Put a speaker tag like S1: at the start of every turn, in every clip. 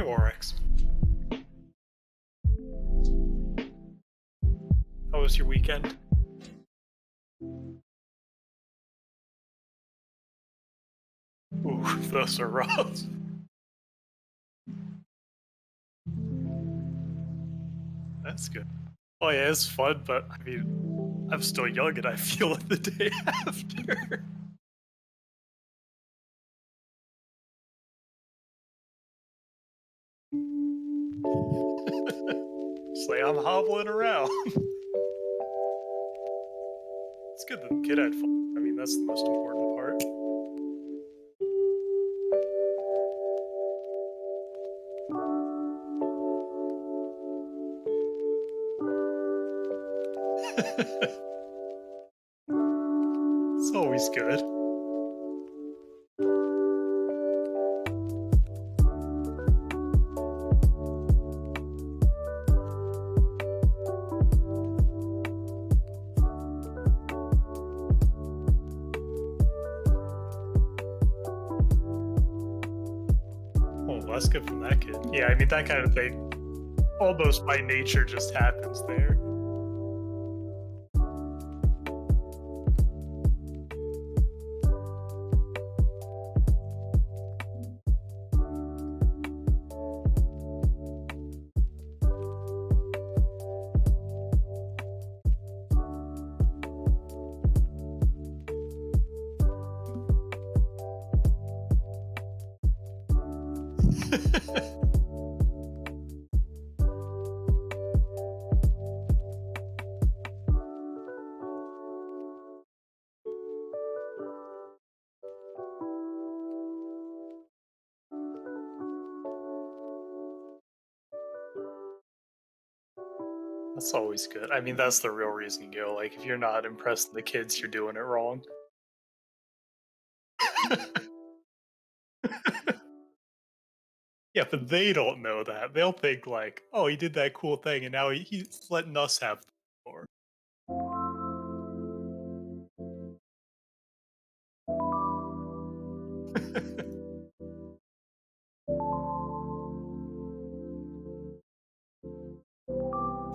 S1: Hey, Oryx. How was your weekend? Ooh, those are rough. That's good. Oh yeah, it's fun, but I mean, I'm still young and I feel it the day after. It's like I'm hobbling around. It's good that the kid had fun. I mean, that's the most important part. It's always good. Oh, that's good from that kid. Yeah, I mean, that kind of thing almost by nature just happens there. That's always good. I mean, that's the real reason you go. Like, if you're not impressing the kids, you're doing it wrong. Yeah, but they don't know that. They'll think like, "Oh, he did that cool thing, and now he's letting us have the floor."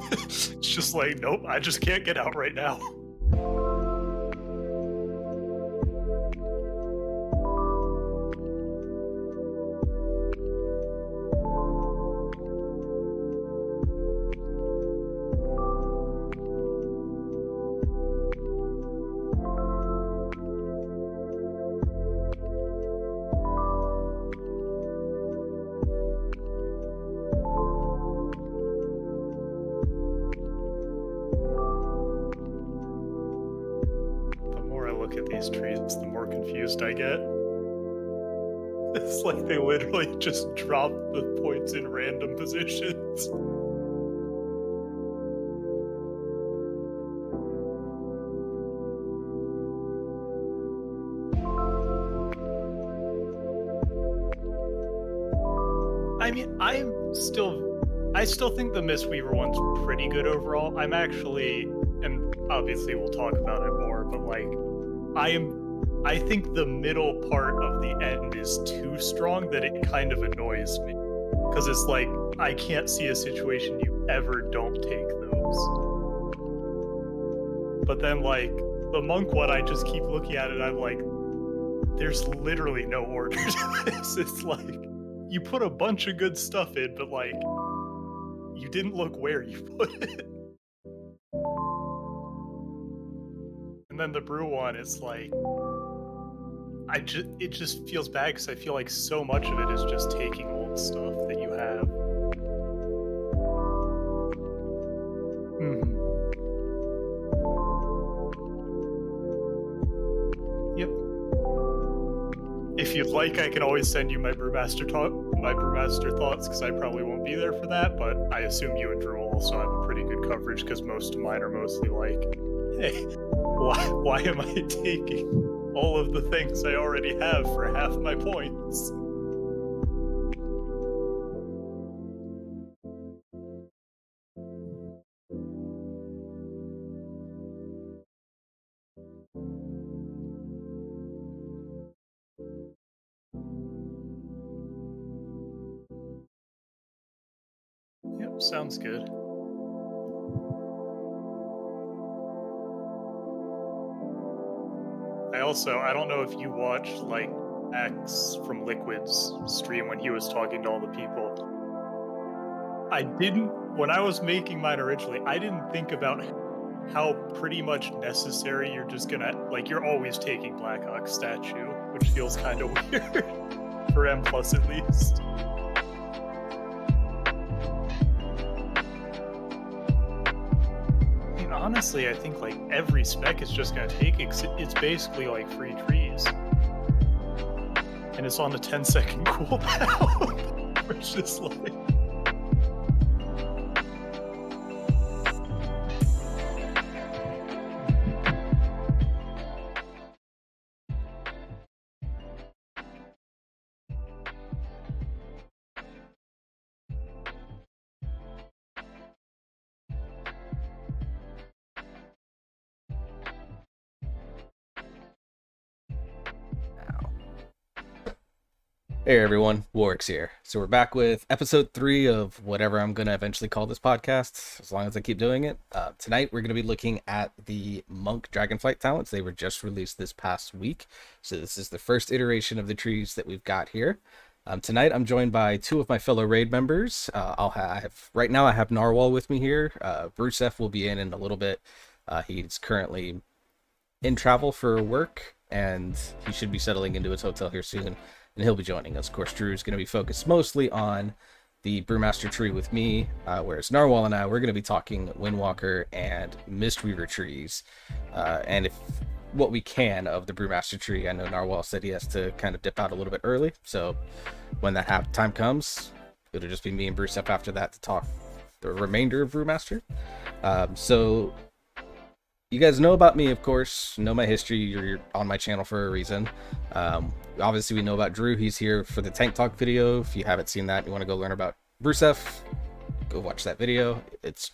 S1: It's just like, "Nope, I just can't get out right now." The more I look at these trees, the more confused I get. It's like they literally just drop the points in random positions. I mean, I still think the Mistweaver one's pretty good overall. I'm actually, and obviously we'll talk about it more, but like, I think the middle part of the end is too strong that it kind of annoys me. Because it's like, I can't see a situation you ever don't take those. But then like, the monk one, I just keep looking at it, I'm like, there's literally no order to this. It's like, you put a bunch of good stuff in, but like, you didn't look where you put it. And then the brew one, it's like, it just feels bad because I feel like so much of it is just taking old stuff that you have. Mhm. Yep. If you'd like, I can always send you my Brewmaster thoughts, because I probably won't be there for that, but I assume you and Drew will also have a pretty good coverage, because most of mine are mostly like, hey, why am I taking all of the things I already have for half my points? Yep, sounds good. I don't know if you watched like X from Liquid's stream when he was talking to all the people. When I was making mine originally, I didn't think about how pretty much necessary you're just gonna, like, you're always taking Blackhawk statue, which feels kind of weird, for M+ at least. honestly, I think like every spec is just gonna take it's basically like free trees, and it's on a 10-second cooldown, which is like.
S2: Hey everyone, Warwick's here. So we're back with episode 3 of whatever I'm going to eventually call this podcast, as long as I keep doing it. Tonight we're going to be looking at the Monk Dragonflight Talents. They were just released this past week. So this is the first iteration of the trees that we've got here. Tonight I'm joined by 2 of my fellow raid members. Right now I have Narwahl with me here. Brewseph will be in a little bit. He's currently in travel for work, and he should be settling into his hotel here soon. And he'll be joining us. Of course, Drew's going to be focused mostly on the Brewmaster Tree with me, whereas Narwahl and I, we're going to be talking Windwalker and Mistweaver trees, and if what we can of the Brewmaster Tree. I know Narwahl said he has to kind of dip out a little bit early, so when that time comes, it'll just be me and Brewseph after that to talk the remainder of Brewmaster. So you guys know about me, of course, know my history. You're on my channel for a reason. Obviously, we know about Drew. He's here for the Tank Talk video. If you haven't seen that, you want to go learn about Brewseph, go watch that video. It's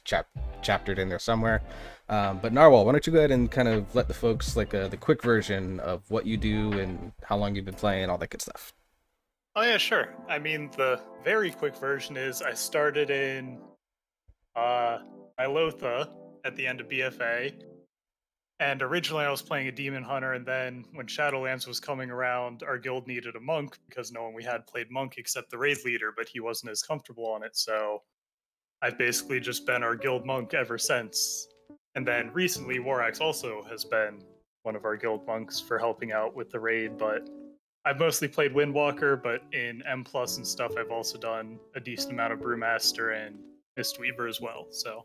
S2: chaptered in there somewhere. But Narwahl, why don't you go ahead and kind of let the folks, like the quick version of what you do and how long you've been playing, all that good stuff.
S1: Oh yeah, sure. I mean, the very quick version is I started in Ilotha at the end of BFA. And originally I was playing a Demon Hunter, and then when Shadowlands was coming around, our guild needed a monk because no one we had played monk except the raid leader, but he wasn't as comfortable on it, so I've basically just been our guild monk ever since. And then recently Warax also has been one of our guild monks for helping out with the raid, but I've mostly played Windwalker, but in M+ and stuff I've also done a decent amount of Brewmaster and Mistweaver as well, so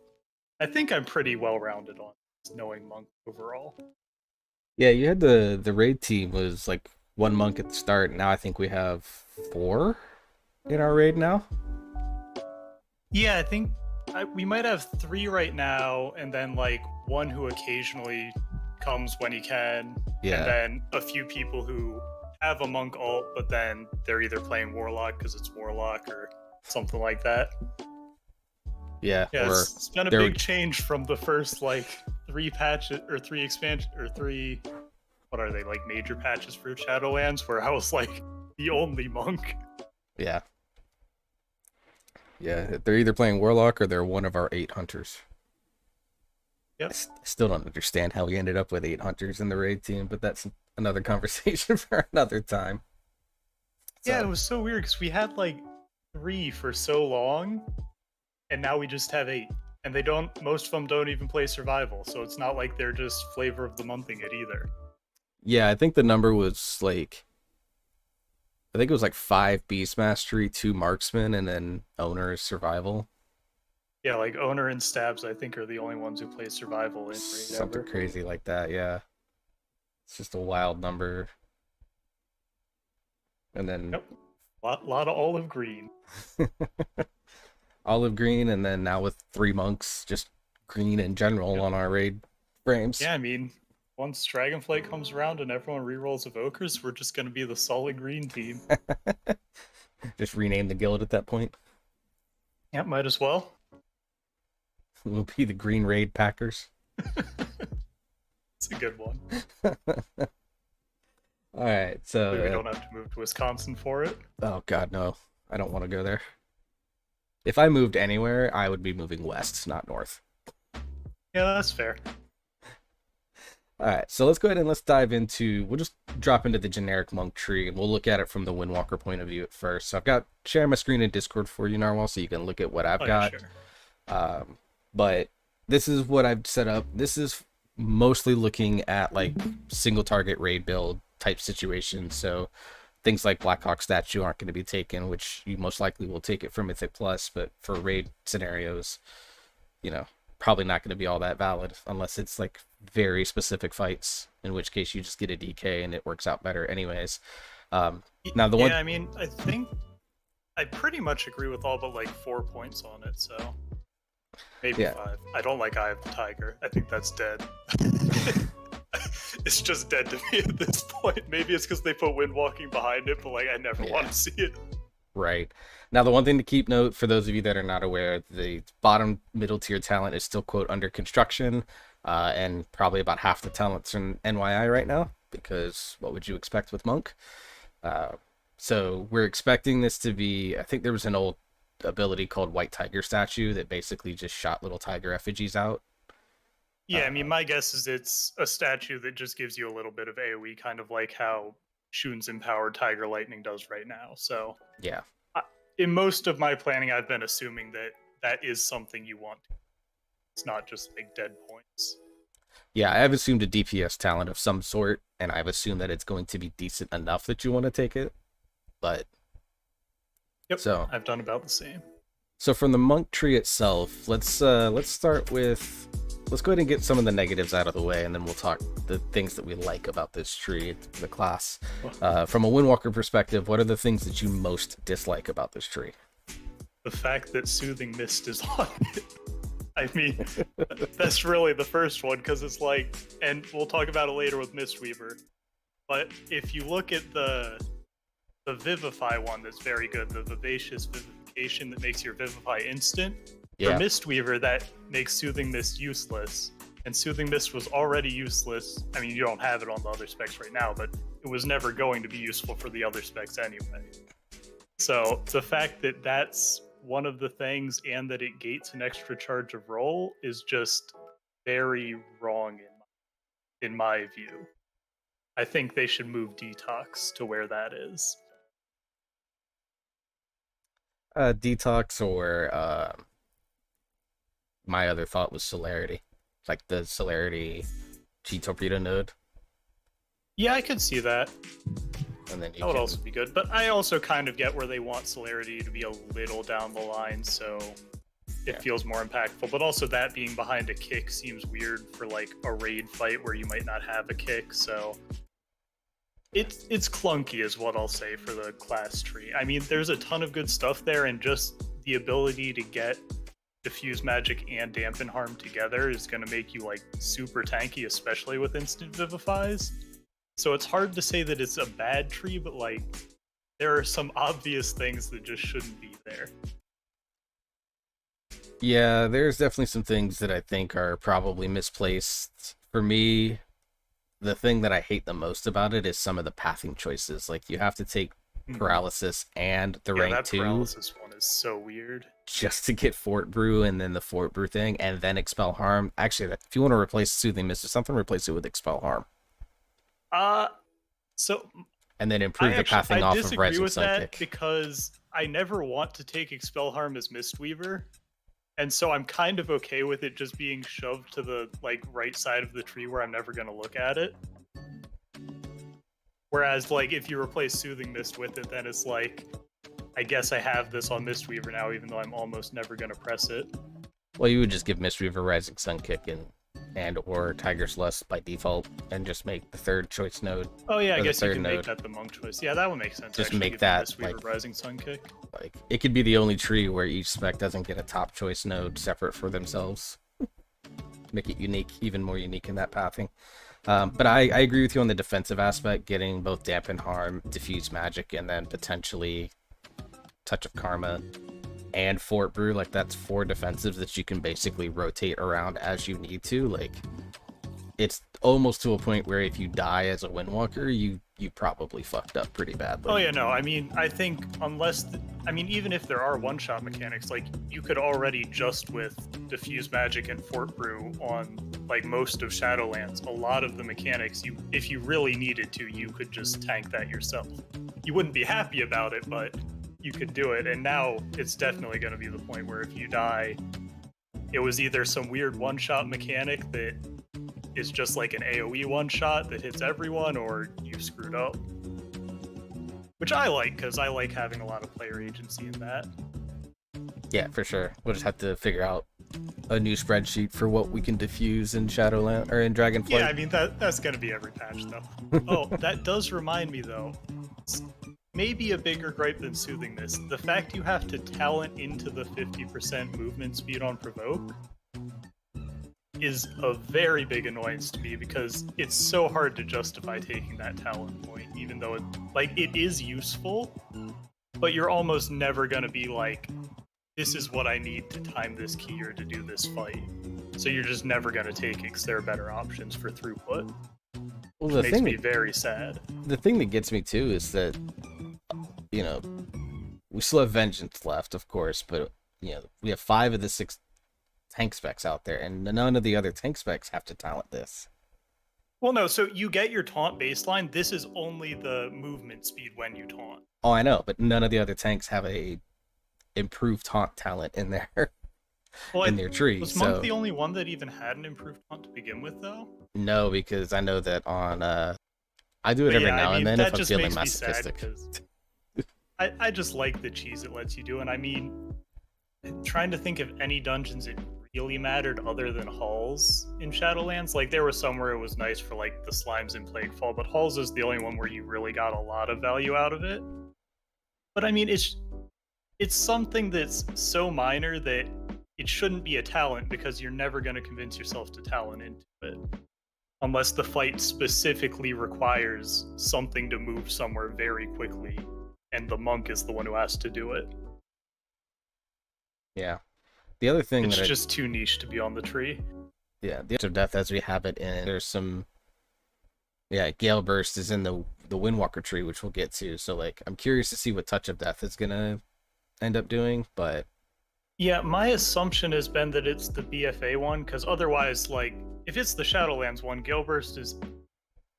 S1: I think I'm pretty well-rounded on knowing monk overall.
S2: Yeah, you had the raid team was like 1 monk at the start. Now I think we have 4 in our raid now.
S1: Yeah, I think we might have 3 right now, and then like 1 who occasionally comes when he can,
S2: Yeah.
S1: And then a few people who have a monk alt, but then they're either playing warlock because it's warlock or something like that.
S2: Yeah,
S1: it's been a big change from the first like 3 patches or 3 expansion or 3, what are they, like major patches for Shadowlands, where I was like the only monk.
S2: Yeah, they're either playing warlock or they're one of our 8 hunters.
S1: Yep.
S2: I still don't understand how we ended up with 8 hunters in the raid team, but that's another conversation for another time.
S1: Yeah, it was so weird because we had like 3 for so long, and now we just have 8, and most of them don't even play survival, so it's not like they're just flavor of the monthing it either.
S2: Yeah, I think the number was like, I think it was like 5 beast mastery, 2 marksman, and then owner is survival.
S1: Yeah, like owner and stabs I think are the only ones who play survival in
S2: something crazy like that. Yeah, it's just a wild number. And then
S1: lot of olive green.
S2: Olive green, and then now with 3 monks, just green in general on our raid frames.
S1: Yeah, I mean, once Dragonflight comes around and everyone rerolls Evokers, we're just going to be the solid green team.
S2: Just rename the guild at that point.
S1: Yeah, might as well.
S2: We'll be the Green Raid Packers.
S1: It's a good one.
S2: Alright, so
S1: we don't have to move to Wisconsin for it.
S2: Oh god, no. I don't want to go there. If I moved anywhere, I would be moving west, not north.
S1: Yeah, that's fair.
S2: Alright, so let's go ahead and let's dive into, we'll just drop into the generic monk tree, and we'll look at it from the Windwalker point of view at first. So I've got, share my screen in Discord for you, Narwahl, so you can look at what I've got.
S1: Sure.
S2: But this is what I've set up. This is mostly looking at like single target raid build type situations. So things like Blackhawk statue aren't going to be taken, which you most likely will take it from Mythic Plus, but for raid scenarios, you know, probably not going to be all that valid unless it's like very specific fights, in which case you just get a DK and it works out better anyways. Now the one,
S1: I mean, I think I pretty much agree with all but like 4 points on it, so maybe 5. I don't like Eye of the Tiger. I think that's dead. It's just dead to me at this point. Maybe it's because they put Windwalking behind it, but like I never want to see it.
S2: Right. Now, the one thing to keep note, for those of you that are not aware, the bottom middle tier talent is still, quote, under construction, and probably about half the talents in NYI right now, because what would you expect with Monk? So we're expecting this to be, I think there was an old ability called White Tiger Statue that basically just shot little tiger effigies out.
S1: Yeah, I mean, my guess is it's a statue that just gives you a little bit of AoE, kind of like how Shun's Empowered Tiger Lightning does right now. So
S2: yeah,
S1: in most of my planning, I've been assuming that that is something you want. It's not just like dead points.
S2: Yeah, I've assumed a DPS talent of some sort, and I've assumed that it's going to be decent enough that you want to take it. But
S1: yep,
S2: so
S1: I've done about the same.
S2: So from the monk tree itself, let's start with, let's go ahead and get some of the negatives out of the way, and then we'll talk the things that we like about this tree, the class. From a Windwalker perspective, what are the things that you most dislike about this tree?
S1: The fact that Soothing Mist is on it. I mean, that's really the first one, because it's like, and we'll talk about it later with Mistweaver, but if you look at the Vivify one, that's very good, the Vivacious Vivification that makes your Vivify instant. For Mistweaver, that makes Soothing Mist useless, and Soothing Mist was already useless. I mean, you don't have it on the other specs right now, but it was never going to be useful for the other specs anyway. So the fact that that's one of the things, and that it gates an extra charge of roll, is just very wrong in my view. I think they should move Detox to where that is.
S2: Detox, or my other thought was Celerity, like the Celerity G Torpedo node.
S1: Yeah, I could see that.
S2: And then
S1: that would also be good, but I also kind of get where they want Celerity to be a little down the line, so it feels more impactful. But also that being behind a kick seems weird for like a raid fight where you might not have a kick, so it's clunky is what I'll say for the class tree. I mean, there's a ton of good stuff there, and just the ability to get Diffuse Magic and Dampen Harm together is going to make you like super tanky, especially with instant Vivifies. So it's hard to say that it's a bad tree, but like there are some obvious things that just shouldn't be there.
S2: Yeah, there's definitely some things that I think are probably misplaced. For me, the thing that I hate the most about it is some of the pathing choices. Like, you have to take Paralysis and the rank 2.
S1: Paralysis one is so weird.
S2: Just to get Fort Brew, and then the Fort Brew thing, and then Expel Harm. Actually, if you want to replace Soothing Mist or something, replace it with Expel Harm.
S1: So
S2: and then improve the pathing off of Rising Sun Kick.
S1: Because I never want to take Expel Harm as Mistweaver, and so I'm kind of okay with it just being shoved to the like right side of the tree where I'm never going to look at it. Whereas like if you replace Soothing Mist with it, then it's like, I guess I have this on Mistweaver now, even though I'm almost never going to press it.
S2: Well, you would just give Mistweaver Rising Sun Kick and or Tiger's Lust by default, and just make the third choice node.
S1: Oh yeah, I guess you can make that the monk choice. Yeah, that would make sense.
S2: Just make that
S1: like Rising Sun Kick.
S2: Like, it could be the only tree where each spec doesn't get a top choice node separate for themselves. Make it unique, even more unique in that pathing. But I agree with you on the defensive aspect, getting both Dampen Harm, Diffuse Magic, and then potentially Touch of Karma and Fort Brew. Like, that's 4 defensives that you can basically rotate around as you need to. Like, it's almost to a point where if you die as a Windwalker, you probably fucked up pretty badly.
S1: Oh yeah, no, I mean, I think even if there are one-shot mechanics, like, you could already just with Diffuse Magic and Fort Brew on like most of Shadowlands, a lot of the mechanics, if you really needed to, you could just tank that yourself. You wouldn't be happy about it, but you could do it. And now it's definitely going to be the point where if you die, it was either some weird one-shot mechanic that is just like an AoE one-shot that hits everyone, or you screwed up. Which I like, because I like having a lot of player agency in that.
S2: Yeah, for sure. We'll just have to figure out a new spreadsheet for what we can diffuse in Shadowland or in Dragonflight.
S1: Yeah, I mean that's gonna be every patch though. Oh, that does remind me though. Maybe a bigger gripe than Soothing Mist. The fact you have to talent into the 50% movement speed on provoke is a very big annoyance to me because it's so hard to justify taking that talent point, even though it is useful, but you're almost never gonna be like, this is what I need to time this key or to do this fight. So you're just never gonna take it because there are better options for throughput.
S2: Well,
S1: Which makes me very sad.
S2: The thing that gets me too is that, you know, we still have Vengeance left, of course, but you know, we have 5 of the 6 tank specs out there, and none of the other tank specs have to talent this.
S1: Well, no, so you get your taunt baseline. This is only the movement speed when you taunt.
S2: Oh, I know, but none of the other tanks have a improved taunt talent in their their tree.
S1: Was Monk the only one that even had an improved taunt to begin with, though?
S2: No, because I know that on I do it every now and then if I'm feeling masochistic.
S1: I just like the cheese it lets you do, and I mean, trying to think of any dungeons it really mattered other than halls in Shadowlands. Like, there was some where it was nice for like the slimes in Plaguefall, but halls is the only one where you really got a lot of value out of it. But I mean, it's something that's so minor that it shouldn't be a talent, because you're never going to convince yourself to talent into it unless the fight specifically requires something to move somewhere very quickly, and the monk is the one who has to do it.
S2: Yeah. The other thing
S1: it's just too niche to be on the tree.
S2: Yeah, the Touch of Death as we have it in, there's some, yeah, Gale Burst is in the Windwalker Tree, which we'll get to. So like, I'm curious to see what Touch of Death is gonna end up doing, but
S1: yeah, my assumption has been that it's the BFA one, because otherwise, like, if it's the Shadowlands one, Gale Burst is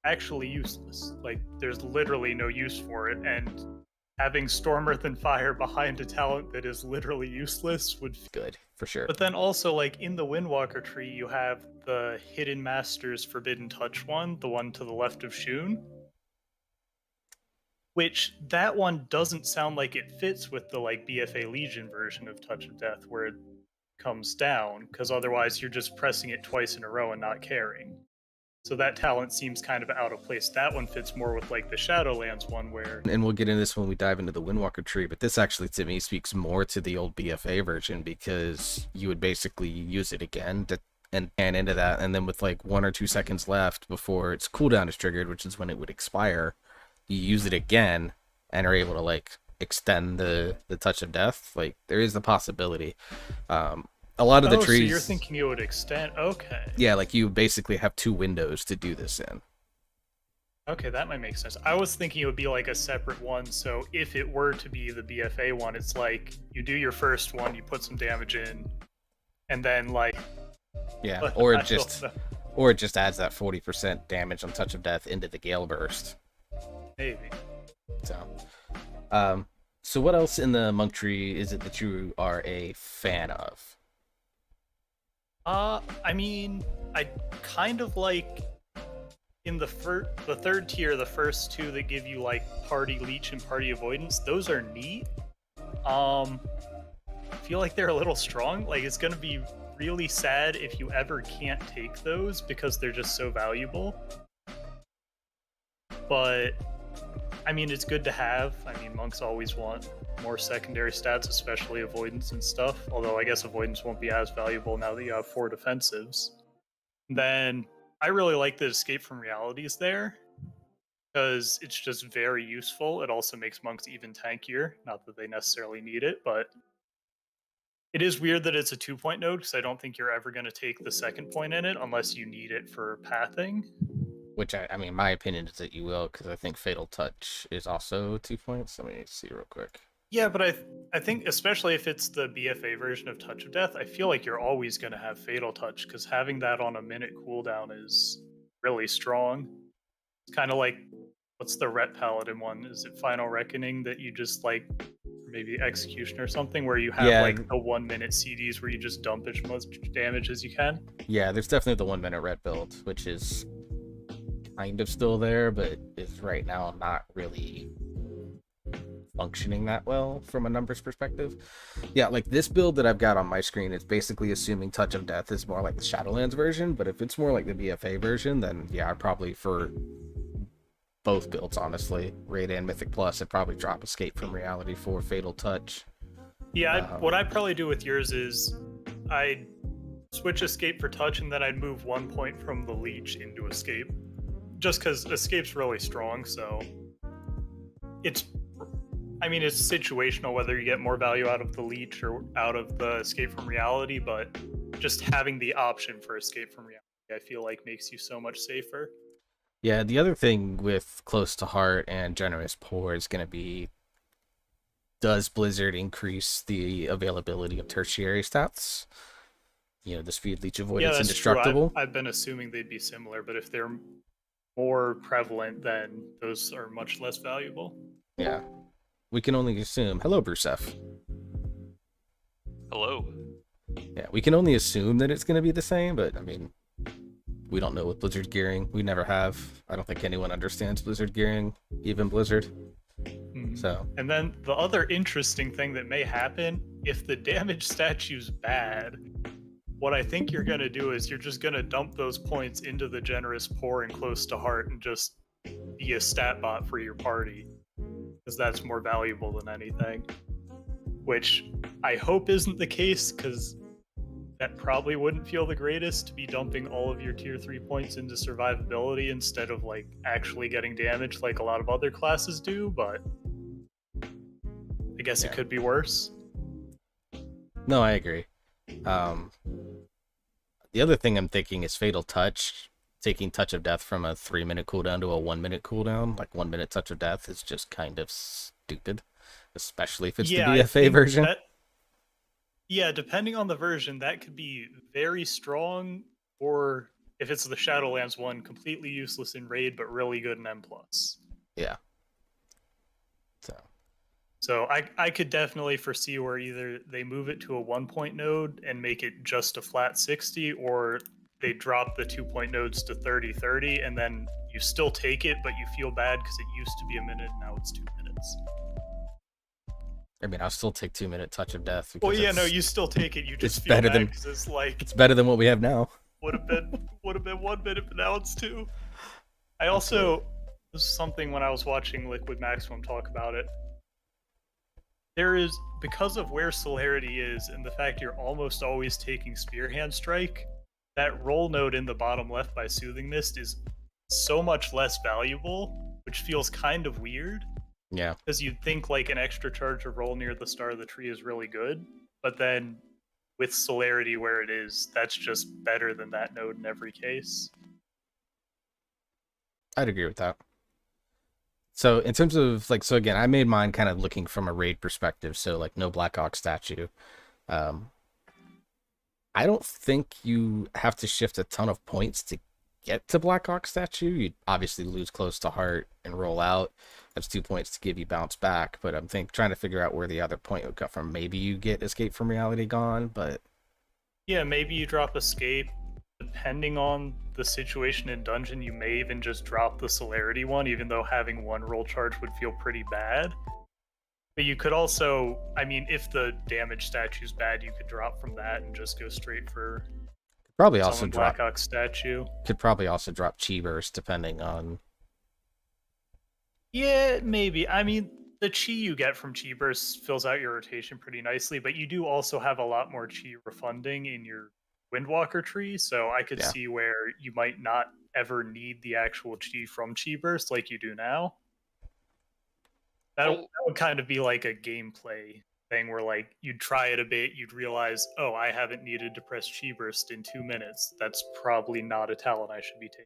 S1: actually useless. Like, there's literally no use for it, and having Storm, Earth, and Fire behind a talent that is literally useless would be
S2: good, for sure.
S1: But then also, like, in the Windwalker Tree, you have the Hidden Master's Forbidden Touch one, the one to the left of Shun, which that one doesn't sound like it fits with the, like, BFA Legion version of Touch of Death, where it comes down, because otherwise you're just pressing it twice in a row and not caring. So that talent seems kind of out of place. That one fits more with like the Shadowlands one where...
S2: And we'll get into this when we dive into the Windwalker Tree, but this actually to me speaks more to the old BFA version, because you would basically use it again and pan into that, and then with like 1 or 2 seconds left before its cooldown is triggered, which is when it would expire, you use it again and are able to like extend the Touch of Death. Like, there is the possibility. A lot of the trees...
S1: so you're thinking it would extend... Okay.
S2: Yeah, like you basically have 2 windows to do this in.
S1: Okay, that might make sense. I was thinking it would be like a separate one, so if it were to be the BFA one, it's like you do your first one, you put some damage in, and then like...
S2: Yeah, or it just adds that 40% damage on Touch of Death into the Gale Burst.
S1: Maybe.
S2: So what else in the Monk Tree is it that you are a fan of?
S1: I mean, I kind of like in the third tier, the first 2 that give you like Party Leech and Party Avoidance. Those are neat. I feel like they're a little strong. Like, it's gonna be really sad if you ever can't take those because they're just so valuable. But I mean, it's good to have. I mean, monks always want more secondary stats, especially avoidance and stuff. Although I guess avoidance won't be as valuable now that you have 4 defensives. Then I really like that Escape from Reality is there, because it's just very useful. It also makes monks even tankier. Not that they necessarily need it, but it is weird that it's a 2-point node, because I don't think you're ever going to take the 2nd point in it unless you need it for pathing.
S2: Which, I mean, my opinion is that you will, because I think Fatal Touch is also 2 points. Let me see real quick.
S1: Yeah, but I think, especially if it's the BFA version of Touch of Death, I feel like you're always going to have Fatal Touch, because having that on a minute cooldown is really strong. It's kind of like, what's the Ret Paladin one? Is it Final Reckoning that you just, like, maybe Execution or something, where you have, like, the 1-minute CDs where you just dump as much damage as you can?
S2: Yeah, there's definitely the 1-minute Ret build, which is kind of still there, but is right now not really functioning that well from a numbers perspective. Yeah, like this build that I've got on my screen is basically assuming Touch of Death is more like the Shadowlands version, but if it's more like the BFA version, then yeah, I'd probably, for both builds, honestly, Raid and Mythic Plus, I'd probably drop Escape from Reality for Fatal Touch.
S1: Yeah, what I'd probably do with yours is I'd switch Escape for Touch, and then I'd move 1 point from the Leech into Escape. Just because Escape's really strong, so it's situational whether you get more value out of the Leech or out of the Escape from Reality, but just having the option for Escape from Reality, I feel like makes you so much safer.
S2: Yeah, the other thing with Close to Heart and Generous Pour is going to be, does Blizzard increase the availability of tertiary stats? You know, the Speed, Leech, Avoidance,
S1: yeah,
S2: Indestructible.
S1: I've been assuming they'd be similar, but if they're more prevalent, then those are much less valuable.
S2: Yeah. We can only assume. Hello, Brewseph.
S3: Hello.
S2: Yeah, we can only assume that it's going to be the same, but I mean, we don't know with Blizzard gearing. We never have. I don't think anyone understands Blizzard gearing, even Blizzard. So.
S1: And then the other interesting thing that may happen, if the damage statue's bad, what I think you're going to do is you're just going to dump those points into the Generous Pour and Close to Heart and just be a stat bot for your party, because that's more valuable than anything. Which I hope isn't the case, because that probably wouldn't feel the greatest to be dumping all of your tier 3 points into survivability instead of like actually getting damage like a lot of other classes do, but I guess it could be worse.
S2: No, I agree. The other thing I'm thinking is Fatal Touch. Taking Touch of Death from a 3-minute cooldown to a 1-minute cooldown, like 1 minute Touch of Death, is just kind of stupid, especially if it's the BFA version.
S1: Depending on the version, that could be very strong, or if it's the Shadowlands one, completely useless in Raid, but really good in M+.
S2: Yeah.
S1: So I could definitely foresee where either they move it to a 1-point node and make it just a flat 60, or they drop the 2-point nodes to 30-30, and then you still take it, but you feel bad because it used to be a minute, now it's 2 minutes.
S2: I mean, I'll still take 2-minute Touch of Death.
S1: Well, yeah, no, you still take it. You just feel
S2: better
S1: bad because it's like,
S2: it's better than what we have now.
S1: would have been 1 minute, but now it's 2. I also, this is something when I was watching Liquid Maximum talk about it. There is, because of where Celerity is and the fact you're almost always taking Spearhand Strike, that roll node in the bottom left by Soothing Mist is so much less valuable, which feels kind of weird.
S2: Yeah.
S1: Because you'd think like an extra charge of roll near the start of the tree is really good, but then with Celerity where it is, that's just better than that node in every case.
S2: I'd agree with that. So in terms of like, so again, I made mine kind of looking from a raid perspective. So like no Black Ox statue. I don't think you have to shift a ton of points to get to Black Ox statue. You'd obviously lose Close to Heart and roll out. That's 2 points to give you bounce back. But I'm trying to figure out where the other point would come from. Maybe you get Escape from Reality gone, but
S1: yeah, maybe you drop Escape. Depending on the situation in dungeon, you may even just drop the Celerity one, even though having one roll charge would feel pretty bad. But you could also, I mean, if the damage statue's bad, you could drop from that and just go straight for
S2: probably also drop
S1: Black Ox statue.
S2: Could probably also drop Chi Burst depending on.
S1: Yeah, maybe. I mean, the Chi you get from Chi Burst fills out your rotation pretty nicely, but you do also have a lot more Chi refunding in your Windwalker Tree, so I could see where you might not ever need the actual Chi from Chi Burst like you do now. That would kind of be like a gameplay thing where like you'd try it a bit, you'd realize, oh, I haven't needed to press Chi Burst in 2 minutes. That's probably not a talent I should be taking.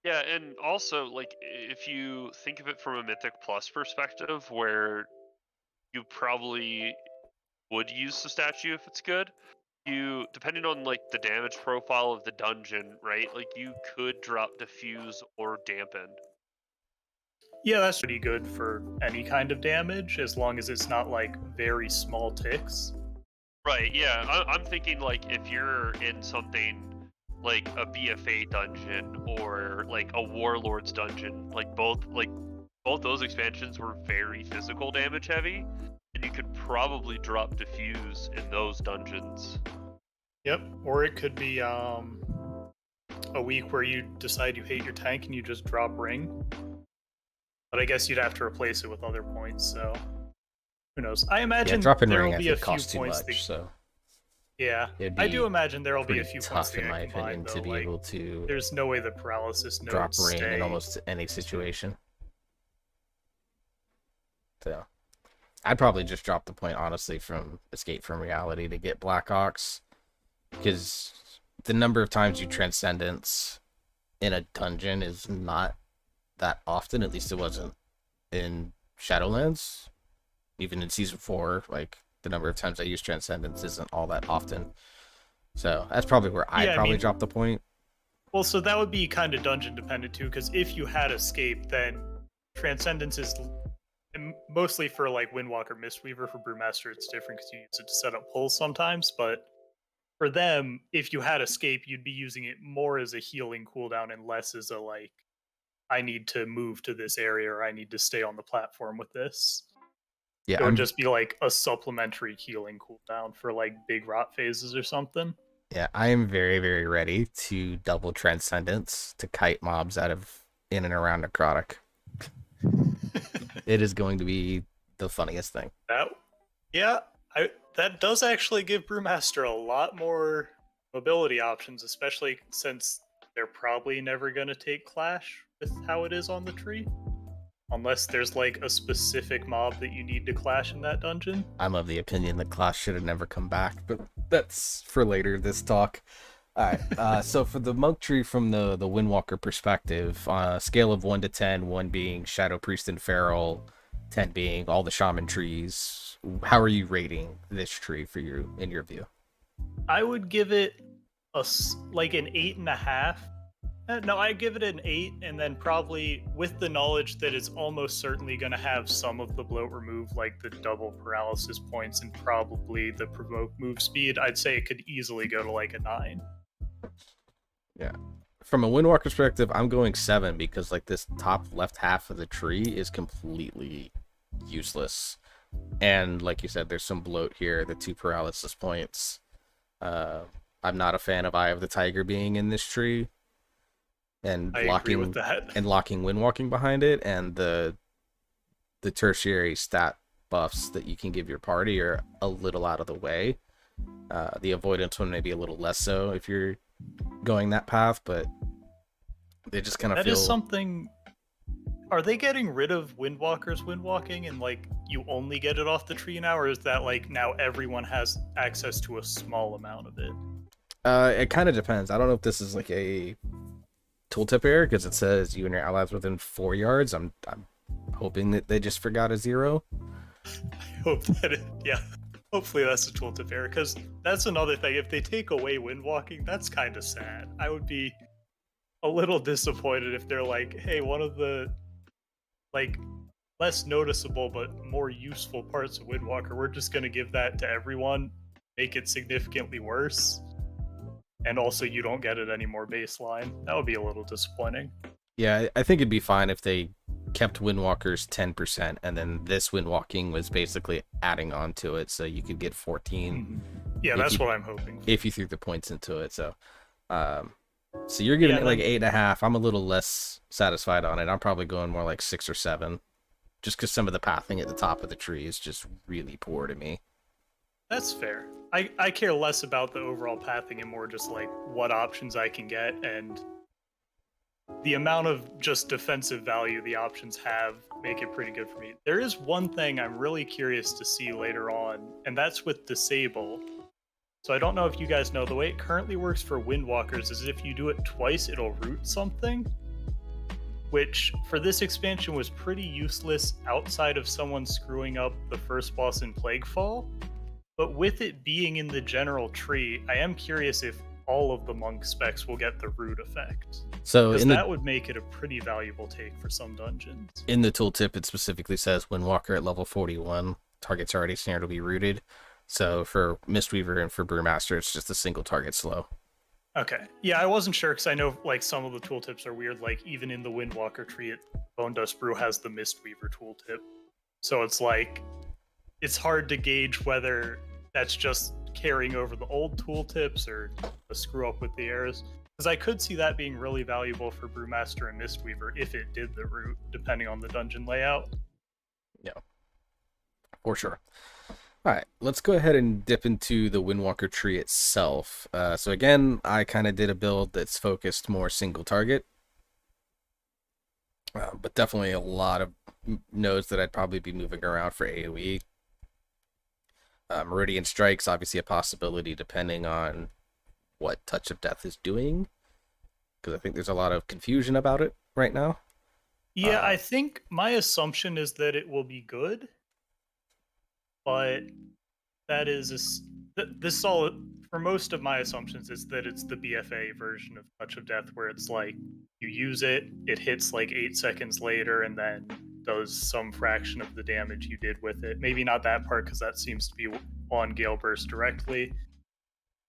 S3: Yeah, and also, like, if you think of it from a Mythic Plus perspective, where you probably would use the statue if it's good, you, depending on, like, the damage profile of the dungeon, right, like, you could drop Diffuse or Dampen.
S1: Yeah, that's pretty good for any kind of damage, as long as it's not, like, very small ticks.
S3: Right, yeah, I'm thinking, like, if you're in something like a BFA dungeon or like a Warlord's dungeon, like both, like both those expansions were very physical damage heavy, and you could probably drop Diffuse in those dungeons.
S1: Yep, or it could be a week where you decide you hate your tank and you just drop Ring. But I guess you'd have to replace it with other points, so who knows? I imagine
S2: dropping
S1: there
S2: Ring
S1: will
S2: I
S1: be a
S2: think
S1: few
S2: costs too
S1: points.
S2: much, so
S1: Yeah,
S2: it'd
S1: I
S2: be
S1: do imagine there will be a
S2: pretty
S1: few points
S2: tough, in my opinion, to be able to
S1: There's no way the paralysis
S2: drop
S1: nodes
S2: Ring
S1: stay.
S2: in almost any situation. So I'd probably just drop the point, honestly, from Escape from Reality to get Black Ox, because the number of times you Transcendence in a dungeon is not that often. At least it wasn't in Shadowlands. Even in Season 4, like, the number of times I use Transcendence isn't all that often. So that's probably where I'd probably drop the point.
S1: Well, so that would be kind of dungeon dependent too, because if you had Escape, then Transcendence is mostly for like Windwalker Mistweaver. For Brewmaster, it's different because you use it to set up pulls sometimes. But for them, if you had Escape, you'd be using it more as a healing cooldown and less as a like, I need to move to this area or I need to stay on the platform with this.
S2: Yeah,
S1: it would just be like a supplementary healing cooldown for like big rot phases or something.
S2: Yeah, I am very, very ready to double Transcendence to kite mobs out of in and around Necrotic. It is going to be the funniest thing.
S1: That does actually give Brewmaster a lot more mobility options, especially since they're probably never going to take Clash with how it is on the tree. Unless there's like a specific mob that you need to clash in that dungeon.
S2: I'm of the opinion that Clash should have never come back, but that's for later this talk. Alright, so for the Monk Tree from the Windwalker perspective, on a scale of 1 to 10, 1 being Shadow Priest and Feral, 10 being all the Shaman trees, how are you rating this tree for you, in your view?
S1: I would give it like an 8.5. No, I give it an 8, and then probably with the knowledge that it's almost certainly going to have some of the bloat removed, like the double paralysis points and probably the provoke move speed, I'd say it could easily go to like a 9.
S2: Yeah. From a Windwalker perspective, I'm going 7 because like this top left half of the tree is completely useless. And like you said, there's some bloat here, the 2 paralysis points. I'm not a fan of Eye of the Tiger being in this tree. And locking Windwalking behind it, and the tertiary stat buffs that you can give your party are a little out of the way. The avoidance one may be a little less so if you're going that path, but they just kind of feel...
S1: That is something... Are they getting rid of Windwalker's Windwalking and like you only get it off the tree now, or is that like now everyone has access to a small amount of it?
S2: It kind of depends. I don't know if this is like a tooltip error because it says you and your allies within 4 yards. I'm hoping that they just forgot a 0.
S1: I hope that hopefully that's a tooltip error, because that's another thing. If they take away Windwalking, that's kind of sad. I would be a little disappointed if they're like, hey, one of the like less noticeable but more useful parts of Windwalker, we're just going to give that to everyone, make it significantly worse. And also, you don't get it anymore baseline. That would be a little disappointing.
S2: Yeah, I think it'd be fine if they kept Windwalker's 10%, and then this Windwalking was basically adding on to it, so you could get 14.
S1: Mm-hmm. Yeah, that's what I'm hoping.
S2: If you threw the points into it, so you're giving it like 8.5. I'm a little less satisfied on it. I'm probably going more like 6 or 7, just because some of the pathing at the top of the tree is just really poor to me.
S1: That's fair. I care less about the overall pathing and more just like what options I can get and the amount of just defensive value the options have make it pretty good for me. There is one thing I'm really curious to see later on, and that's with Disable. So I don't know if you guys know, the way it currently works for Windwalkers is if you do it twice, it'll root something, which for this expansion was pretty useless outside of someone screwing up the first boss in Plaguefall. But with it being in the general tree, I am curious if all of the monk specs will get the root effect.
S2: So
S1: that would make it a pretty valuable take for some dungeons.
S2: In the tooltip, it specifically says Windwalker at level 41, targets already snared will be rooted. So for Mistweaver and for Brewmaster, it's just a single target slow.
S1: Okay. Yeah, I wasn't sure because I know like some of the tooltips are weird. Like even in the Windwalker Tree, Bone Dust Brew has the Mistweaver tooltip, so it's like it's hard to gauge whether that's just carrying over the old tooltips or a screw up with the errors. Because I could see that being really valuable for Brewmaster and Mistweaver if it did the route, depending on the dungeon layout.
S2: Yeah, for sure. All right, let's go ahead and dip into the Windwalker Tree itself. So again, I kind of did a build that's focused more single target, but definitely a lot of nodes that I'd probably be moving around for AoE. Meridian Strike's obviously a possibility depending on what Touch of Death is doing, because I think there's a lot of confusion about it right now.
S1: Yeah, I think my assumption is that it will be good, but that is this all for most of my assumptions is that it's the BFA version of Touch of Death, where it's like you use it, it hits like 8 seconds later, and then does some fraction of the damage you did with it. Maybe not that part because that seems to be on Gale Burst directly.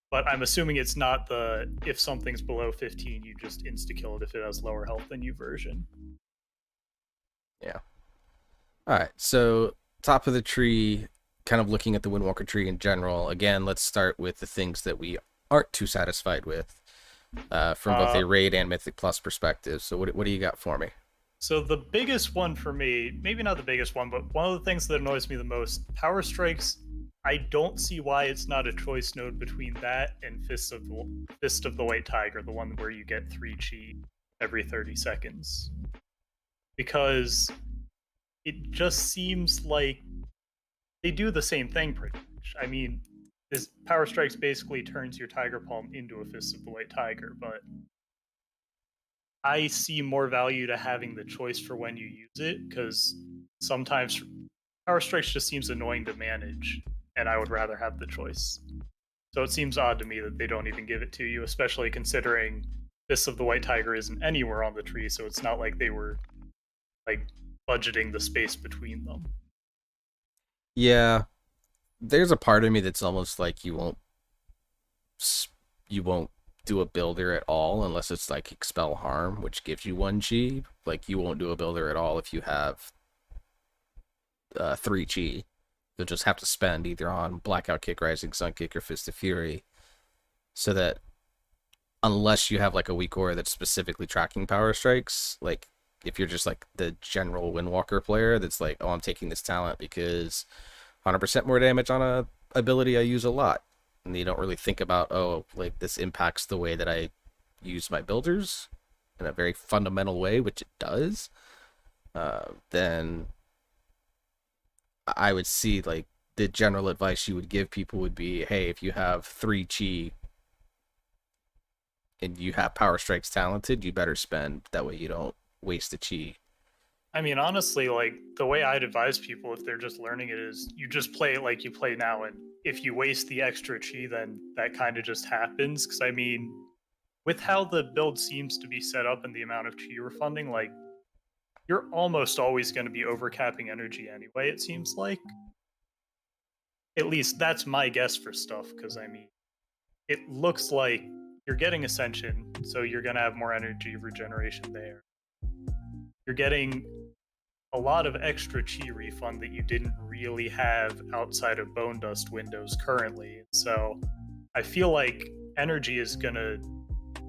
S1: But I'm assuming it's not the if something's below 15, you just insta kill it if it has lower health than you version.
S2: Yeah. All right. So top of the tree, kind of looking at the Windwalker Tree in general. Again, let's start with the things that we aren't too satisfied with from both a raid and Mythic Plus perspective. So what do you got for me?
S1: So the biggest one for me, maybe not the biggest one, but one of the things that annoys me the most, Power Strikes. I don't see why it's not a choice node between that and Fist of the White Tiger, the one where you get 3 chi every 30 seconds. Because it just seems like they do the same thing pretty much. I mean, this Power Strikes basically turns your Tiger Palm into a Fist of the White Tiger, but I see more value to having the choice for when you use it, because sometimes Power Strikes just seems annoying to manage, and I would rather have the choice. So it seems odd to me that they don't even give it to you, especially considering Fist of the White Tiger isn't anywhere on the tree, so it's not like they were like budgeting the space between them.
S2: Yeah, there's a part of me that's almost like you won't do a builder at all unless it's like Expel Harm, which gives you 1 chi. Like you won't do a builder at all if you have 3 chi. You'll just have to spend either on Blackout Kick, Rising Sun Kick, or Fist of Fury, so that unless you have like a weak aura that's specifically tracking Power Strikes, like if you're just like the general Windwalker player that's like, oh, I'm taking this talent because 100% more damage on a ability I use a lot, and you don't really think about, oh, like this impacts the way that I use my builders in a very fundamental way, which it does, then I would see like the general advice you would give people would be, hey, if you have 3 chi and you have Power Strikes talented, you better spend. That way you don't waste the chi.
S1: I mean, honestly, like the way I'd advise people if they're just learning it is you just play it like you play now, and if you waste the extra chi, then that kind of just happens. Because I mean, with how the build seems to be set up and the amount of chi you're funding, like you're almost always going to be overcapping energy anyway, it seems like. At least that's my guess for stuff, because I mean, it looks like you're getting Ascension, so you're going to have more energy regeneration there. You're getting a lot of extra chi refund that you didn't really have outside of Bone Dust windows currently. So I feel like energy is going to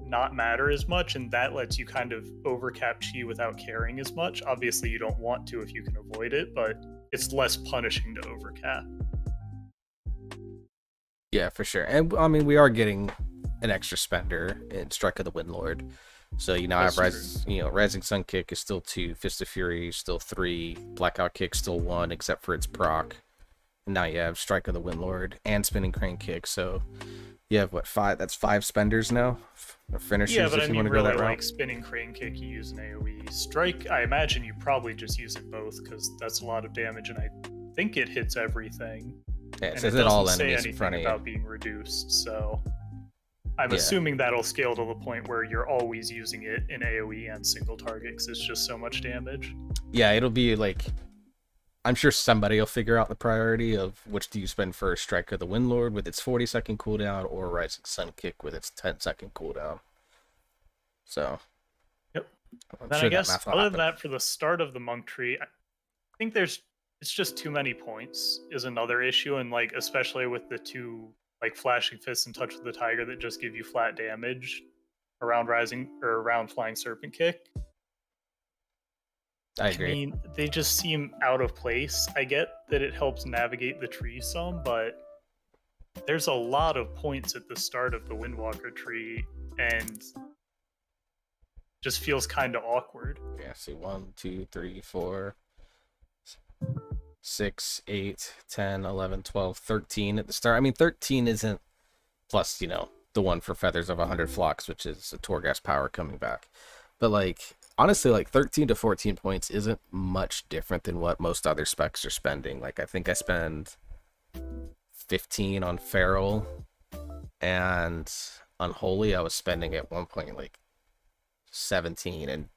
S1: not matter as much, and that lets you kind of overcap chi without caring as much. Obviously, you don't want to if you can avoid it, but it's less punishing to overcap.
S2: Yeah, for sure. And I mean, we are getting an extra spender in Strike of the Windlord. So you now have Rising Sun Kick is still 2, Fist of Fury is still 3, Blackout Kick still 1, except for its proc. And now you have Strike of the Windlord and Spinning Crane Kick. So you have what, 5? That's 5 spenders now. Or finishers,
S1: yeah, but
S2: if
S1: I
S2: you
S1: mean,
S2: want to go
S1: really,
S2: that route.
S1: like Spinning Crane Kick, you use an AoE. Strike, I imagine you probably just use it both because that's a lot of damage, and I think it hits everything.
S2: Yeah, it
S1: and
S2: says
S1: it
S2: it all
S1: doesn't say
S2: enemies in
S1: anything
S2: front of you.
S1: about being reduced, so I'm assuming that'll scale to the point where you're always using it in AoE and single target because it's just so much damage.
S2: Yeah, it'll be like I'm sure somebody will figure out the priority of which do you spend first, Strike of the Windlord with its 40-second cooldown or Rising Sun Kick with its 10-second cooldown. So,
S1: yep.
S2: I'm
S1: Then
S2: sure
S1: I
S2: that
S1: guess
S2: math will
S1: other
S2: happen.
S1: than that, for the start of the monk tree, I think it's just too many points is another issue, and like especially with the two like flashing fists and touch of the tiger that just give you flat damage around rising or around flying serpent kick.
S2: I
S1: I
S2: agree.
S1: mean, they just seem out of place. I get that it helps navigate the tree some, but there's a lot of points at the start of the Windwalker tree, and just feels kind of awkward.
S2: Yeah, see, 1, 2, 3, 4, 6, 8, 10, 11, 12, 13 at the start. I mean, 13 isn't, plus, the one for Feathers of 100 Flocks, which is a Torghast power coming back. But, like, honestly, like, 13 to 14 points isn't much different than what most other specs are spending. Like, I think I spend 15 on Feral, and Unholy I was spending at one point, like, 17, and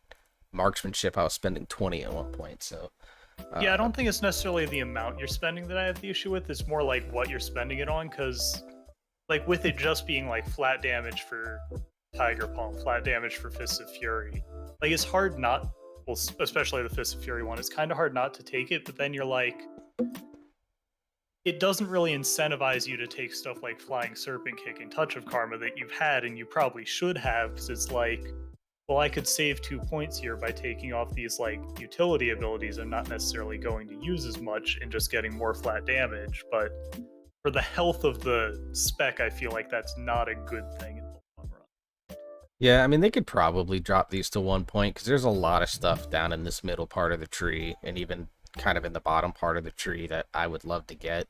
S2: Marksmanship I was spending 20 at one point, so...
S1: Yeah, I don't think it's necessarily the amount you're spending that I have the issue with. It's more like what you're spending it on, because like with it just being like flat damage for Tiger Palm, flat damage for Fists of Fury, like it's hard not, well, especially the Fists of Fury one, it's kind of hard not to take it, but then you're like, it doesn't really incentivize you to take stuff like Flying Serpent Kick and Touch of Karma that you've had and you probably should have, because it's like, well, I could save 2 points here by taking off these like utility abilities I'm not necessarily going to use as much and just getting more flat damage. But for the health of the spec, I feel like that's not a good thing in the long run.
S2: Yeah, I mean, they could probably drop these to 1 point, because there's a lot of stuff down in this middle part of the tree, and even kind of in the bottom part of the tree that I would love to get.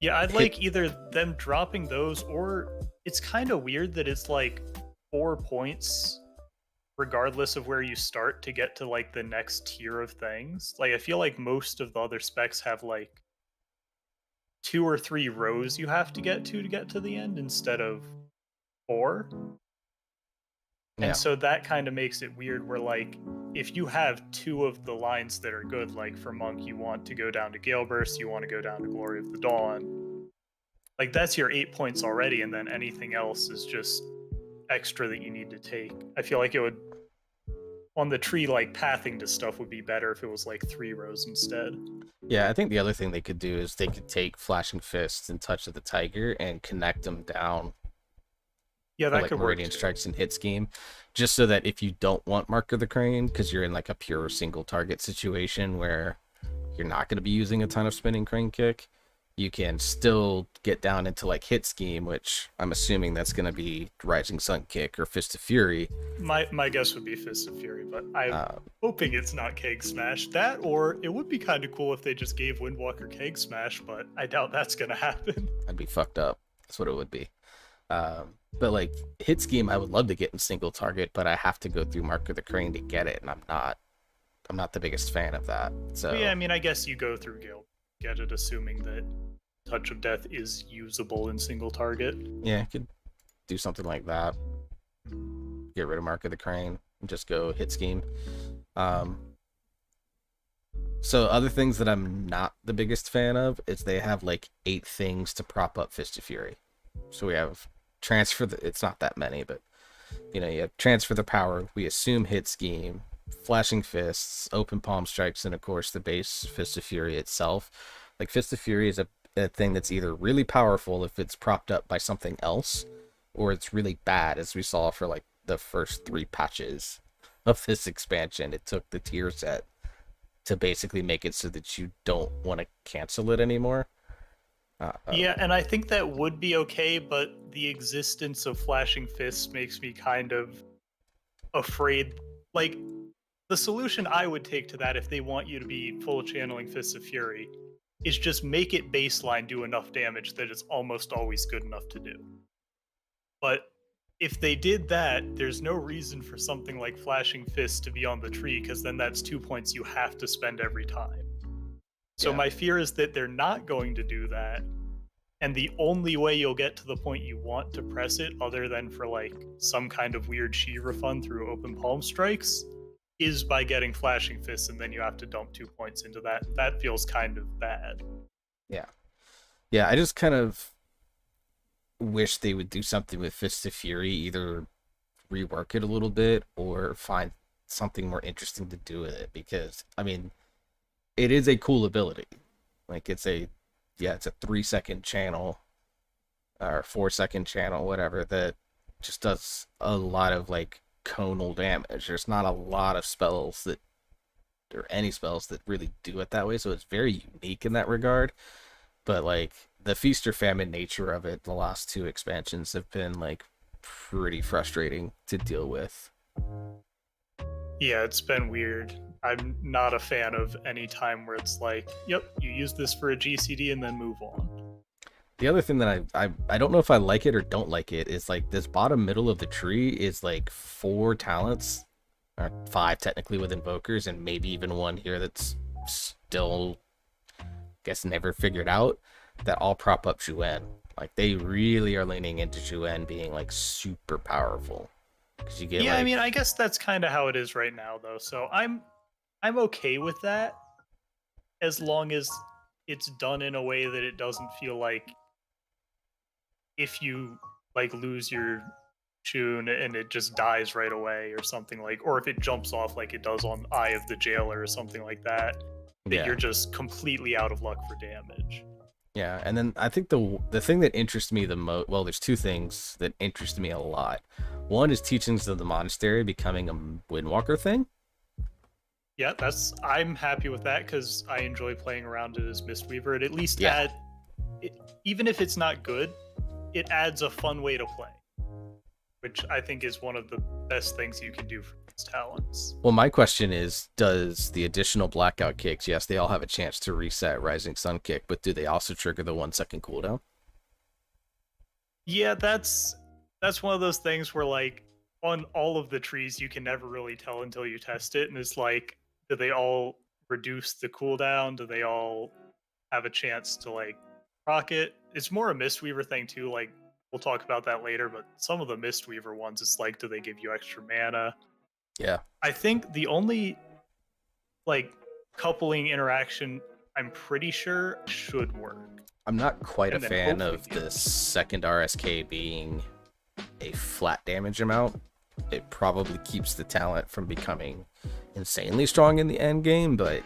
S1: Yeah, I'd like either them dropping those, or it's kind of weird that it's like 4 points regardless of where you start to get to like the next tier of things. Like I feel like most of the other specs have like 2 or 3 rows you have to get to the end instead of 4.
S2: Yeah.
S1: And so that kind of makes it weird where like if you have 2 of the lines that are good, like for Monk you want to go down to Gale Burst, you want to go down to Glory of the Dawn, like that's your 8 points already, and then anything else is just extra that you need to take. I feel like it would, on the tree, like pathing to stuff would be better if it was like 3 rows instead.
S2: Yeah, I think the other thing they could do is they could take Flashing Fists and Touch of the Tiger and connect them down.
S1: Yeah, that
S2: like
S1: could
S2: Meridian
S1: work too.
S2: Strikes and Hit Scheme, just so that if you don't want Mark of the Crane, because you're in like a pure single target situation where you're not going to be using a ton of spinning Crane Kick, you can still get down into like Hit Scheme, which I'm assuming that's going to be Rising Sun Kick or Fist of Fury.
S1: My guess would be Fist of Fury, but I'm hoping it's not Keg Smash. That, or it would be kind of cool if they just gave Windwalker Keg Smash, but I doubt that's going to happen.
S2: I'd be fucked up. That's what it would be. But like Hit Scheme, I would love to get in single target, but I have to go through Mark of the Crane to get it, and I'm not the biggest fan of that. So
S1: But yeah, I mean, I guess you go through Gale, get it, assuming that Touch of Death is usable in single target.
S2: Yeah, could do something like that. Get rid of Mark of the Crane and just go Hit Scheme. So other things that I'm not the biggest fan of is they have like 8 things to prop up Fist of Fury. So we have transfer it's not that many, but you have transfer the power, we assume Hit Scheme, Flashing Fists, Open Palm Strikes, and of course the base Fist of Fury itself. Like Fist of Fury is a thing that's either really powerful if it's propped up by something else, or it's really bad, as we saw for like the first 3 patches of this expansion. It took the tier set to basically make it so that you don't want to cancel it anymore.
S1: Yeah, and I think that would be okay, but the existence of Flashing Fists makes me kind of afraid. Like, the solution I would take to that, if they want you to be full channeling Fists of Fury, is just make it baseline do enough damage that it's almost always good enough to do. But if they did that, there's no reason for something like Flashing Fists to be on the tree, because then that's 2 points you have to spend every time. So my fear is that they're not going to do that, and the only way you'll get to the point you want to press it, other than for like some kind of weird She refund through Open Palm Strikes, is by getting Flashing Fists, and then you have to dump 2 points into that. That feels kind of bad.
S2: Yeah, I just kind of wish they would do something with Fist of Fury, either rework it a little bit or find something more interesting to do with it, because I mean, it is a cool ability. Like it's a 3-second channel or 4-second channel, whatever, that just does a lot of like conal damage. There's not a lot of spells that, or any spells that really do it that way, so it's very unique in that regard. But like the feast or famine nature of it, the last 2 expansions have been like pretty frustrating to deal with.
S1: Yeah, it's been weird. I'm not a fan of any time where it's like, yep, you use this for a GCD and then move on.
S2: The other thing that I don't know if I like it or don't like it is like this bottom middle of the tree is like 4 talents, or 5 technically with invokers, and maybe even one here that's still, I guess, never figured out, that all prop up Zhuan. Like they really are leaning into Zhuan being like super powerful. Because you get
S1: I mean, I guess that's kind of how it is right now, though. So I'm okay with that, as long as it's done in a way that it doesn't feel like if you like lose your Shun and it just dies right away or something, like, or if it jumps off like it does on Eye of the Jailer or something like that, that you're just completely out of luck for damage.
S2: Yeah, and then I think the thing that interests me the most, well, there's 2 things that interest me a lot. One is Teachings of the Monastery becoming a Windwalker thing.
S1: Yeah, I'm happy with that because I enjoy playing around it as Mistweaver. It at least even if it's not good, it adds a fun way to play, which I think is one of the best things you can do for these talents.
S2: Well, my question is, does the additional blackout kicks, yes, they all have a chance to reset Rising Sun kick, but do they also trigger the 1-second cooldown?
S1: Yeah, that's one of those things where, like, on all of the trees, you can never really tell until you test it, and it's like, do they all reduce the cooldown? Do they all have a chance to, like, proc it? It's more a Mistweaver thing, too. Like, we'll talk about that later, but some of the Mistweaver ones, it's like, do they give you extra mana?
S2: Yeah.
S1: I think the only, like, coupling interaction I'm pretty sure should work.
S2: I'm not quite a fan of the second RSK being a flat damage amount. It probably keeps the talent from becoming insanely strong in the end game, but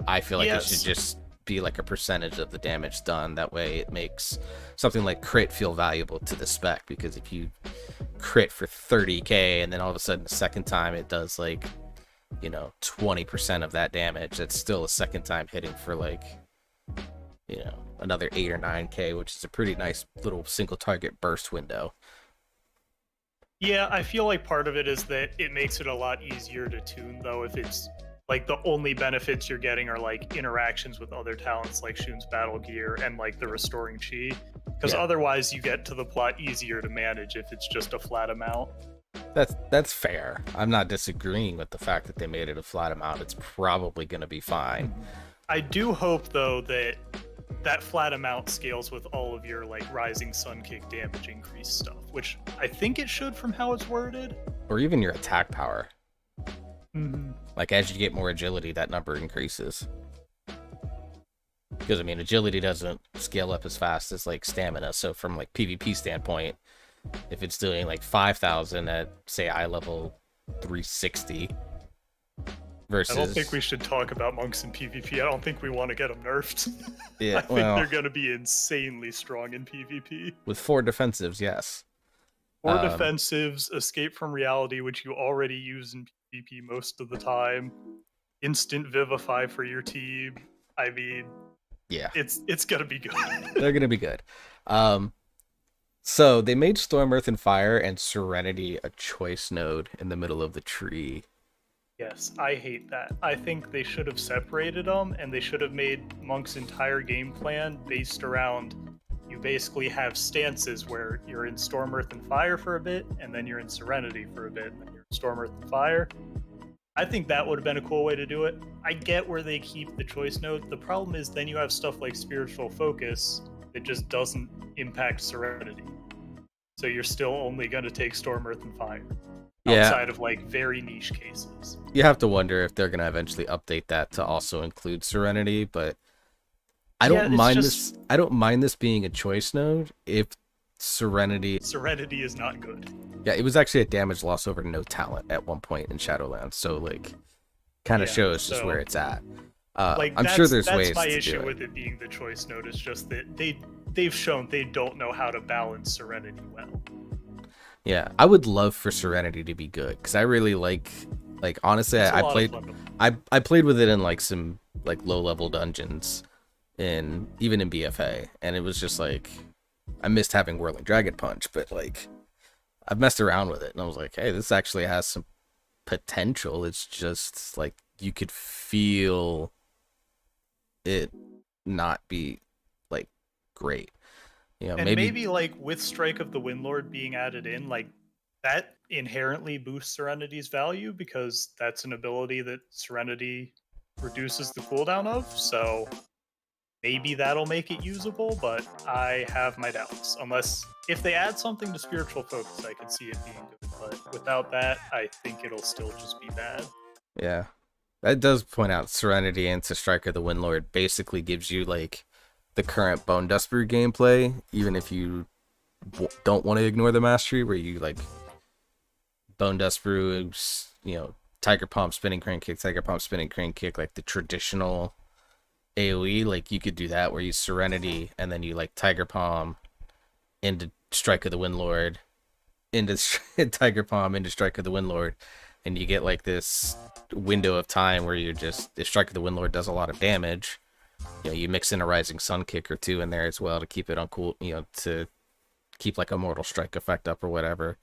S2: I feel like it should just be like a percentage of the damage done. That way it makes something like crit feel valuable to the spec, because if you crit for 30k and then all of a sudden the second time it does like, 20% of that damage, that's still a second time hitting for like, another 8 or 9k, which is a pretty nice little single target burst window.
S1: Yeah, I feel like part of it is that it makes it a lot easier to tune, though, if it's like the only benefits you're getting are like interactions with other talents like Shun's Battle Gear and like the Restoring Chi, because otherwise you get to the plot easier to manage if it's just a flat amount.
S2: That's fair. I'm not disagreeing with the fact that they made it a flat amount. It's probably going to be fine.
S1: I do hope, though, that that flat amount scales with all of your like Rising Sun kick damage increase stuff, which I think it should from how it's worded.
S2: Or even your attack power.
S1: Mm-hmm.
S2: Like as you get more agility, that number increases. Because I mean, agility doesn't scale up as fast as like stamina. So from like PvP standpoint, if it's doing like 5,000 at say eye level 360 versus...
S1: I don't think we should talk about monks in PvP. I don't think we want to get them nerfed.
S2: Yeah,
S1: I think they're going to be insanely strong in PvP.
S2: With 4 defensives, yes.
S1: 4 defensives, escape from reality, which you already use in PvP most of the time. Instant vivify for your team. I mean,
S2: yeah,
S1: it's going to be good.
S2: They're going to be good. So they made Storm, Earth, and Fire and Serenity a choice node in the middle of the tree.
S1: Yes, I hate that. I think they should have separated them, and they should have made Monk's entire game plan based around, you basically have stances where you're in Storm, Earth, and Fire for a bit, and then you're in Serenity for a bit, and then you're in Storm, Earth, and Fire. I think that would have been a cool way to do it. I get where they keep the choice node. The problem is then you have stuff like Spiritual Focus that just doesn't impact Serenity. So you're still only going to take Storm, Earth, and Fire.
S2: Yeah,
S1: outside of like very niche cases.
S2: you have to wonder if they're gonna eventually update that to also include Serenity, but I
S1: Yeah,
S2: don't
S1: it's
S2: mind
S1: just
S2: this. I don't mind this being a choice node if Serenity.
S1: Serenity is not good.
S2: Yeah, it was actually a damage loss over no talent at one point in Shadowlands, so like, kind of
S1: Yeah,
S2: shows just
S1: so,
S2: where it's at.
S1: Like
S2: I'm sure there's ways
S1: that's my
S2: to
S1: issue
S2: do it.
S1: with it being the choice node is just that they've shown they don't know how to balance Serenity well.
S2: Yeah, I would love for Serenity to be good because I really like honestly,
S1: It's a
S2: I
S1: lot of
S2: played
S1: fun to
S2: I played with it in like some like low level dungeons, and even in BFA, and it was just like I missed having Whirling Dragon Punch, but like I've messed around with it and I was like, hey, this actually has some potential. It's just like you could feel it not be like great. You know,
S1: And
S2: maybe
S1: maybe like with Strike of the Windlord being added in, like that inherently boosts Serenity's value because that's an ability that Serenity reduces the cooldown of. So maybe that'll make it usable, but I have my doubts. Unless if they add something to Spiritual Focus, I could see it being good. But without that, I think it'll still just be bad.
S2: yeah. That does point out Serenity into Strike of the Windlord basically gives you like the current Bone Dust Brew gameplay, even if you don't want to ignore the mastery, where you like Bone Dust Brew, you know, Tiger Palm spinning crane kick, Tiger Palm spinning crane kick, like the traditional AoE. Like you could do that where you Serenity and then you like Tiger Palm into Strike of the Windlord, into Tiger Palm into Strike of the Windlord, and you get like this window of time where you're just, if Strike of the Windlord does a lot of damage, you know, you mix in a Rising Sun kick or two in there as well to keep it uncool, you know, to keep like a Mortal Strike effect up or whatever.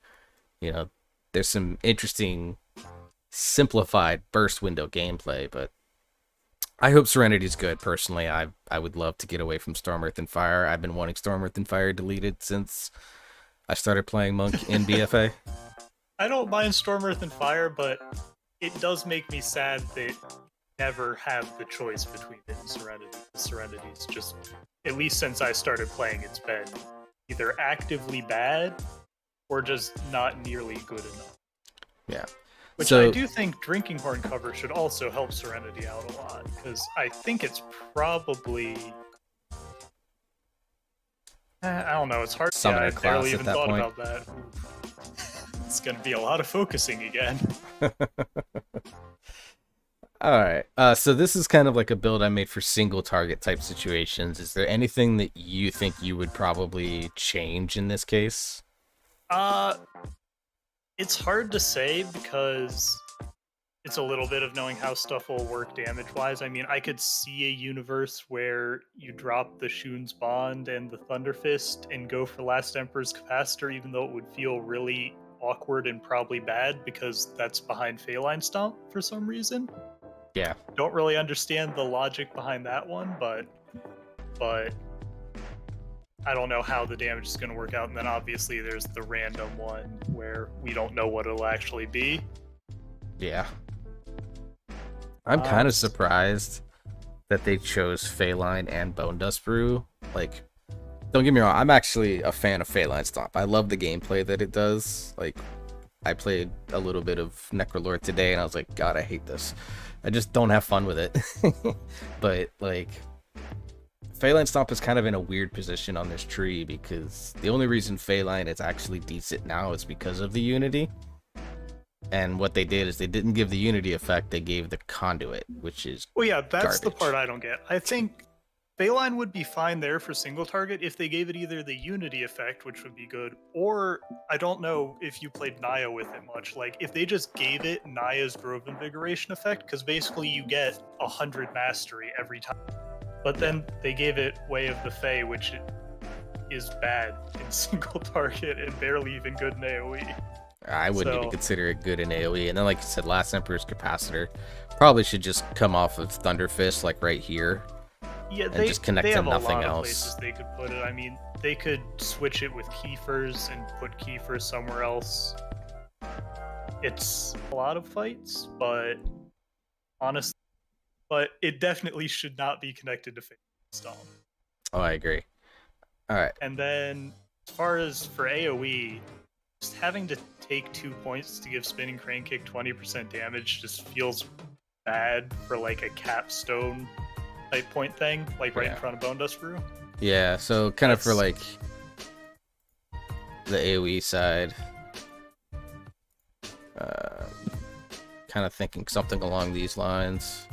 S2: You know, there's some interesting simplified burst window gameplay, but I hope Serenity's good. Personally, I would love to get away from Storm, Earth, and Fire. I've been wanting Storm, Earth, and Fire deleted since I started playing Monk in BFA.
S1: I don't mind Storm, Earth, and Fire, but it does make me sad that never have the choice between it and Serenity. Serenity's just, at least since I started playing, it's been either actively bad or just not nearly good enough.
S2: Yeah.
S1: Which
S2: So,
S1: I do think Drinking Horn cover should also help Serenity out a lot, because I think it's probably... I don't know, it's hard.
S2: Summoner
S1: I
S2: class
S1: barely
S2: at
S1: even
S2: that
S1: thought
S2: point.
S1: about that. It's going to be a lot of focusing again.
S2: all right. So this is kind of like a build I made for single target type situations. Is there anything that you think you would probably change in this case?
S1: It's hard to say because it's a little bit of knowing how stuff will work damage-wise. I mean, I could see a universe where you drop the Shun's Bond and the Thunder Fist and go for Last Emperor's Capacitor, even though it would feel really awkward and probably bad because that's behind Phaline Stomp for some reason.
S2: Yeah.
S1: Don't really understand the logic behind that one, but I don't know how the damage is going to work out. And then obviously there's the random one where we don't know what it'll actually be.
S2: Yeah. I'm kind of surprised that they chose Phaline and Bone Dust Brew. Like, don't get me wrong, I'm actually a fan of Phaline Stomp. I love the gameplay that it does. Like, I played a little bit of Necrolord today and I was like, God, I hate this. I just don't have fun with it. But, like, Phaline Stomp is kind of in a weird position on this tree because the only reason Phaline is actually decent now is because of the Unity. And what they did is they didn't give the Unity effect, they gave the Conduit, which is
S1: Well, yeah, that's the
S2: garbage.
S1: part I don't get. I think Phaline would be fine there for single target if they gave it either the Unity effect, which would be good, or I don't know if you played Naya with it much. Like, if they just gave it Naya's Grove Invigoration effect, because basically you get 100 mastery every time. But then they gave it Way of the Fae, which is bad in single target and barely even good in AoE.
S2: I wouldn't even consider it good in AoE. And then, like you said, Last Emperor's Capacitor probably should just come off of Thunder Fist, like right here.
S1: Yeah,
S2: and just connect
S1: they
S2: to
S1: have
S2: nothing
S1: a lot
S2: else.
S1: of places they could put it. I mean, they could switch it with Kiefers and put Kiefers somewhere else. It's a lot of fights, but honestly, it definitely should not be connected to Fate Stomp.
S2: Oh, I agree. All right.
S1: And then, as far as for AoE, just having to take 2 points to give Spinning Crane Kick 20% damage just feels bad for like a capstone type point thing, like right in front of Bone Dust Brew.
S2: Yeah, so kind of for like the AoE side, kind of thinking something along these lines.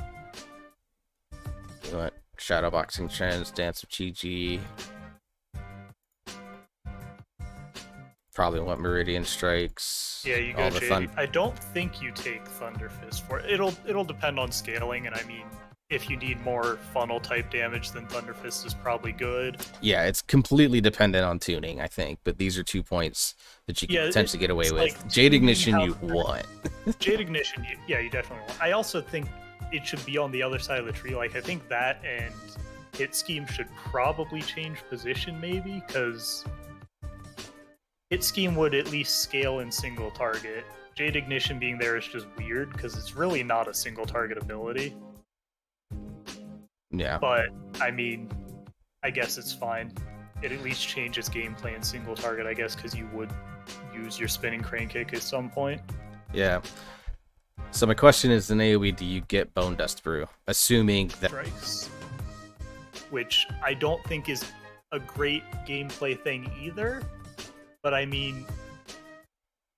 S2: You want Shadowboxing Trends, Dance of Chi-Chi. Probably want Meridian Strikes.
S1: Yeah, you go Jade. I don't think you take Thunder Fist for it. It'll depend on scaling, and I mean, if you need more funnel type damage, then Thunder Fist is probably good.
S2: Yeah, it's completely dependent on tuning, I think, but these are 2 points that you can potentially get away with. Like, Jade Ignition, you want.
S1: Jade Ignition, you definitely want. I also think it should be on the other side of the tree. Like, I think that and Hit Scheme should probably change position, maybe, because Hit Scheme would at least scale in single target. Jade Ignition being there is just weird, because it's really not a single target ability.
S2: Yeah.
S1: But, I mean, I guess it's fine. It at least changes gameplay in single target, I guess, because you would use your Spinning Crane Kick at some point.
S2: Yeah. So my question is, in AoE, do you get Bone Dust Brew? Assuming that...
S1: Strikes. Which I don't think is a great gameplay thing either. But, I mean,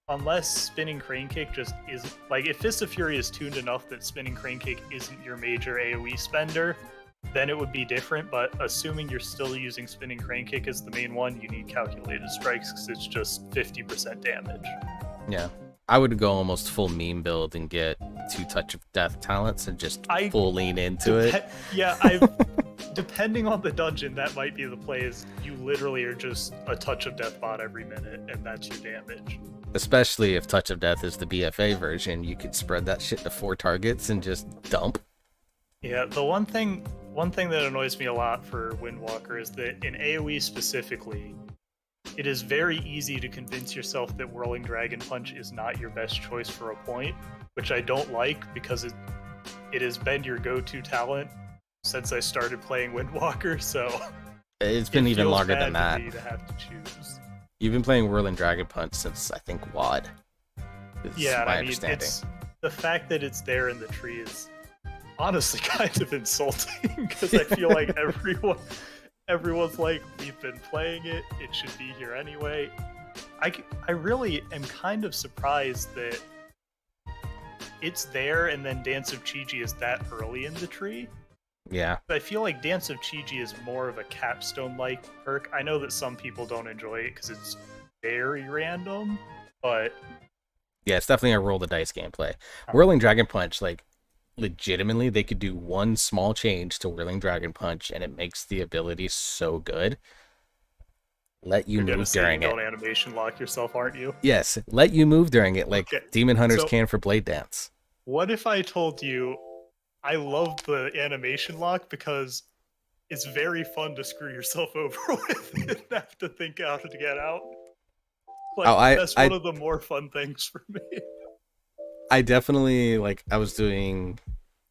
S1: unless Spinning Crane Kick just isn't... Like, if Fist of Fury is tuned enough that Spinning Crane Kick isn't your major AoE spender, then it would be different, but assuming you're still using Spinning Crane Kick as the main one, you need Calculated Strikes because it's just 50% damage.
S2: Yeah. I would go almost full meme build and get 2 Touch of Death talents and just full lean into it.
S1: Yeah, depending on the dungeon, that might be the play, is you literally are just a Touch of Death bot every minute, and that's your damage.
S2: Especially if Touch of Death is the BFA version, you could spread that shit to 4 targets and just dump.
S1: Yeah, the one thing that annoys me a lot for Windwalker is that in AoE specifically, it is very easy to convince yourself that Whirling Dragon Punch is not your best choice for a point, which I don't like because it has been your go-to talent since I started playing Windwalker, so
S2: it's been even longer than that.
S1: To have to choose.
S2: You've been playing Whirling Dragon Punch since, I think, WoD.
S1: Yeah, I mean, it's the fact that it's there in the tree is honestly kind of insulting because I feel like everyone's like, we've been playing it, it should be here anyway. I really am kind of surprised that it's there and then Dance of Chi-Chi is that early in the tree.
S2: Yeah.
S1: But I feel like Dance of Chi-Chi is more of a capstone-like perk. I know that some people don't enjoy it because it's very random, but...
S2: Yeah, it's definitely a roll the dice gameplay. Whirling Dragon Punch, like, legitimately, they could do one small change to Whirling Dragon Punch and it makes the ability so good. Let you move during it.
S1: Don't animation lock yourself, aren't you?
S2: Yes, let you move during it like Demon Hunters can for Blade Dance.
S1: What if I told you I love the animation lock because it's very fun to screw yourself over with and have to think how to get out? Like, that's one of the more fun things for me.
S2: I definitely, like, I was doing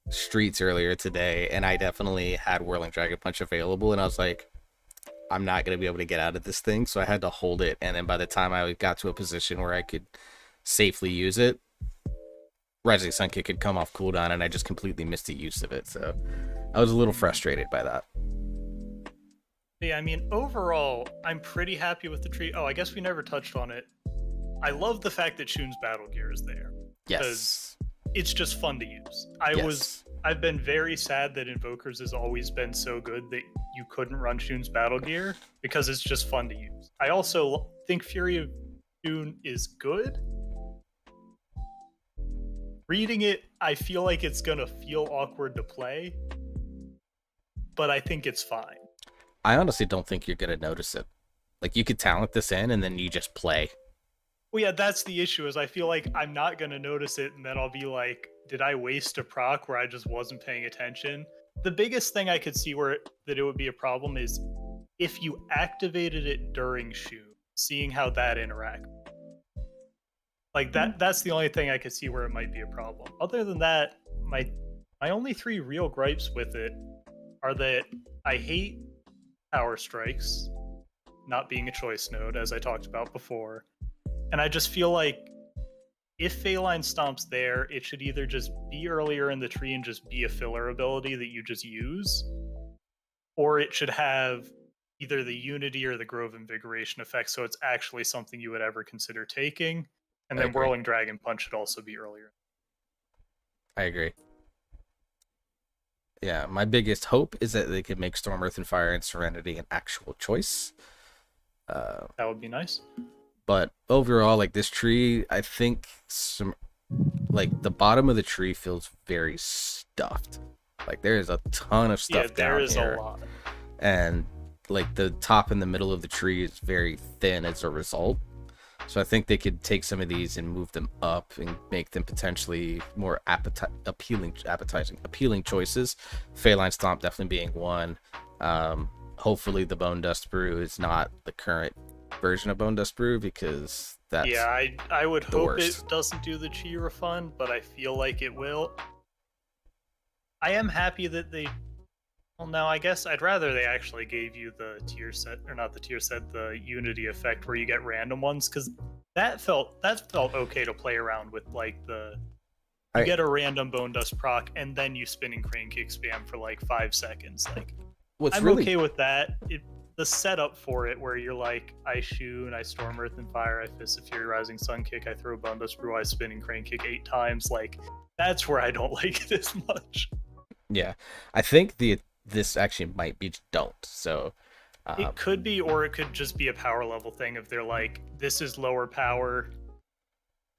S2: Streets earlier today, and I definitely had Whirling Dragon Punch available, and I was like, I'm not going to be able to get out of this thing, so I had to hold it, and then by the time I got to a position where I could safely use it, Rising Sun Kick had come off cooldown, and I just completely missed the use of it, so I was a little frustrated by that.
S1: Yeah, I mean, overall, I'm pretty happy with the tree. Oh, I guess we never touched on it. I love the fact that Shun's battle gear is there.
S2: Yes.
S1: Because it's just fun to use. I've been very sad that Invokers has always been so good that you couldn't run Shun's battle gear because it's just fun to use. I also think Fury of Shun is good. Reading it, I feel like it's gonna feel awkward to play, but I think it's fine.
S2: I honestly don't think you're gonna notice it. Like, you could talent this in and then you just play.
S1: Well, yeah, that's the issue, is I feel like I'm not going to notice it, and then I'll be like, did I waste a proc where I just wasn't paying attention? The biggest thing I could see that it would be a problem is if you activated it during Shun, seeing how that interacts. Like, that's the only thing I could see where it might be a problem. Other than that, my only 3 real gripes with it are that I hate Power Strikes not being a choice node, as I talked about before. And I just feel like if Feline Stomp's there, it should either just be earlier in the tree and just be a filler ability that you just use, or it should have either the Unity or the Grove Invigoration effect, so it's actually something you would ever consider taking. And
S2: I
S1: then
S2: agree.
S1: Whirling Dragon Punch should also be earlier.
S2: I agree. Yeah, my biggest hope is that they could make Storm, Earth, and Fire and Serenity an actual choice.
S1: That would be nice.
S2: But overall, like this tree, I think like the bottom of the tree feels very stuffed. Like there is a ton of stuff
S1: there
S2: down
S1: is
S2: here.
S1: a lot.
S2: And like the top and the middle of the tree is very thin as a result. So I think they could take some of these and move them up and make them potentially more appealing choices. Feline Stomp definitely being one. Hopefully the Bone Dust Brew is not the current version of Bone Dust Brew, because that's
S1: I would hope
S2: worst.
S1: it doesn't do the Chi refund, but I feel like it will. I am happy that they. Well, no, I guess I'd rather they actually gave you the tier set, or not the tier set, the Unity effect where you get random ones, because that felt okay to play around with. Like you get a random Bone Dust proc, and then you spinning Crane Kick spam for like 5 seconds. Like I'm okay with that. The setup for it, where you're like, I shoot, I Storm, Earth, and Fire, I Fist of Fury, Rising Sun Kick, I throw Bone Dust Brew, I spinning Crane Kick 8 times. Like that's where I don't like it as much.
S2: Yeah, I think this actually might be don't. So
S1: it could be, or it could just be a power level thing. If they're like, this is lower power,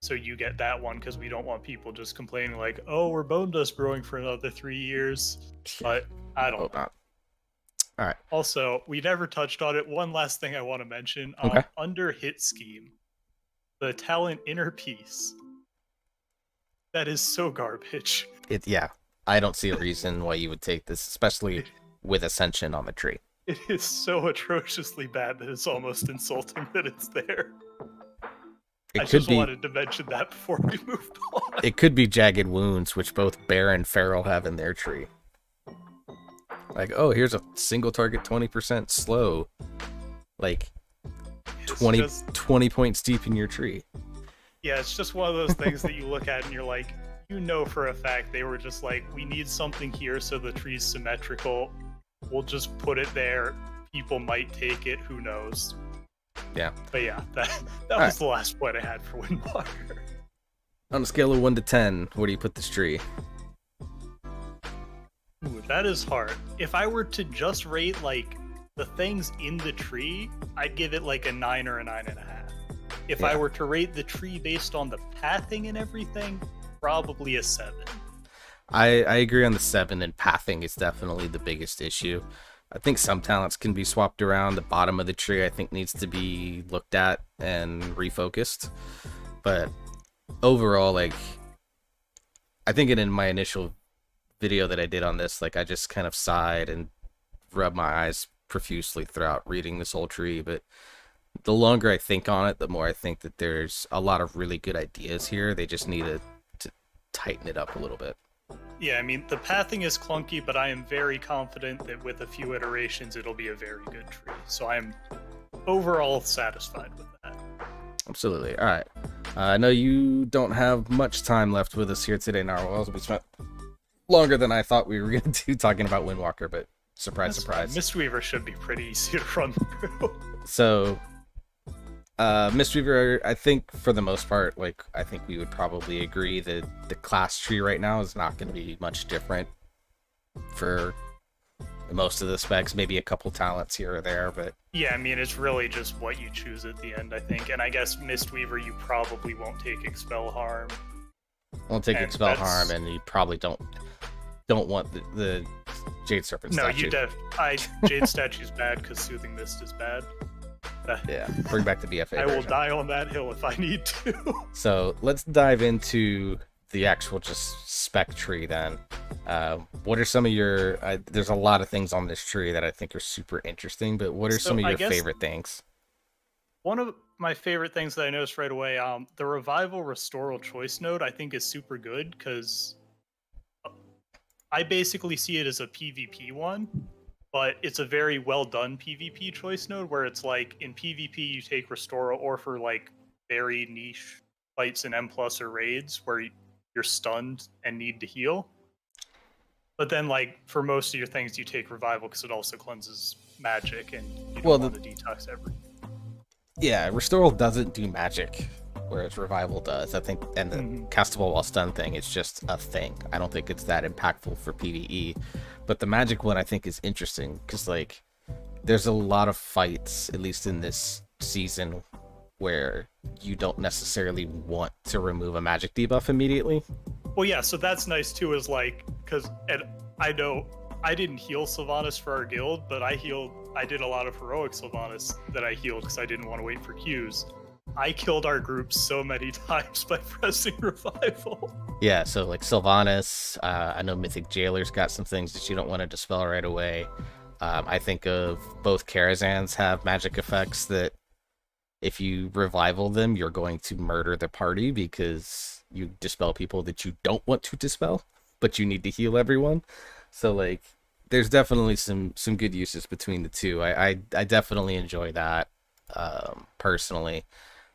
S1: so you get that one, because we don't want people just complaining like, oh, we're Bone Dust Brewing for another 3 years. But I don't know.
S2: All right.
S1: Also, we never touched on it. One last thing I want to mention.
S2: Okay.
S1: Under Hit Scheme, the talent Inner Peace. That is so garbage.
S2: I don't see a reason why you would take this, especially with Ascension on the tree.
S1: It is so atrociously bad that it's almost insulting that it's there. I just wanted to mention that before we moved on.
S2: It could be Jagged Wounds, which both Bear and Feral have in their tree. Like, oh, here's a single target 20% slow. Like, 20 points deep in your tree.
S1: Yeah, it's just one of those things that you look at and you're like, you know for a fact they were just like, we need something here so the tree's symmetrical. We'll just put it there. People might take it, who knows.
S2: Yeah.
S1: But yeah, that was the last point I had for Windwalker.
S2: On a scale of 1 to 10, where do you put this tree?
S1: Ooh, that is hard. If I were to just rate like the things in the tree, I'd give it like a 9 or a 9.5. If I were to rate the tree based on the pathing and everything, probably a 7.
S2: I agree on the 7, and pathing is definitely the biggest issue. I think some talents can be swapped around. The bottom of the tree, I think, needs to be looked at and refocused. But overall, like, I think in my initial video that I did on this, like, I just kind of sighed and rubbed my eyes profusely throughout reading this whole tree. But the longer I think on it, the more I think that there's a lot of really good ideas here. They just need to tighten it up a little bit.
S1: Yeah, I mean, the pathing is clunky, but I am very confident that with a few iterations, it'll be a very good tree. So I am overall satisfied with that.
S2: Absolutely. All right. I know you don't have much time left with us here today, Narwhal. We spent longer than I thought we were going to do talking about Windwalker, but surprise, surprise.
S1: Mistweaver should be pretty easy to run through.
S2: So, Mistweaver, I think for the most part, like, I think we would probably agree that the class tree right now is not going to be much different for most of the specs, maybe a couple talents here or there, but
S1: yeah, I mean, it's really just what you choose at the end, I think. And I guess Mistweaver, you probably won't take Expel Harm.
S2: Won't take Expel Harm, and you probably don't want the Jade Serpent statue.
S1: Jade statue's bad because Soothing Mist is bad.
S2: Yeah, bring back the BFA.
S1: I will die on that hill if I need to.
S2: So let's dive into the actual just spec tree then. What are some of your? There's a lot of things on this tree that I think are super interesting, but what are some of your favorite things?
S1: One of my favorite things that I noticed right away, the Revival Restoral Choice node, I think is super good because I basically see it as a PvP one. But it's a very well done PvP choice node where it's like in PvP you take Restoral, or for like very niche fights in M+ or raids where you're stunned and need to heal. But then, like, for most of your things, you take revival because it also cleanses magic, and you don't want to detox everything.
S2: Yeah, Restoral doesn't do magic, whereas Revival does. I think, and the castable while stunned thing is just a thing. I don't think it's that impactful for PvE. But the magic one I think is interesting because, like, there's a lot of fights, at least in this season, where you don't necessarily want to remove a magic debuff immediately.
S1: Well, yeah, so that's nice too, is like, because I know I didn't heal Sylvanas for our guild, but I did a lot of heroic Sylvanas that I healed because I didn't want to wait for Qs. I killed our group so many times by pressing revival.
S2: Yeah, so like Sylvanas, I know Mythic Jailer's got some things that you don't want to dispel right away. I think of both Karazhans have magic effects that if you revival them, you're going to murder the party because you dispel people that you don't want to dispel, but you need to heal everyone. So like, there's definitely some good uses between the two. I definitely enjoy that personally.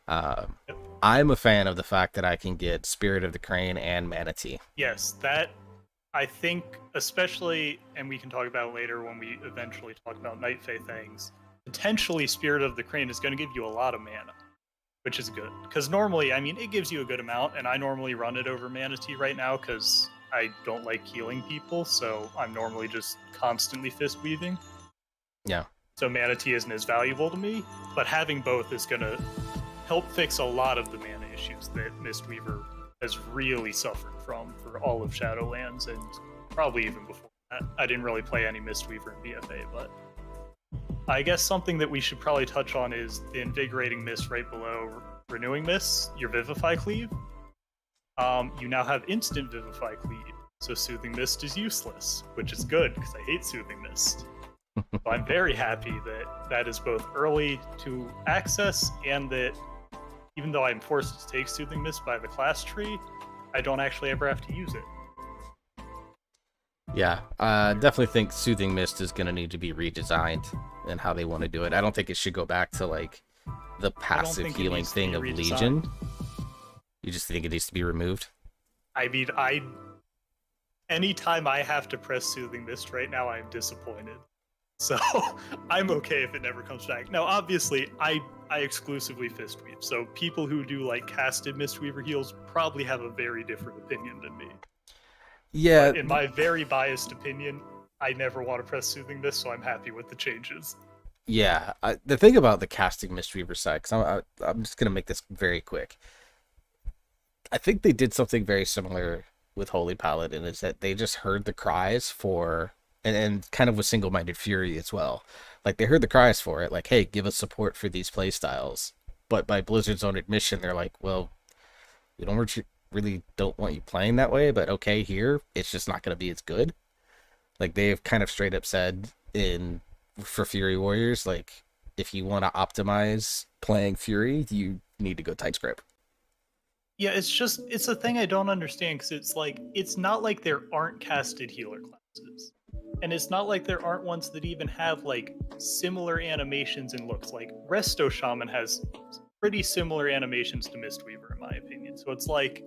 S2: I'm a fan of the fact that I can get Spirit of the Crane and Manatee.
S1: Yes, that I think, especially, and we can talk about it later when we eventually talk about Night Fae things, potentially Spirit of the Crane is going to give you a lot of mana, which is good. Because normally, I mean, it gives you a good amount, and I normally run it over Manatee right now because I don't like healing people, so I'm normally just constantly fist weaving.
S2: Yeah.
S1: So Manatee isn't as valuable to me, but having both is going to help fix a lot of the mana issues that Mistweaver has really suffered from for all of Shadowlands, and probably even before that. I didn't really play any Mistweaver in BFA, but I guess something that we should probably touch on is the Invigorating Mist right below Renewing Mist, your Vivify Cleave. You now have instant Vivify Cleave, so Soothing Mist is useless, which is good, because I hate Soothing Mist. So I'm very happy that that is both early to access, and that even though I'm forced to take Soothing Mist by the class tree, I don't actually ever have to use it.
S2: Yeah, definitely think Soothing Mist is going to need to be redesigned and how they want to do it. I don't think it should go back to like the passive healing thing of Legion. You just think it needs to be removed?
S1: I mean, anytime I have to press Soothing Mist right now, I'm disappointed. So I'm okay if it never comes back. Now, obviously, I exclusively fist weave, so people who do like casted Mistweaver heals probably have a very different opinion than me.
S2: Yeah.
S1: But in my very biased opinion, I never want to press Soothing Mist, so I'm happy with the changes.
S2: Yeah, the thing about the casting Mistweaver side, because I'm just going to make this very quick. I think they did something very similar with Holy Paladin, is that they just heard the cries for, and kind of with Single-Minded Fury as well. Like, they heard the cries for it, like, hey, give us support for these playstyles. But by Blizzard's own admission, they're like, well, we really don't want you playing that way, but okay, here, it's just not going to be as good. Like, they've kind of straight up said for Fury Warriors, like, if you want to optimize playing Fury, you need to go tight script.
S1: Yeah, it's a thing I don't understand, because it's like, it's not like there aren't casted healer classes. And it's not like there aren't ones that even have like similar animations and looks. Like Resto Shaman has pretty similar animations to Mistweaver, in my opinion. So it's like,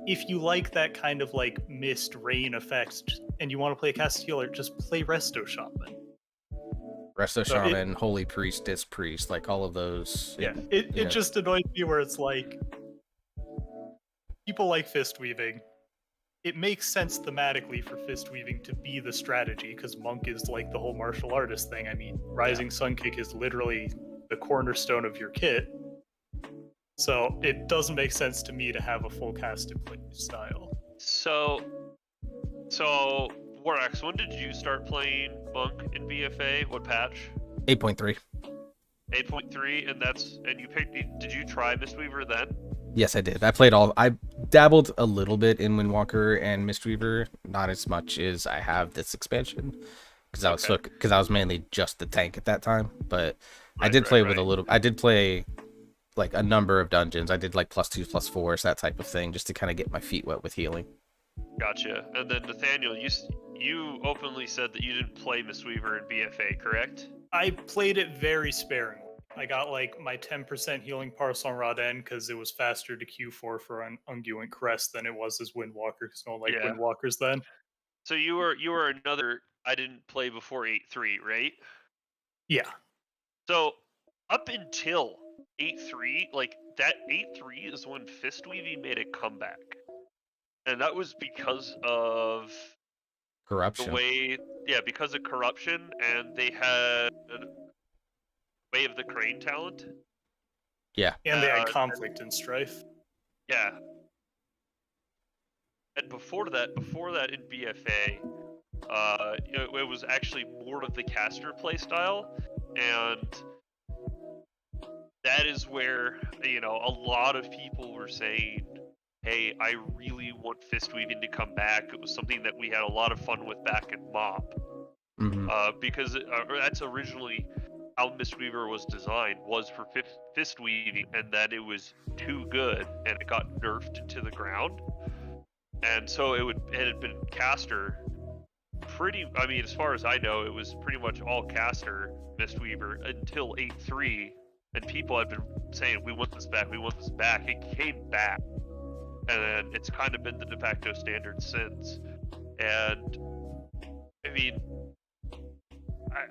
S1: if you like that kind of like mist rain effect and you want to play a casted healer, just play Resto Shaman.
S2: Resto Shaman, Holy Priest, Disc Priest, like all of those.
S1: Yeah, it just annoys me where it's like, people like fist weaving. It makes sense thematically for fist weaving to be the strategy, because Monk is like the whole martial artist thing. I mean, Rising Sun Kick is literally the cornerstone of your kit. So it doesn't make sense to me to have a full casted play style. So Warx, when did you start playing Monk in BFA? What patch?
S2: 8.3.
S3: 8.3, and you picked. Did you try Mistweaver then?
S2: Yes, I did. I dabbled a little bit in Windwalker and Mistweaver, not as much as I have this expansion, because I was mainly just the tank at that time. But I did play with a little. I did play like a number of dungeons. I did like +2s, +4s, that type of thing, just to kind of get my feet wet with healing.
S3: Gotcha. And then Nathaniel, you openly said that you didn't play Mistweaver in BFA, correct?
S1: I played it very sparingly. I got like my 10% healing parcel on Raden because it was faster to Q4 for an Unguent Crest than it was as Windwalker, because no one liked
S3: Yeah.
S1: Windwalkers then.
S3: So you were another I didn't play before 8.3, right?
S1: Yeah.
S3: So up until 8.3, like that 8.3 is when fist weaving made a comeback. And that was because of the
S2: Corruption.
S3: way, because of corruption, and they had Way of the Crane talent.
S2: Yeah.
S1: And they had conflict and strife.
S3: Yeah. And before that in BFA, it was actually more of the caster playstyle, and that is where, a lot of people were saying, hey, I really want fist weaving to come back. It was something that we had a lot of fun with back in MoP. Because that's originally how Mistweaver was designed, was for fist weaving, and that it was too good, and it got nerfed to the ground. And so it had been caster as far as I know, it was pretty much all caster Mistweaver until 8.3, and people had been saying, we want this back, we want this back. It came back, and then it's kind of been the de facto standard since. And I mean,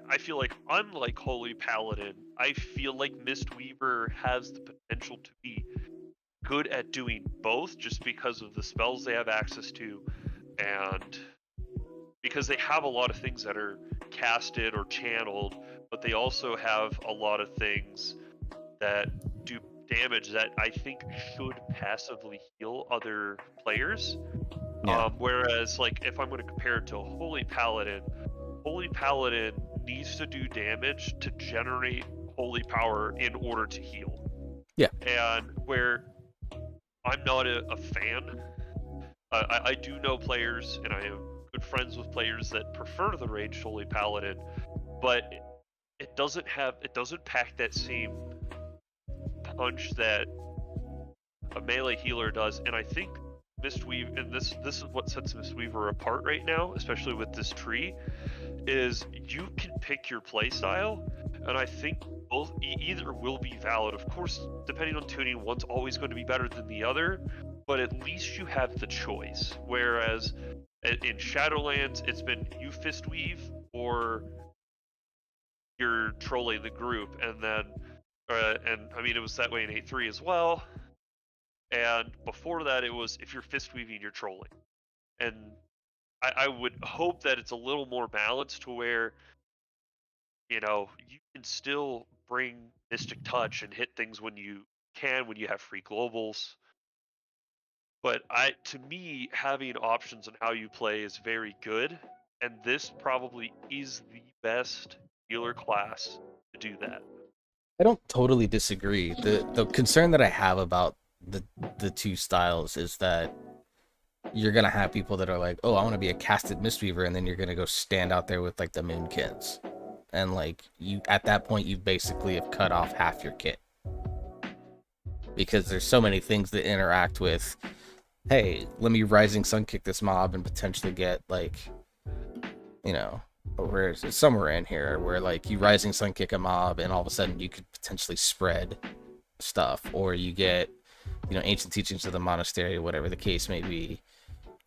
S3: I feel like, unlike Holy Paladin, I feel like Mistweaver has the potential to be good at doing both, just because of the spells they have access to, and because they have a lot of things that are casted or channeled, but they also have a lot of things that do damage that I think should passively heal other players.
S2: Yeah.
S3: Whereas, like, if I'm going to compare it to Holy Paladin needs to do damage to generate holy power in order to heal.
S2: Yeah.
S3: And where I'm not a fan, I do know players, and I am good friends with players that prefer the ranged Holy Paladin, but it doesn't pack that same punch that a melee healer does. And I think Mistweaver, and this is what sets Mistweaver apart right now, especially with this tree, is you can pick your playstyle, and I think both either will be valid. Of course, depending on tuning, one's always going to be better than the other, but at least you have the choice. Whereas in Shadowlands, it's been you fist weave or you're trolling the group, and then and I mean, it was that way in 8.3 as well. And before that, it was if you're fist weaving, you're trolling. And I would hope that it's a little more balanced to where, you can still bring Mystic Touch and hit things when you can, when you have free globals. But to me, having options on how you play is very good, and this probably is the best healer class to do that.
S2: I don't totally disagree. The concern that I have about the two styles is that you're gonna have people that are like, oh, I want to be a casted Mistweaver, and then you're gonna go stand out there with like the Moonkins, and like you at that point you basically have cut off half your kit, because there's so many things that interact with, hey, let me Rising Sun kick this mob and potentially get like, where is it? Somewhere in here where like you Rising Sun kick a mob and all of a sudden you could potentially spread stuff, or you get, ancient teachings of the monastery, whatever the case may be.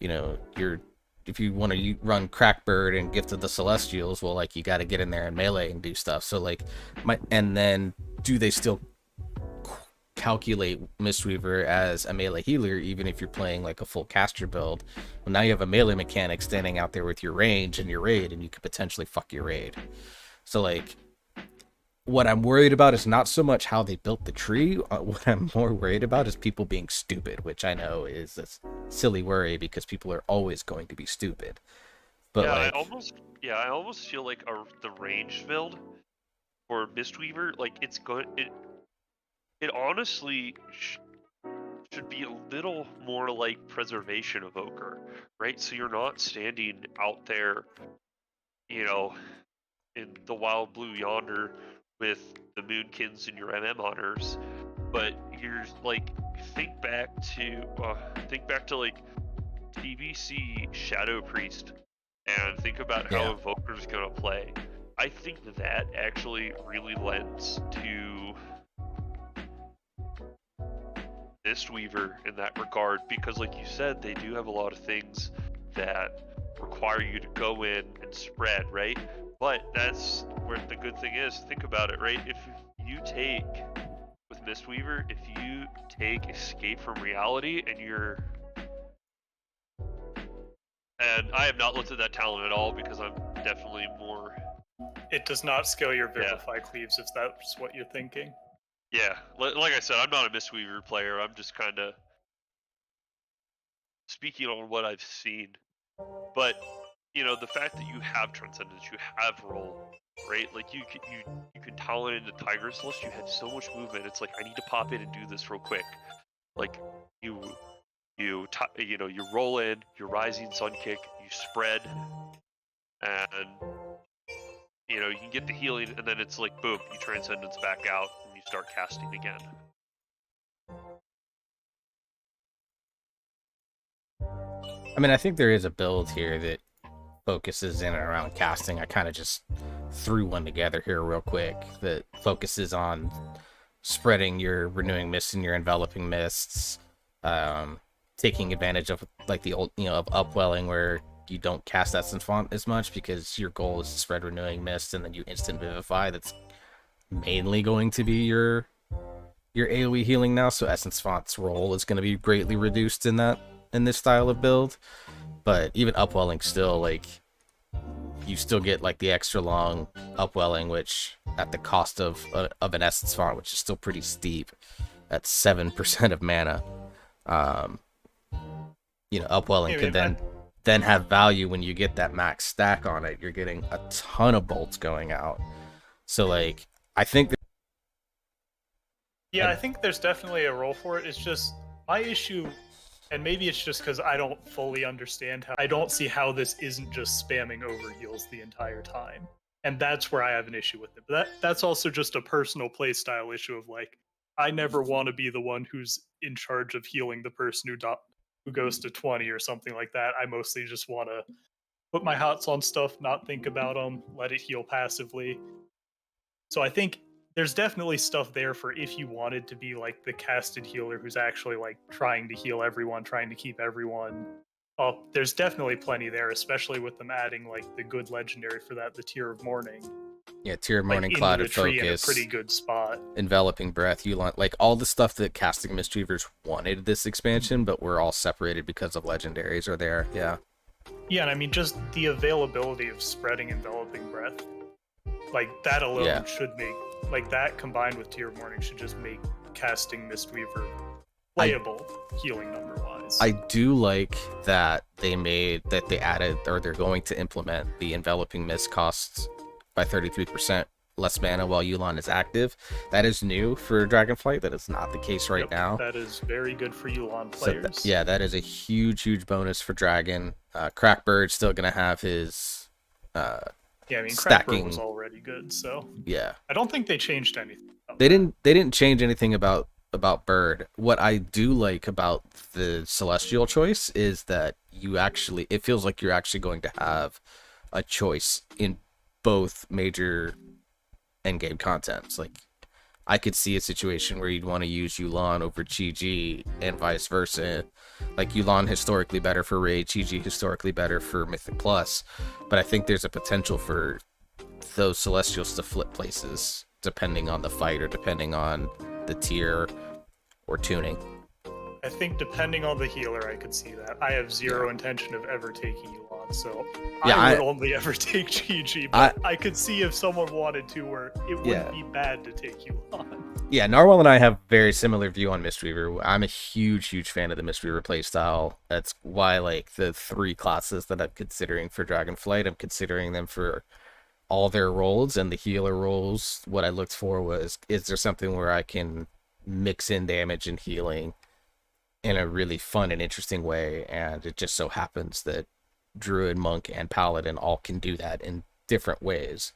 S2: If you want to run Crackbird and Gift of the Celestials, well, like you got to get in there and melee and do stuff. So like and then do they still calculate Mistweaver as a melee healer even if you're playing like a full caster build? Well, now you have a melee mechanic standing out there with your range and your raid, and you could potentially fuck your raid. So like, what I'm worried about is not so much how they built the tree. What I'm more worried about is people being stupid, which I know is a silly worry because people are always going to be stupid. But
S3: yeah, I almost feel like the range build for Mistweaver, like it's good. It honestly should be a little more like Preservation Evoker, right? So you're not standing out there, in the wild blue yonder with the Moonkins and your MM hunters, but you're like, think back to like TBC Shadow Priest, and think about how Evoker's gonna play. I think that actually really lends to Mistweaver in that regard, because like you said, they do have a lot of things that require you to go in and spread, right? But that's where the good thing is. Think about it, right? If you take, with Mistweaver, if you take Escape from Reality and I have not looked at that talent at all because I'm definitely more...
S1: It does not scale your Vivify cleaves, if that's what you're thinking.
S3: Yeah, like I said, I'm not a Mistweaver player. I'm just kind of speaking on what I've seen. But, you know, the fact that you have Transcendence, you have Roll, right? Like, you can talent into Tiger's List, you have so much movement. It's like, I need to pop in and do this real quick. Like, you roll in, your Rising Sun Kick, you spread, and you know, you can get the healing, and then it's like, boom, you Transcendence back out, and you start casting again.
S2: I mean, I think there is a build here that focuses in and around casting. I kind of just threw one together here real quick that focuses on spreading your Renewing Mist and your Enveloping Mists, taking advantage of like the old, of Upwelling, where you don't cast Essence Font as much because your goal is to spread Renewing Mist and then you instant Vivify. That's mainly going to be your AoE healing now, so Essence Font's role is going to be greatly reduced in this style of build. But even Upwelling still, like, you still get like the extra long Upwelling, which at the cost of an Essence Font, which is still pretty steep at 7% of mana. Upwelling can then have value when you get that max stack on it. You're getting a ton of bolts going out. So like, I think
S1: I think there's definitely a role for it. It's just my issue, and maybe it's just because I don't fully understand how, I don't see how this isn't just spamming overheals the entire time. And that's where I have an issue with it. But that's also just a personal playstyle issue of like, I never want to be the one who's in charge of healing the person who goes to 20 or something like that. I mostly just want to put my hots on stuff, not think about them, let it heal passively. So I think there's definitely stuff there for if you wanted to be like the casted healer who's actually like trying to heal everyone, trying to keep everyone up. There's definitely plenty there, especially with them adding like the good legendary for that, the Tear of Mourning.
S2: Yeah, Tear of Mourning, Cloud of Focus,
S1: in a pretty good spot.
S2: Enveloping Breath, like all the stuff that casting Mistweavers wanted this expansion, but we're all separated because of legendaries are there. Yeah.
S1: Yeah, and I mean just the availability of spreading Enveloping Breath, like that alone should make, like that combined with Tear of Mourning should just make casting Mistweaver playable healing number wise.
S2: I do like that they added, or they're going to implement, the Enveloping Mist costs by 33% less mana while Yu'lon is active. That is new for Dragonflight. That is not the case right now.
S1: That is very good for Yu'lon players.
S2: So that is a huge bonus for Dragon. Crackbird's still going to have his stacking.
S1: Crackbird was already good, so
S2: yeah.
S1: I don't think they changed anything.
S2: They didn't change anything about Bird. What I do like about the Celestial choice is that it feels like you're actually going to have a choice in both major endgame contents. Like, I could see a situation where you'd want to use Yu'lon over Chi-Ji and vice versa. Like, Yu'lon historically better for Raid, Chi-Ji historically better for Mythic Plus, but I think there's a potential for those Celestials to flip places depending on the fight or depending on the tier or tuning.
S1: I think depending on the healer, I could see that. I have zero intention of ever taking Yu'lon, so I would only ever take Chi-Ji, but I could see if someone wanted to, where it wouldn't be bad to take Yu'lon.
S2: Yeah, Narwhal and I have very similar view on Mistweaver. I'm a huge fan of the Mistweaver playstyle. That's why, like, the 3 classes that I'm considering for Dragonflight, I'm considering them for all their roles, and the healer roles, what I looked for was, is there something where I can mix in damage and healing in a really fun and interesting way? And it just so happens that Druid, Monk, and Paladin all can do that in different ways,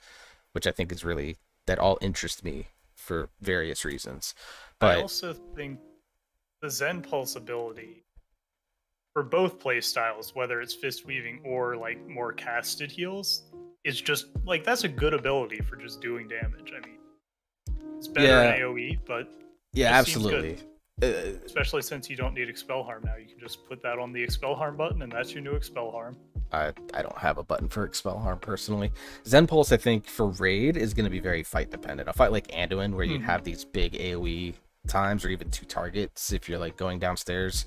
S2: which I think is really, that all interest me for various reasons. But
S1: I also think the Zen Pulse ability for both play styles, whether it's fist weaving or like more casted heals, is just like, that's a good ability for just doing damage. I mean, it's better in AoE, but
S2: yeah, absolutely.
S1: Especially since you don't need Expel Harm now. You can just put that on the Expel Harm button, and that's your new Expel Harm.
S2: I don't have a button for Expel Harm personally. Zen Pulse, I think, for Raid is going to be very fight dependent. A fight like Anduin, where you have these big AoE times, or even 2 targets if you're like going downstairs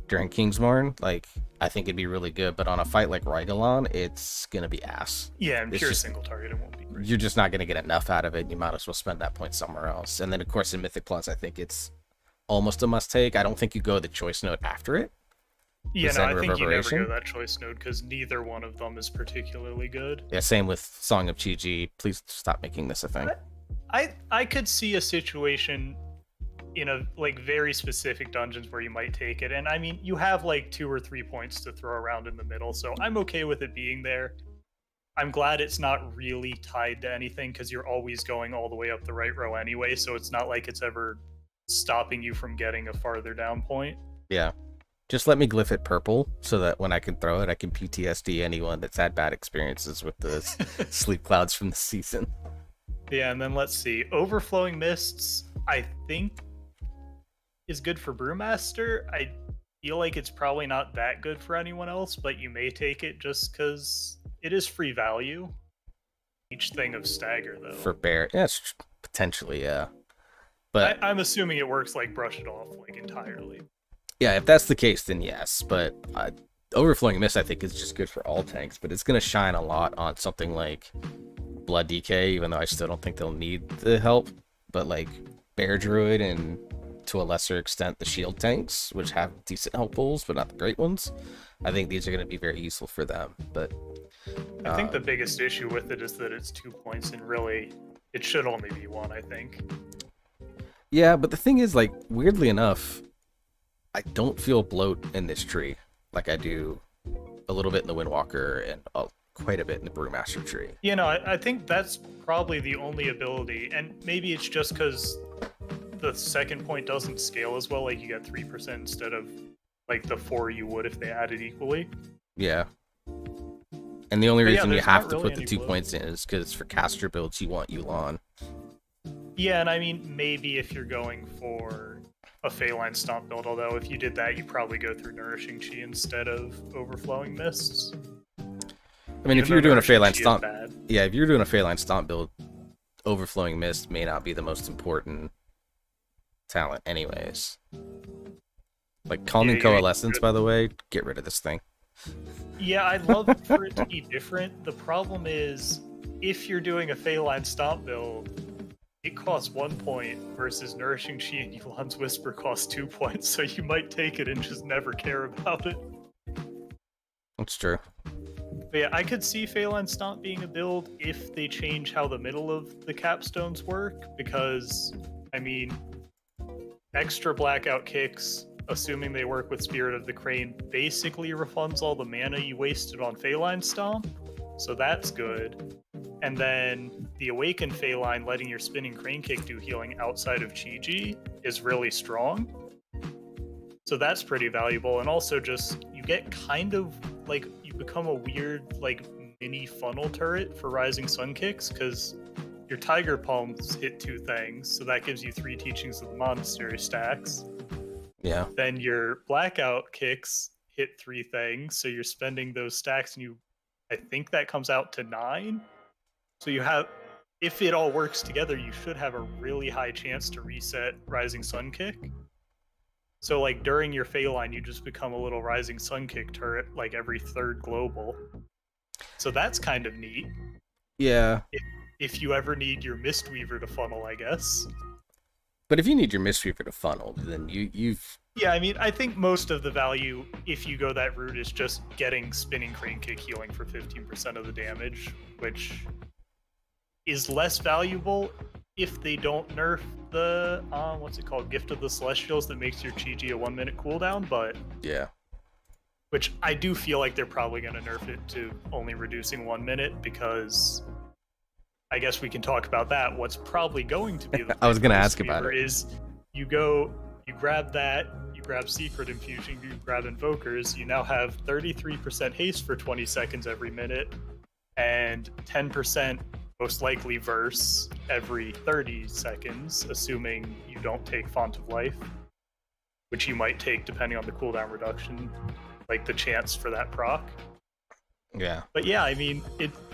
S2: during Kingsmorn, like I think it'd be really good. But on a fight like Rygalon, it's going to be ass.
S1: Yeah, and pure single target, it won't be great.
S2: You're just not going to get enough out of it. You might as well spend that point somewhere else. And then, of course, in Mythic Plus, I think it's almost a must-take. I don't think you go the choice note after it.
S1: Yeah, no, I think you never go that choice node because neither one of them is particularly good.
S2: Yeah, same with Song of Chi-Ji. Please stop making this a thing.
S1: I could see a situation in a like very specific dungeons where you might take it, and I mean you have like 2 or 3 points to throw around in the middle, so I'm okay with it being there. I'm glad it's not really tied to anything because you're always going all the way up the right row anyway, so it's not like it's ever stopping you from getting a farther down point.
S2: Yeah. Just let me glyph it purple so that when I can throw it, I can PTSD anyone that's had bad experiences with the sleep clouds from the season.
S1: Yeah, and then let's see. Overflowing Mists, I think, is good for Brewmaster. I feel like it's probably not that good for anyone else, but you may take it just because it is free value. Each thing of Stagger, though.
S2: For Bear, yes, potentially, yeah. But
S1: I'm assuming it works like Brush It Off, like entirely.
S2: Yeah, if that's the case, then yes. But Overflowing Mist, I think, is just good for all tanks. But it's going to shine a lot on something like Blood DK, even though I still don't think they'll need the help. But like Bear Druid and to a lesser extent the shield tanks, which have decent help pools, but not the great ones. I think these are going to be very useful for them. But
S1: I think the biggest issue with it is that it's 2 points, and really, it should only be 1, I think.
S2: Yeah, but the thing is, like, weirdly enough, I don't feel bloat in this tree like I do a little bit in the Windwalker and quite a bit in the Brewmaster Tree.
S1: You know, I think that's probably the only ability, and maybe it's just because the second point doesn't scale as well, like you get 3% instead of like the 4 you would if they added equally.
S2: Yeah. And the only reason you have to
S1: really
S2: put the 2 points in is because for caster builds you want Yu'lon.
S1: Yeah, and I mean, maybe if you're going for a Phalanx Stomp build, although if you did that, you'd probably go through Nourishing Chi instead of Overflowing Mists.
S2: I mean, if you're doing a Phalanx Stomp, yeah, if you're doing a Phalanx Stomp build, Overflowing Mist may not be the most important talent anyways. Like Calming Coalescence, by the way, get rid of this thing.
S1: Yeah, I'd love for it to be different. The problem is, if you're doing a Phalanx Stomp build, it costs 1 point versus Nourishing Chi and Yu'lon's Whisper costs 2 points, so you might take it and just never care about it.
S2: That's true.
S1: But yeah, I could see Phalanx Stomp being a build if they change how the middle of the capstones work, because, I mean, extra blackout kicks, assuming they work with Spirit of the Crane, basically refunds all the mana you wasted on Phalanx Stomp, so that's good. And then the Awakened Phaline letting your Spinning Crane Kick do healing outside of Chi-Ji is really strong. So that's pretty valuable. And also just, you get kind of, like, you become a weird, like, mini funnel turret for Rising Sun Kicks, because your Tiger Palms hit 2 things, so that gives you 3 Teachings of the Monastery stacks.
S2: Yeah.
S1: Then your Blackout Kicks hit 3 things, so you're spending those stacks, and I think that comes out to 9. So you have, if it all works together, you should have a really high chance to reset Rising Sun Kick. So like during your Phaline, you just become a little Rising Sun Kick turret like every 3rd global. So that's kind of neat.
S2: Yeah.
S1: If you ever need your Mistweaver to funnel, I guess.
S2: But if you need your Mistweaver to funnel, then you've...
S1: Yeah, I mean, I think most of the value, if you go that route, is just getting Spinning Crane Kick healing for 15% of the damage, which is less valuable if they don't nerf the, what's it called, Gift of the Celestials that makes your Chi-Ji a 1-minute cooldown, but...
S2: Yeah.
S1: Which I do feel like they're probably going to nerf it to only reducing 1 minute, because I guess we can talk about that. What's probably going to be the
S2: I was going to ask about it.
S1: Is you grab that, you grab Secret Infusion, you grab Invokers, you now have 33% haste for 20 seconds every minute, and 10% most likely verse every 30 seconds, assuming you don't take Font of Life. which you might take depending on the cooldown reduction, like the chance for that proc.
S2: Yeah.
S1: But yeah, I mean,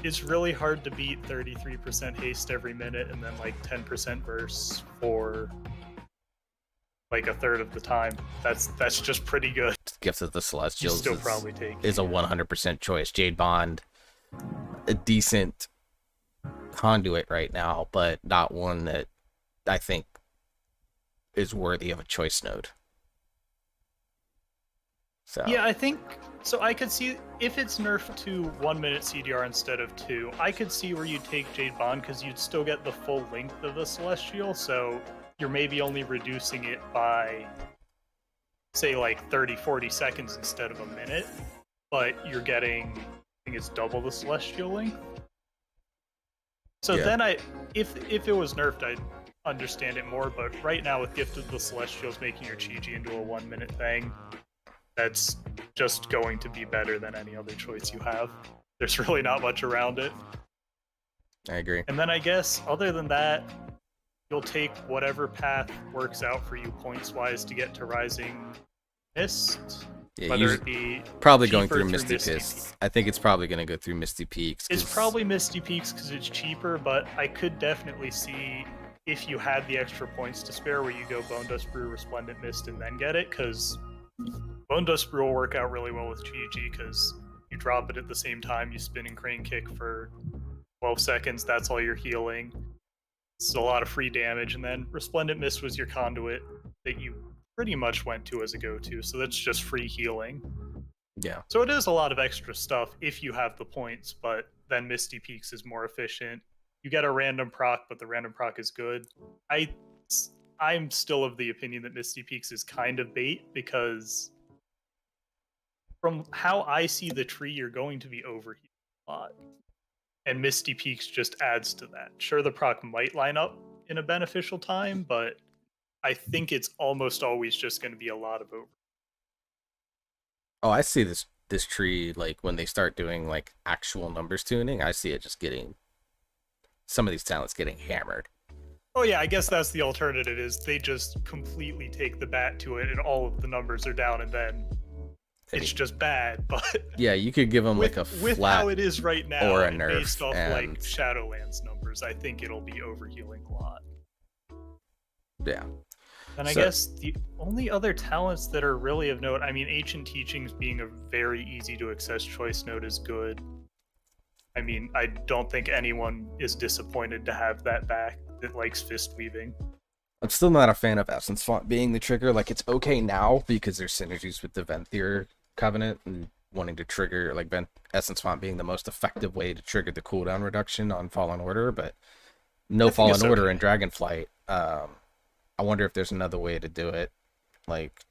S1: it's really hard to beat 33% haste every minute and then like 10% burst for like a third of the time. That's just pretty good.
S2: Gifts of the
S1: You
S2: Celestials
S1: still probably take
S2: is a 100% choice. Jade Bond, a decent conduit right now, but not one that I think is worthy of a choice node. So
S1: Yeah, I think so. I could see if it's nerfed to 1 minute CDR instead of 2. I could see where you'd take Jade Bond because you'd still get the full length of the Celestial. So you're maybe only reducing it by, say, like 30-40 seconds instead of a minute, but you're getting, I think it's double the Celestial length. So
S2: Yeah.
S1: then if it was nerfed, I'd understand it more. But right now, with Gift of the Celestials making your Chi-Ji into a 1 minute thing, that's just going to be better than any other choice you have. There's really not much around it.
S2: I agree.
S1: And then I guess, other than that, you'll take whatever path works out for you points-wise to get to Rising Mist.
S2: Yeah,
S1: Whether it be
S2: probably going
S1: cheaper
S2: through
S1: through
S2: Misty
S1: Misty
S2: Peaks. I think it's probably going to go through Misty Peaks.
S1: It's probably Misty Peaks because it's cheaper, but I could definitely see if you had the extra points to spare where you go Bone Dust Brew, Resplendent Mist, and then get it, because Bone Dust Brew will work out really well with Chi-Ji because you drop it at the same time, you spin and crane kick for 12 seconds, that's all you're healing. It's a lot of free damage, and then Resplendent Mist was your conduit that you pretty much went to as a go-to, so that's just free healing.
S2: Yeah.
S1: So it is a lot of extra stuff if you have the points, but then Misty Peaks is more efficient. You get a random proc, but the random proc is good. I'm still of the opinion that Misty Peaks is kind of bait, because from how I see the tree, you're going to be overheated a lot. And Misty Peaks just adds to that. Sure, the proc might line up in a beneficial time, but I think it's almost always just going to be a lot of over.
S2: Oh, I see this tree, like, when they start doing, like, actual numbers tuning, I see it just getting, some of these talents getting hammered.
S1: Oh yeah, I guess that's the alternative, is they just completely take the bat to it and all of the numbers are down, and then it's just bad. But
S2: yeah, you could give them like a
S1: with
S2: flat
S1: how it is right now,
S2: or a
S1: and
S2: nerf,
S1: based off
S2: and
S1: like Shadowlands numbers, I think it'll be overhealing a lot.
S2: yeah.
S1: And I guess the only other talents that are really of note, I mean, Ancient Teachings being a very easy to access choice node is good. I mean, I don't think anyone is disappointed to have that back that likes fist weaving.
S2: I'm still not a fan of Essence Font being the trigger. Like, it's okay now because there's synergies with the Venthyr Covenant and wanting to trigger, like, Essence Font being the most effective way to trigger the cooldown reduction on Fallen Order, but no Fallen Order in Dragonflight. I wonder if there's another way to do it. Like,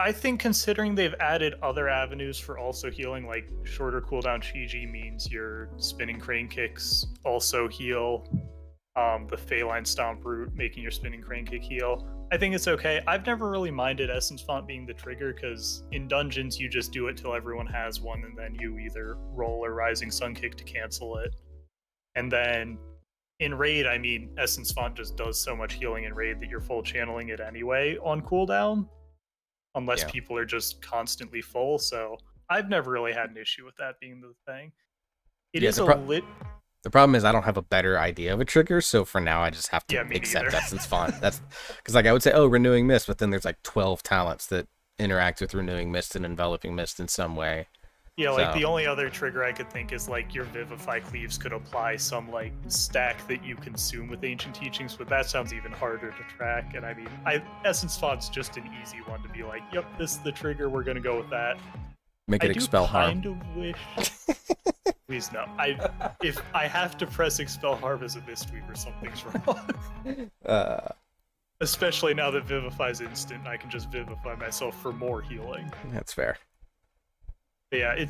S1: I think considering they've added other avenues for also healing, like shorter cooldown Chi-Ji means your spinning crane kicks also heal. The Phaline Stomp route making your spinning crane kick heal. I think it's okay. I've never really minded Essence Font being the trigger, because in dungeons you just do it till everyone has one, and then you either roll or Rising Sun Kick to cancel it. And then in Raid, I mean, Essence Font just does so much healing in Raid that you're full channeling it anyway on cooldown, unless people are just constantly full. So I've never really had an issue with that being the thing. It is
S2: the problem is I don't have a better idea of a trigger, so for now I just have to accept Essence Font. That's because, like, I would say, oh, Renewing Mist, but then there's like 12 talents that interact with Renewing Mist and Enveloping Mist in some way.
S1: Yeah, like the only other trigger I could think is like your Vivify Cleaves could apply some like stack that you consume with Ancient Teachings, but that sounds even harder to track. And I mean, Essence Font's just an easy one to be like, yep, this is the trigger, we're gonna go with that.
S2: Make it expel harm.
S1: I kind of wish. Please no. If I have to press expel harm as a Mistweaver, something's wrong. Especially now that Vivify's instant, I can just Vivify myself for more healing.
S2: That's fair.
S1: But yeah,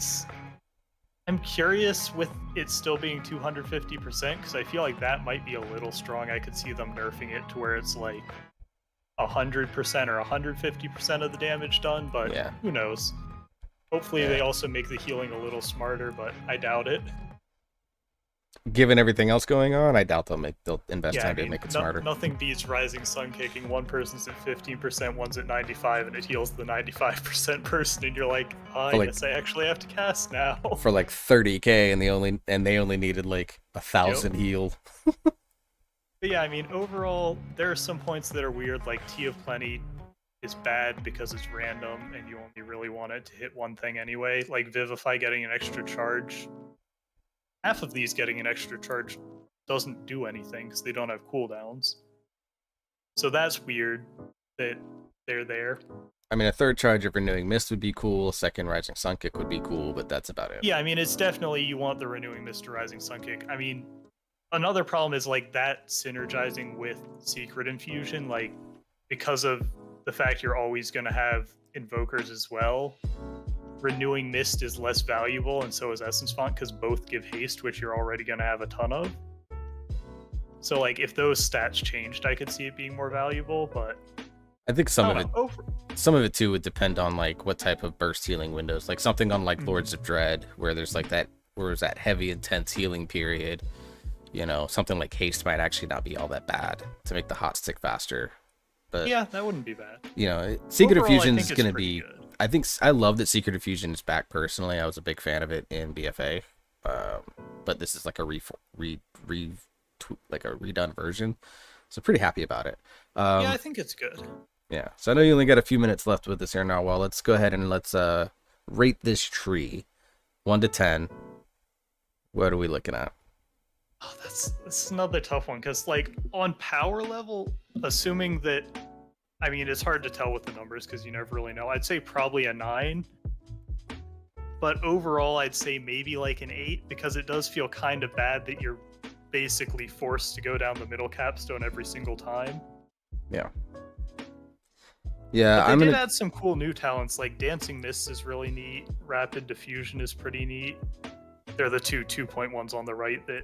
S1: I'm curious with it still being 250%, because I feel like that might be a little strong. I could see them nerfing it to where it's like 100% or 150% of the damage done, but who knows? Hopefully they also make the healing a little smarter, but I doubt it.
S2: given everything else going on, I doubt they'll invest time to make it smarter.
S1: Nothing beats Rising Sun kicking. One person's at 15%, one's at 95, and it heals the 95% person, and you're like, oh, I guess I actually have to cast now.
S2: For like 30k, and they only needed like 1,000 heal.
S1: But yeah, I mean, overall, there are some points that are weird, like Tea of Plenty is bad because it's random, and you only really want it to hit one thing anyway. Like Vivify getting an extra charge. Half of these getting an extra charge doesn't do anything because they don't have cooldowns. So that's weird that they're there.
S2: I mean, a third charge of Renewing Mist would be cool, a second Rising Sun Kick would be cool, but that's about it.
S1: Yeah, I mean, it's definitely you want the Renewing Mist to Rising Sun Kick. I mean, another problem is like that synergizing with Secret Infusion, like because of the fact you're always going to have Invokers as well. Renewing Mist is less valuable, and so is Essence Font, because both give haste, which you're already going to have a ton of. So, like, if those stats changed, I could see it being more valuable, but
S2: I think some of it too would depend on like what type of burst healing windows. Like something on like Lords of Dread, where there's like that, where there's that heavy, intense healing period. You know, something like haste might actually not be all that bad to make the hot stick faster. But
S1: yeah, that wouldn't be bad.
S2: You know, Secret Infusion is going to be.
S1: Good.
S2: I love that Secret Infusion is back personally. I was a big fan of it in BFA, but this is like a like a redone version, so pretty happy about it.
S1: Yeah, I think it's good.
S2: Yeah, so I know you only got a few minutes left with this here now. Well, let's go ahead and let's rate this tree, 1 to 10. What are we looking at?
S1: Oh, that's another tough one because like on power level, assuming that. I mean, it's hard to tell with the numbers because you never really know. I'd say probably a 9. But overall, I'd say maybe like an 8 because it does feel kind of bad that you're basically forced to go down the middle capstone every single time.
S2: Yeah. Yeah,
S1: but they did add some cool new talents, like Dancing Mist is really neat. Rapid Diffusion is pretty neat. They're the 2.1s on the right that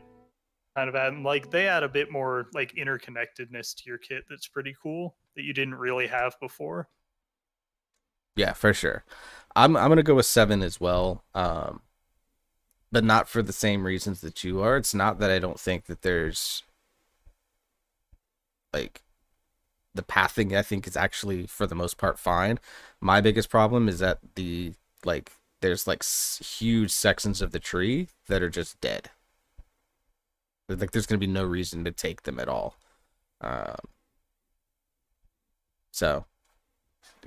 S1: kind of add, like, they add a bit more like interconnectedness to your kit that's pretty cool that you didn't really have before.
S2: Yeah, for sure. I'm gonna go with 7 as well, but not for the same reasons that you are. It's not that I don't think that there's like the pathing. I think is actually for the most part fine. My biggest problem is that there's like huge sections of the tree that are just dead. Like there's gonna be no reason to take them at all. So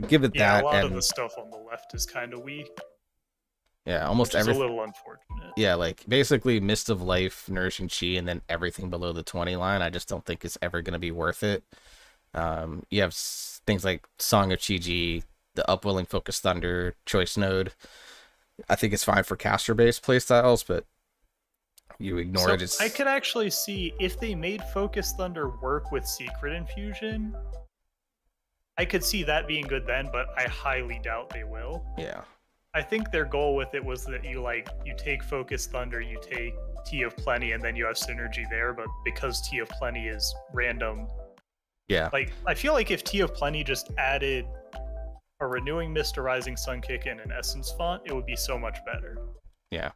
S2: give it that.
S1: A lot of the stuff on the left is kind of weak.
S2: Yeah, almost everything.
S1: A little unfortunate.
S2: Yeah, like basically Mist of Life, Nourishing Chi, and then everything below the 20 line. I just don't think it's ever going to be worth it. You have things like Song of Chi-Ji, the Upwelling Focus Thunder, Choice Node. I think it's fine for caster-based playstyles, but you ignore it.
S1: I could actually see if they made Focus Thunder work with Secret Infusion. I could see that being good then, but I highly doubt they will.
S2: Yeah.
S1: I think their goal with it was that you take Focus Thunder, you take Tea of Plenty, and then you have synergy there, but because Tea of Plenty is random.
S2: Yeah.
S1: Like, I feel like if Tea of Plenty just added a Renewing Mist, a Rising Sun Kick, and an Essence Font, it would be so much better.
S2: Yeah.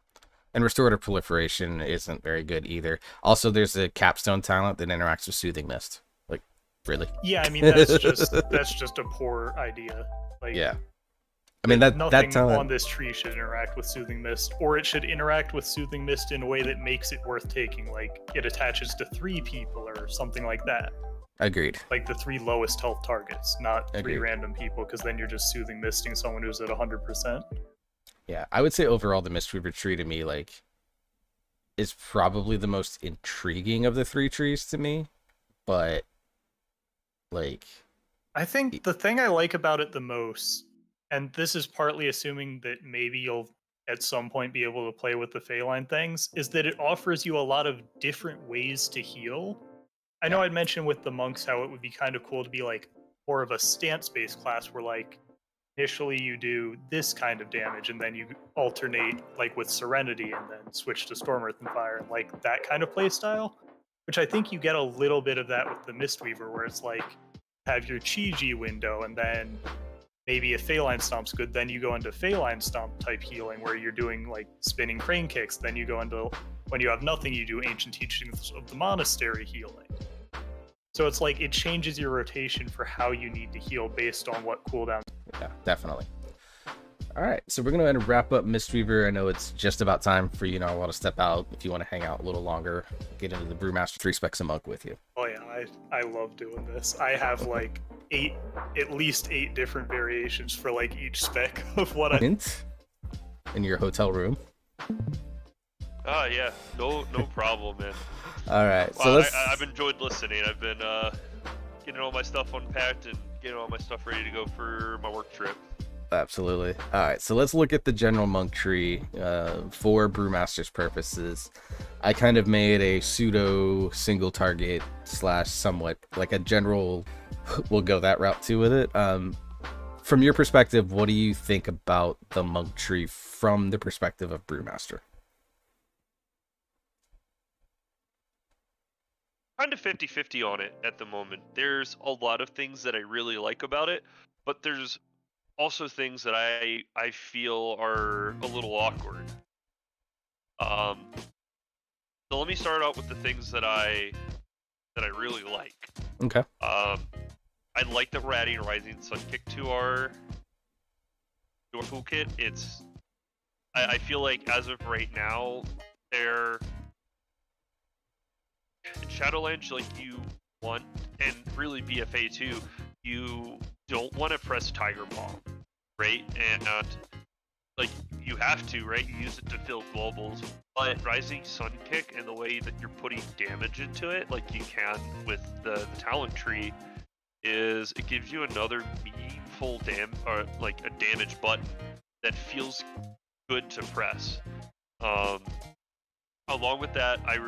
S2: And Restorative Proliferation isn't very good either. Also, there's a Capstone talent that interacts with Soothing Mist. Like, really?
S1: Yeah, I mean, that's just a poor idea. Like,
S2: yeah. I mean, that talent
S1: on this tree should interact with Soothing Mist, or it should interact with Soothing Mist in a way that makes it worth taking. Like, it attaches to 3 people or something like that.
S2: Agreed.
S1: Like the 3 lowest health targets, not 3
S2: Agreed.
S1: random people, because then you're just Soothing Misting someone who's at 100%.
S2: Yeah, I would say overall the Mistweaver tree to me, like, is probably the most intriguing of the 3 trees to me, but, like...
S1: I think the thing I like about it the most, and this is partly assuming that maybe you'll at some point be able to play with the Phaline things, is that it offers you a lot of different ways to heal. I know I'd mentioned with the monks how it would be kind of cool to be like more of a stance-based class where like initially you do this kind of damage and then you alternate like with Serenity and then switch to Storm, Earth, and Fire and like that kind of play style, which I think you get a little bit of that with the Mistweaver where it's like have your Chi-Ji window and then maybe if Phaline Stomp's good, then you go into Phaline Stomp type healing where you're doing like spinning crane kicks, then you go into When you have nothing, you do Ancient Teachings of the Monastery healing. So it's like it changes your rotation for how you need to heal based on what cooldown.
S2: Yeah, definitely. All right, so we're going to wrap up Mistweaver. I know it's just about time for you, Narwahl, to step out. If you want to hang out a little longer, get into the Brewmaster Tree Specs and Monk with you.
S1: Oh yeah, I love doing this. I have like at least 8 different variations for like each spec of what I...
S2: Hint? In your hotel room.
S3: Oh yeah, no problem, man.
S2: All right, so
S3: Well,
S2: let's...
S3: I've enjoyed listening. I've been getting all my stuff unpacked and getting all my stuff ready to go for my work trip.
S2: Absolutely. All right, so let's look at the general monk tree for Brewmaster's purposes. I kind of made a pseudo single target / somewhat like a general, we'll go that route too with it. From your perspective, what do you think about the monk tree from the perspective of Brewmaster?
S3: Kind of 50-50 on it at the moment. There's a lot of things that I really like about it, but there's also things that I feel are a little awkward. So let me start out with the things that I really like.
S2: Okay.
S3: I like that we're adding Rising Sun Kick to our toolkit. I feel like as of right now, they're in Shadowlands, like you want, and really BFA too, you don't want to press Tiger Bomb, right? And like you have to, right? You use it to fill globals, but Rising Sun Kick and the way that you're putting damage into it, like you can with the talent tree, is it gives you another meaningful like a damage button that feels good to press. Along with that, I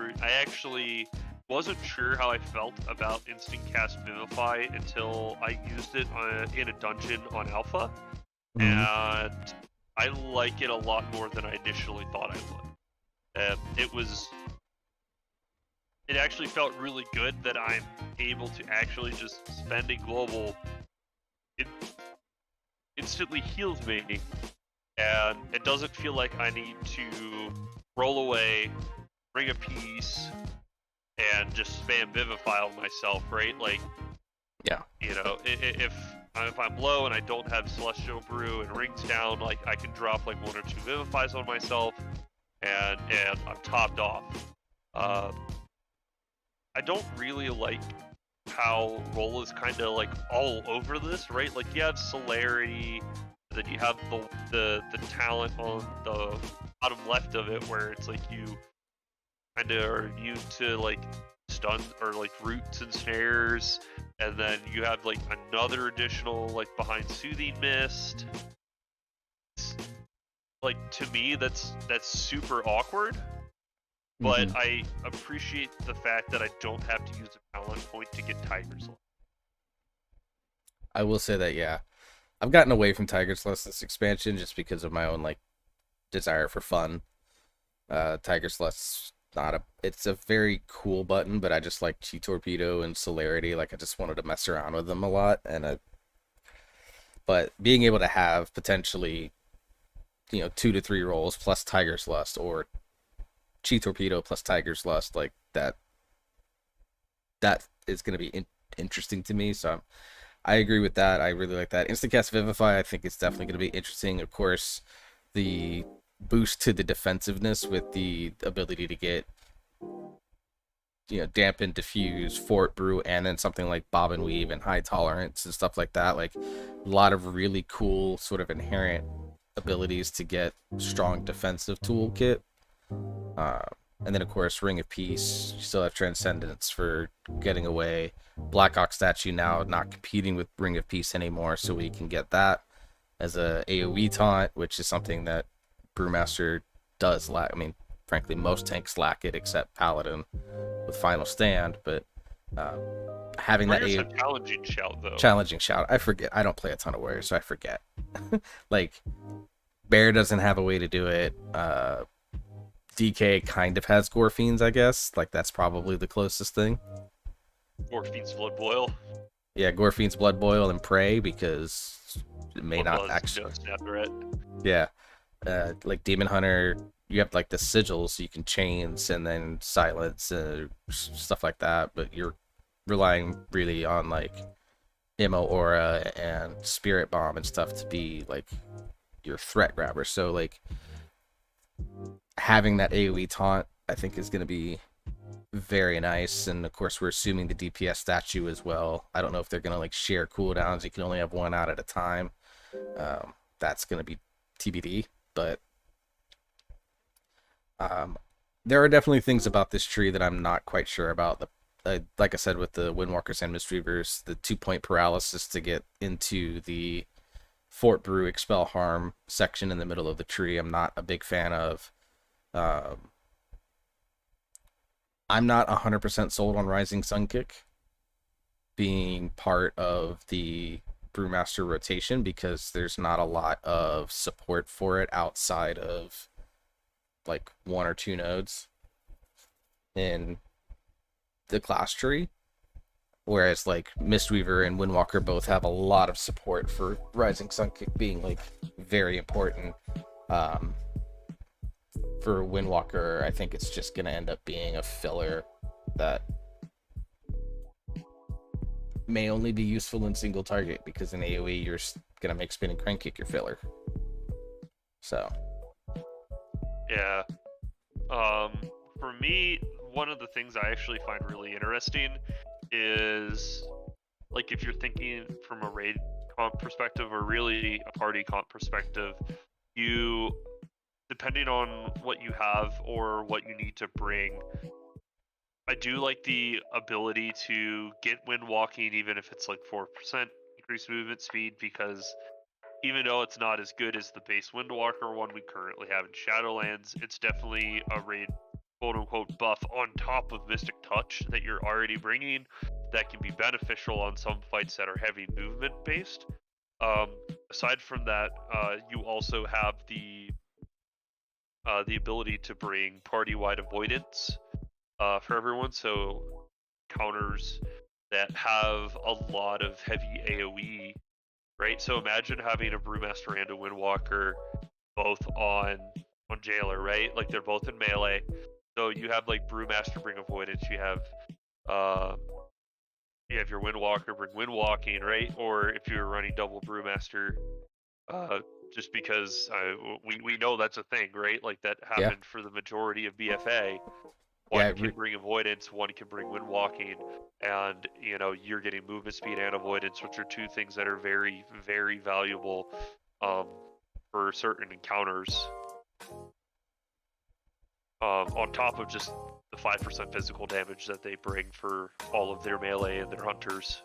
S3: actually wasn't sure how I felt about instant cast Vivify until I used it in a dungeon on Alpha, and I like it a lot more than I initially thought I would. It actually felt really good that I'm able to actually just spend a global. It instantly heals me, and it doesn't feel like I need to roll away, bring a piece, and just spam Vivify on myself, right? Like,
S2: yeah,
S3: you know, if I'm low and I don't have Celestial Brew and Rings down, like I can drop like 1 or 2 Vivifies on myself, and I'm topped off. I don't really like how roll is kind of like all over this, right? Like you have celerity, then you have the talent on the bottom left of it, where it's like you kind of are immune to like stun or like roots and snares, and then you have like another additional like behind Soothing Mist. Like to me, that's super awkward. But I appreciate the fact that I don't have to use a talent point to get Tiger's Lust.
S2: I will say that, yeah. I've gotten away from Tiger's Lust this expansion just because of my own, like, desire for fun. Tiger's Lust's it's a very cool button, but I just like Chi Torpedo and Celerity. Like, I just wanted to mess around with them a lot. But being able to have potentially, 2 to 3 rolls plus Tiger's Lust, or Chi Torpedo plus Tiger's Lust, like that is going to be interesting to me. So I agree with that. I really like that. Instant cast Vivify, I think it's definitely going to be interesting. Of course, the boost to the defensiveness with the ability to get dampen, diffuse, fort, brew, and then something like bob and weave and high tolerance and stuff like that. Like a lot of really cool sort of inherent abilities to get strong defensive toolkit. And then of course Ring of Peace, you still have Transcendence for getting away. Blackhawk statue now not competing with Ring of Peace anymore, so we can get that as a AoE taunt, which is something that Brewmaster does lack. I mean, frankly, most tanks lack it except Paladin with Final Stand, but having that
S3: AoE... challenging shout, though.
S2: Challenging shout. I forget. I don't play a ton of Warriors, so I forget. Like, Bear doesn't have a way to do it. DK kind of has Gorfiends, I guess. Like, that's probably the closest thing.
S3: Gorfiend's Blood Boil.
S2: Yeah, Gorfiend's Blood Boil and Prey, because it may not actually...
S3: Snap threat.
S2: Yeah. Like, Demon Hunter you have like the sigils, so you can chains and then silence and stuff like that, but you're relying really on like Immo Aura and Spirit Bomb and stuff to be like your threat grabber. So like having that AoE taunt, I think, is going to be very nice. And of course, we're assuming the DPS statue as well. I don't know if they're going to like share cooldowns. You can only have one out at a time. That's going to be TBD, but there are definitely things about this tree that I'm not quite sure about. Like I said, with the Windwalkers and Mistweavers, the 2-point paralysis to get into the Fort Brew Expel Harm section in the middle of the tree, I'm not a big fan of. I'm not 100% sold on Rising Sun Kick being part of the Brewmaster rotation, because there's not a lot of support for it outside of like 1 or 2 nodes in the class tree, whereas like Mistweaver and Windwalker both have a lot of support for Rising Sun Kick being like very important. For Windwalker, I think it's just gonna end up being a filler that may only be useful in single target, because in AoE you're gonna make Spinning Crank Kick your filler. So
S3: yeah, for me, one of the things I actually find really interesting is, like, if you're thinking from a raid comp perspective, or really a party comp perspective, you, depending on what you have or what you need to bring, I do like the ability to get wind walking, even if it's like 4% increased movement speed, because even though it's not as good as the base Windwalker one we currently have in Shadowlands, it's definitely a raid quote-unquote buff on top of Mystic Touch that you're already bringing that can be beneficial on some fights that are heavy movement based. Aside from that, you also have the ability to bring party-wide avoidance for everyone, so counters that have a lot of heavy AoE, right? So imagine having a Brewmaster and a Windwalker both on Jailer, right? Like, they're both in melee. So you have like Brewmaster bring avoidance, you have your Windwalker bring windwalking, right? Or if you're running double Brewmaster, just because we know that's a thing, right? Like, that happened for the majority of BFA. One can bring avoidance, one can bring windwalking, and you're getting movement speed and avoidance, which are 2 things that are very, very valuable for certain encounters. On top of just the 5% physical damage that they bring for all of their melee and their hunters.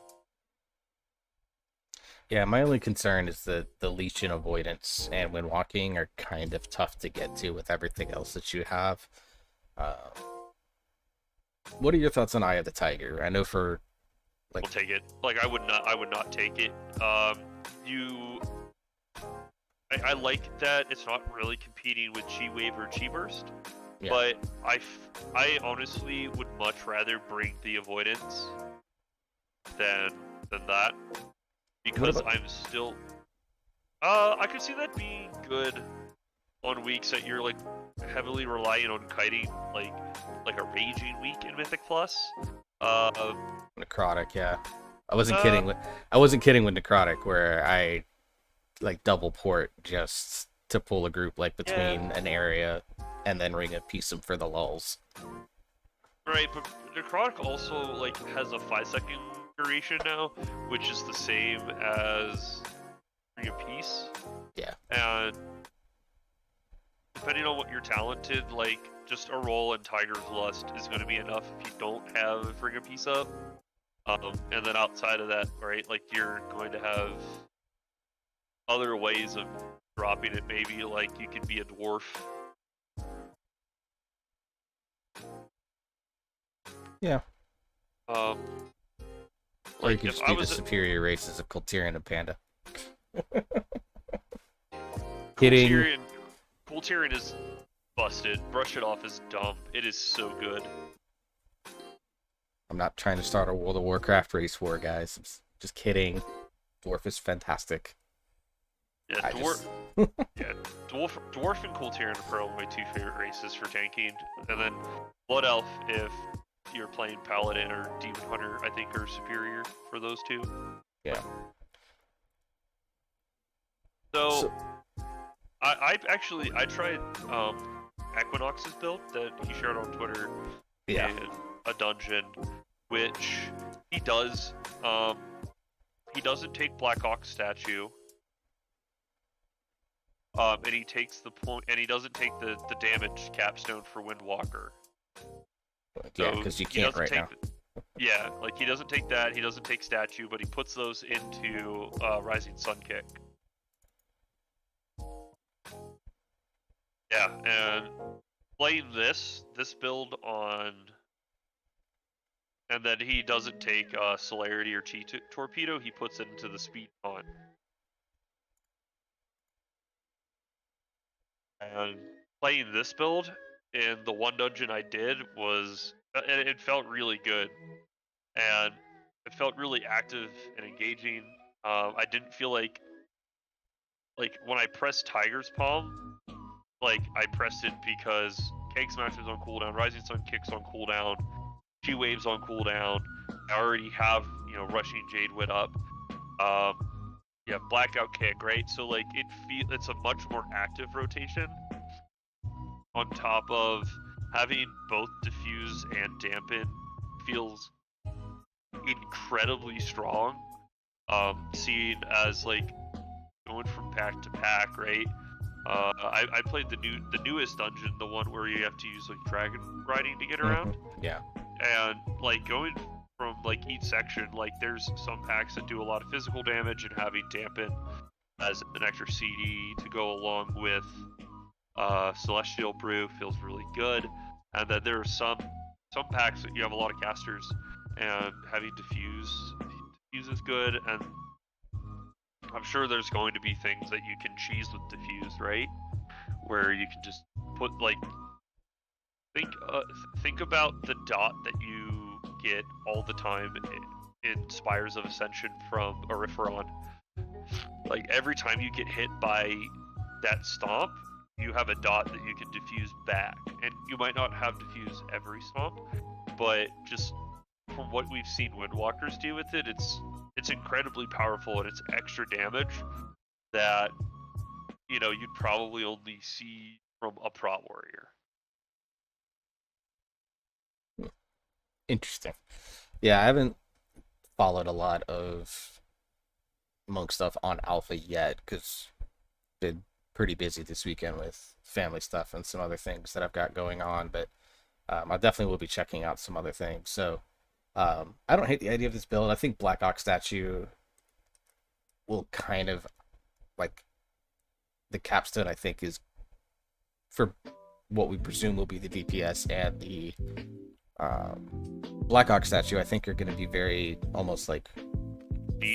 S2: yeah, my only concern is that the Legion avoidance and windwalking are kind of tough to get to with everything else that you have. What are your thoughts on Eye of the Tiger? I know for like,
S3: we'll take it. Like, I would not take it. I like that it's not really competing with Chi Wave or Chi Burst. Yeah. But I honestly would much rather bring the avoidance than that, because I'm still I could see that being good on weeks that you're like heavily relying on kiting, like a raging week in Mythic Plus.
S2: Necrotic, yeah. I wasn't kidding with Necrotic, where I like double port just to pull a group like between an area and then ring a piece them for the lulls.
S3: Right, but Necrotic also like has a 5-second duration now, which is the same as ring a piece.
S2: Yeah. And
S3: depending on what you're talented, like, just a roll in Tiger's Lust is going to be enough if you don't have ring a piece up. And then outside of that, right, like, you're going to have other ways of dropping it. Maybe like you could be a dwarf.
S2: Yeah.
S3: Or
S2: you could just do the superior races of Kultirian and Panda. Kidding.
S3: Kultirian is busted. Brush it off is dumb. It is so good.
S2: I'm not trying to start a World of Warcraft race war, guys. I'm just kidding. Dwarf is fantastic.
S3: Yeah,
S2: I
S3: dwarf and Kultiran are probably my two favorite races for tanking, and then Blood Elf if you're playing Paladin or Demon Hunter, I think are superior for those two.
S2: Yeah.
S3: So I tried Equinox's build that he shared on Twitter
S2: Yeah.
S3: in a dungeon, which he does. He doesn't take Black Ox statue. And he takes the point, and he doesn't take the damage capstone for Windwalker.
S2: Yeah, because you can't right now.
S3: Yeah, like he doesn't take that. He doesn't take statue, but he puts those into Rising Sun Kick. Yeah, and playing this build on, and then he doesn't take Celerity or Chi Torpedo. He puts it into the Speed on. And playing this build in the one dungeon I did was, it felt really good, and it felt really active and engaging. I didn't feel like when I pressed Tiger's Palm, like I pressed it because Cake Smash is on cooldown, Rising Sun Kick's on cooldown, G Wave's on cooldown. I already have Rushing Jade Wit up. Yeah, Blackout Kick, right? So like it's a much more active rotation. On top of having both diffuse and dampen feels incredibly strong. Seen as like going from pack to pack, right? I played the newest dungeon, the one where you have to use like dragon riding to get around.
S2: Yeah.
S3: And like going from like each section, like there's some packs that do a lot of physical damage, and having dampen as an extra CD to go along with Celestial Brew feels really good. And then there are some packs that you have a lot of casters, and having diffuse is good. And I'm sure there's going to be things that you can cheese with diffuse, right? Where you can just put like think about the dot that you get all the time in Spires of Ascension from Oripharon. Like every time you get hit by that stomp, you have a dot that you can diffuse back, and you might not have diffuse every stomp, but just from what we've seen Windwalkers do with it, it's incredibly powerful, and it's extra damage that you'd probably only see from a Prot Warrior.
S2: Interesting. Yeah, I haven't followed a lot of Monk stuff on Alpha yet because been pretty busy this weekend with family stuff and some other things that I've got going on, but I definitely will be checking out some other things. So I don't hate the idea of this build. I think Black Ox statue will kind of like the capstone, I think, is for what we presume will be the DPS, and the Black Ox statue I think are going to be very almost like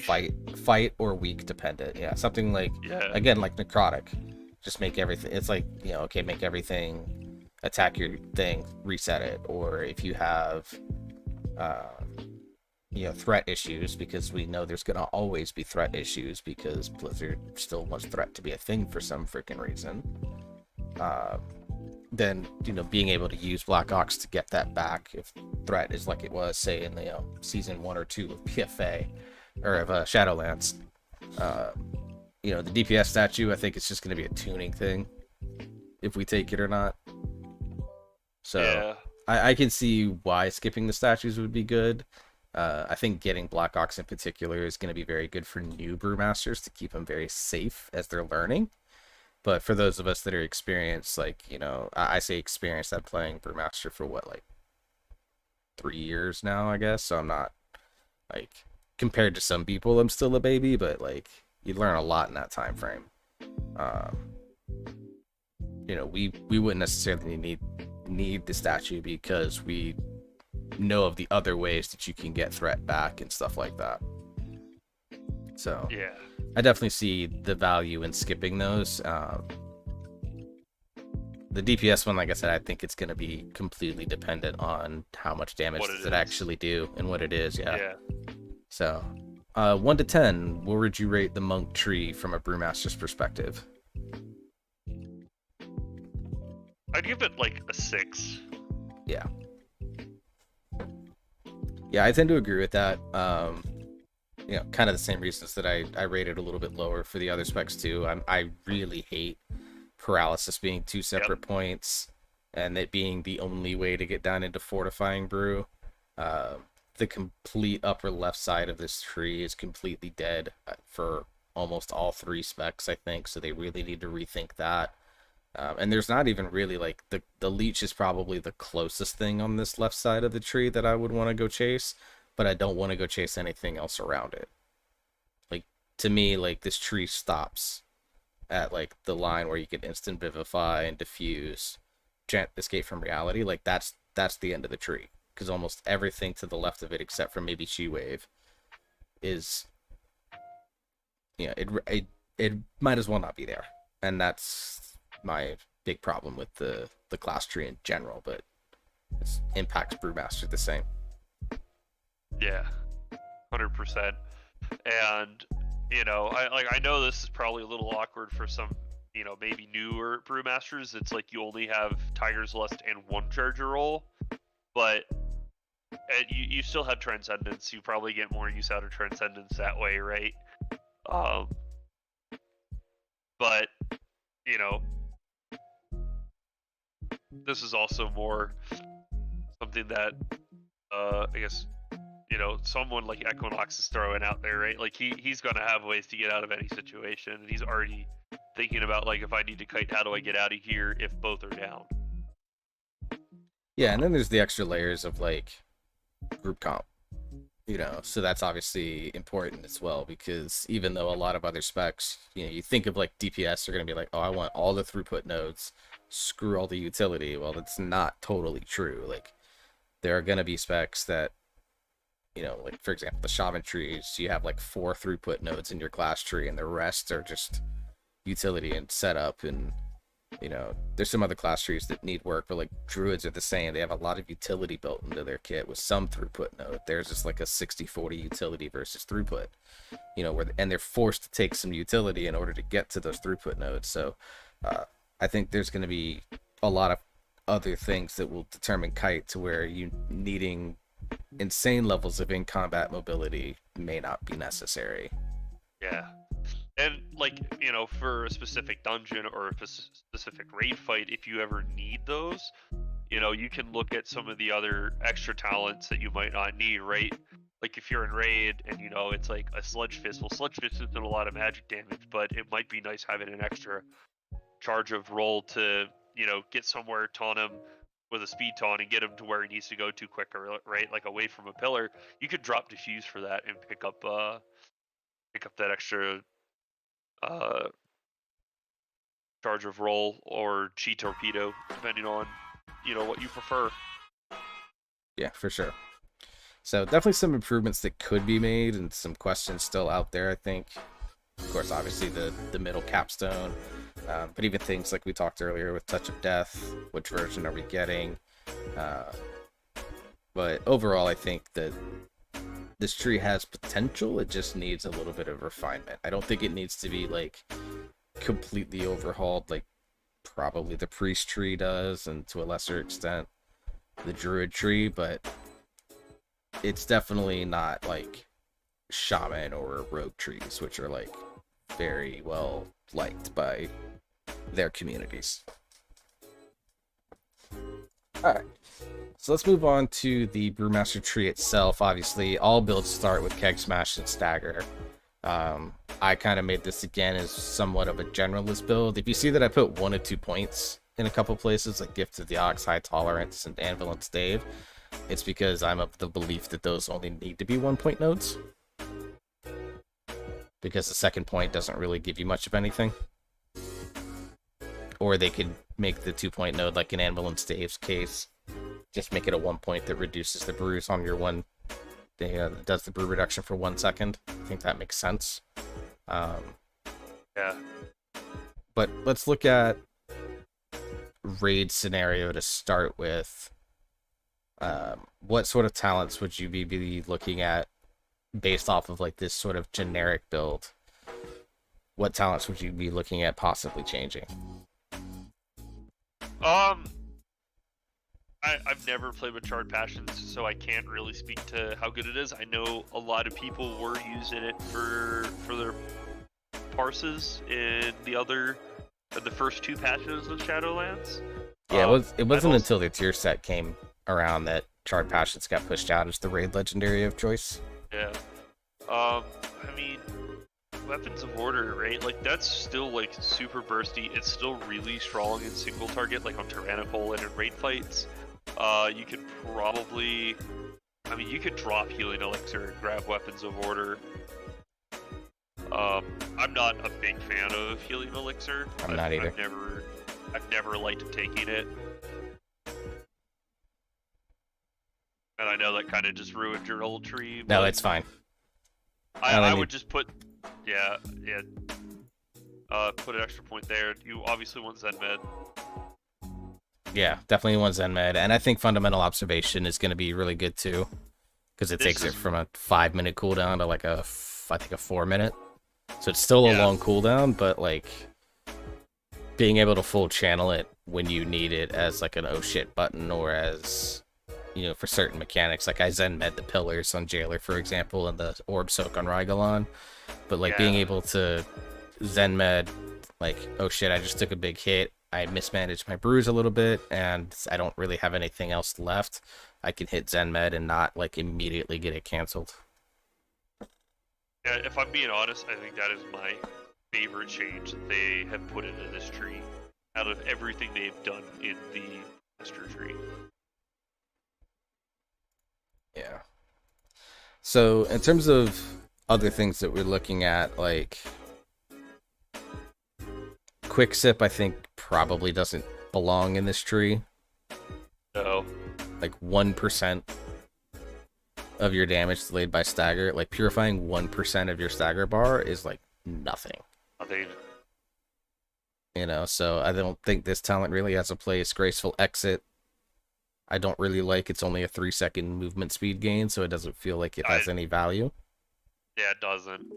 S2: fight or weak dependent. Yeah, something like again like necrotic. Just make everything. It's like okay, make everything attack your thing, reset it. Or if you have threat issues, because we know there's gonna always be threat issues because Blizzard still wants threat to be a thing for some freaking reason. Then being able to use Black Ox to get that back if threat is like it was say in the season 1 or 2 of PFA or of Shadowlands. The DPS statue, I think it's just going to be a tuning thing if we take it or not. So yeah. I can see why skipping the statues would be good. I think getting Black Ox in particular is going to be very good for new brewmasters to keep them very safe as they're learning. But for those of us that are experienced, I say experienced, I'm playing Brewmaster for 3 years now, I guess. So I'm not, compared to some people, I'm still a baby, but, you learn a lot in that time frame. We wouldn't necessarily need the statue because we know of the other ways that you can get threat back and stuff like that. So
S3: yeah.
S2: I definitely see the value in skipping those. The DPS one, like I said, I think it's going to be completely dependent on how much damage does it actually do and what it is. Yeah. So 1 to 10, where would you rate the monk tree from a brewmaster's perspective?
S3: I'd give it like a 6.
S2: Yeah. Yeah, I tend to agree with that. Kind of the same reasons that I rated a little bit lower for the other specs too. I really hate paralysis being 2 separate points, and it being the only way to get down into fortifying brew. The complete upper left side of this tree is completely dead for almost all 3 specs, I think, so they really need to rethink that. And there's not even really, like, the leech is probably the closest thing on this left side of the tree that I would want to go chase, but I don't want to go chase anything else around it. Like, to me, like, this tree stops at, like, the line where you can instant vivify and diffuse, escape from reality. Like, that's the end of the tree, because almost everything to the left of it, except for maybe Chi Wave, is, it might as well not be there. And that's my big problem with the class tree in general, but it impacts Brewmaster the same.
S3: Yeah, 100%. And I know this is probably a little awkward for some maybe newer Brewmasters. It's like you only have Tiger's Lust and 1 charger roll, but you still have Transcendence. You probably get more use out of Transcendence that way, right? But this is also more something that I guess someone like Equinox is throwing out there, right? Like he's gonna have ways to get out of any situation, and he's already thinking about, like, if I need to kite, how do I get out of here if both are down?
S2: Yeah, and then there's the extra layers of, like, group comp, so that's obviously important as well, because even though a lot of other specs, you think of, like, DPS are going to be like, oh, I want all the throughput nodes, screw all the utility. Well, that's not totally true. Like, there are going to be specs that, like, for example, the shaman trees, you have like 4 throughput nodes in your class tree, and the rest are just utility and setup. And there's some other class trees that need work, but like druids are the same. They have a lot of utility built into their kit with some throughput node. There's just like a 60-40 utility versus throughput, and they're forced to take some utility in order to get to those throughput nodes. So I think there's going to be a lot of other things that will determine kite to where you needing insane levels of in-combat mobility may not be necessary.
S3: Yeah. And, like, for a specific dungeon or a specific raid fight, if you ever need those, you can look at some of the other extra talents that you might not need, right? Like, if you're in raid and, it's like a Sludge Fist. Well, Sludge Fist isn't a lot of magic damage, but it might be nice having an extra charge of roll to, get somewhere, taunt him with a speed taunt and get him to where he needs to go to quicker, right? Like, away from a pillar. You could drop Diffuse for that and pick up that extra charge of roll or Chi Torpedo, depending on what you prefer.
S2: Yeah, for sure. So definitely some improvements that could be made, and some questions still out there, I think. Of course, obviously the middle capstone, but even things like we talked earlier with Touch of Death, which version are we getting? But overall, I think that this tree has potential. It just needs a little bit of refinement. I don't think it needs to be like completely overhauled like probably the priest tree does, and to a lesser extent the druid tree, but it's definitely not like shaman or rogue trees, which are like very well liked by their communities. Alright, so let's move on to the Brewmaster Tree itself. Obviously, all builds start with Keg Smash and Stagger. I kind of made this again as somewhat of a generalist build. If you see that I put 1 to 2 points in a couple places, like Gift of the Ox, High Tolerance, and Anvil and Stave, it's because I'm of the belief that those only need to be 1-point nodes, because the second point doesn't really give you much of anything. Or they could make the 2-point node like in Anvil and Stave's case. Just make it a 1-point that reduces the brews on your one. Does the brew reduction for 1 second. I think that makes sense.
S3: Yeah.
S2: But let's look at raid scenario to start with. What sort of talents would you be looking at based off of like this sort of generic build, what talents would you be looking at possibly changing?
S3: I've never played with Charred Passions, so I can't really speak to how good it is. I know a lot of people were using it for their parses in the first 2 patches of Shadowlands.
S2: Yeah, it wasn't until the tier set came around that Charred Passions got pushed out as the raid legendary of choice.
S3: Yeah. I mean, Weapons of Order, right? Like, that's still, like, super bursty. It's still really strong in single target, like on Tyrannical and in raid fights. You could probably... I mean, you could drop Healing Elixir and grab Weapons of Order. I'm not a big fan of Healing Elixir.
S2: I'm not either.
S3: I've never liked taking it. And I know that kind of just ruined your old tree.
S2: No, it's fine.
S3: I would just put... Yeah. Put an extra point there. You obviously want Zen Med.
S2: Yeah, definitely want Zen Med. And I think Fundamental Observation is going to be really good too. Because it takes it from a 5-minute cooldown to like I think a 4-minute. So it's still a long cooldown, but like being able to full channel it when you need it as like an oh shit button, or as, you know, for certain mechanics. Like I Zen Med the pillars on Jailer, for example, and the Orb Soak on Rygalon. But like being able to Zen Med, like, oh shit, I just took a big hit, I mismanaged my brews a little bit, and I don't really have anything else left. I can hit Zen Med and not like immediately get it canceled.
S3: Yeah, if I'm being honest, I think that is my favorite change that they have put into this tree out of everything they've done in the Master Tree.
S2: Yeah. So in terms of other things that we're looking at, like Quick Sip, I think probably doesn't belong in this tree.
S3: No.
S2: Like 1% of your damage delayed by stagger. Like purifying 1% of your stagger bar is like nothing. You know, so I don't think this talent really has a place. Graceful Exit, I don't really like. It's only a 3-second movement speed gain, so it doesn't feel like it has any value.
S3: Yeah, it doesn't.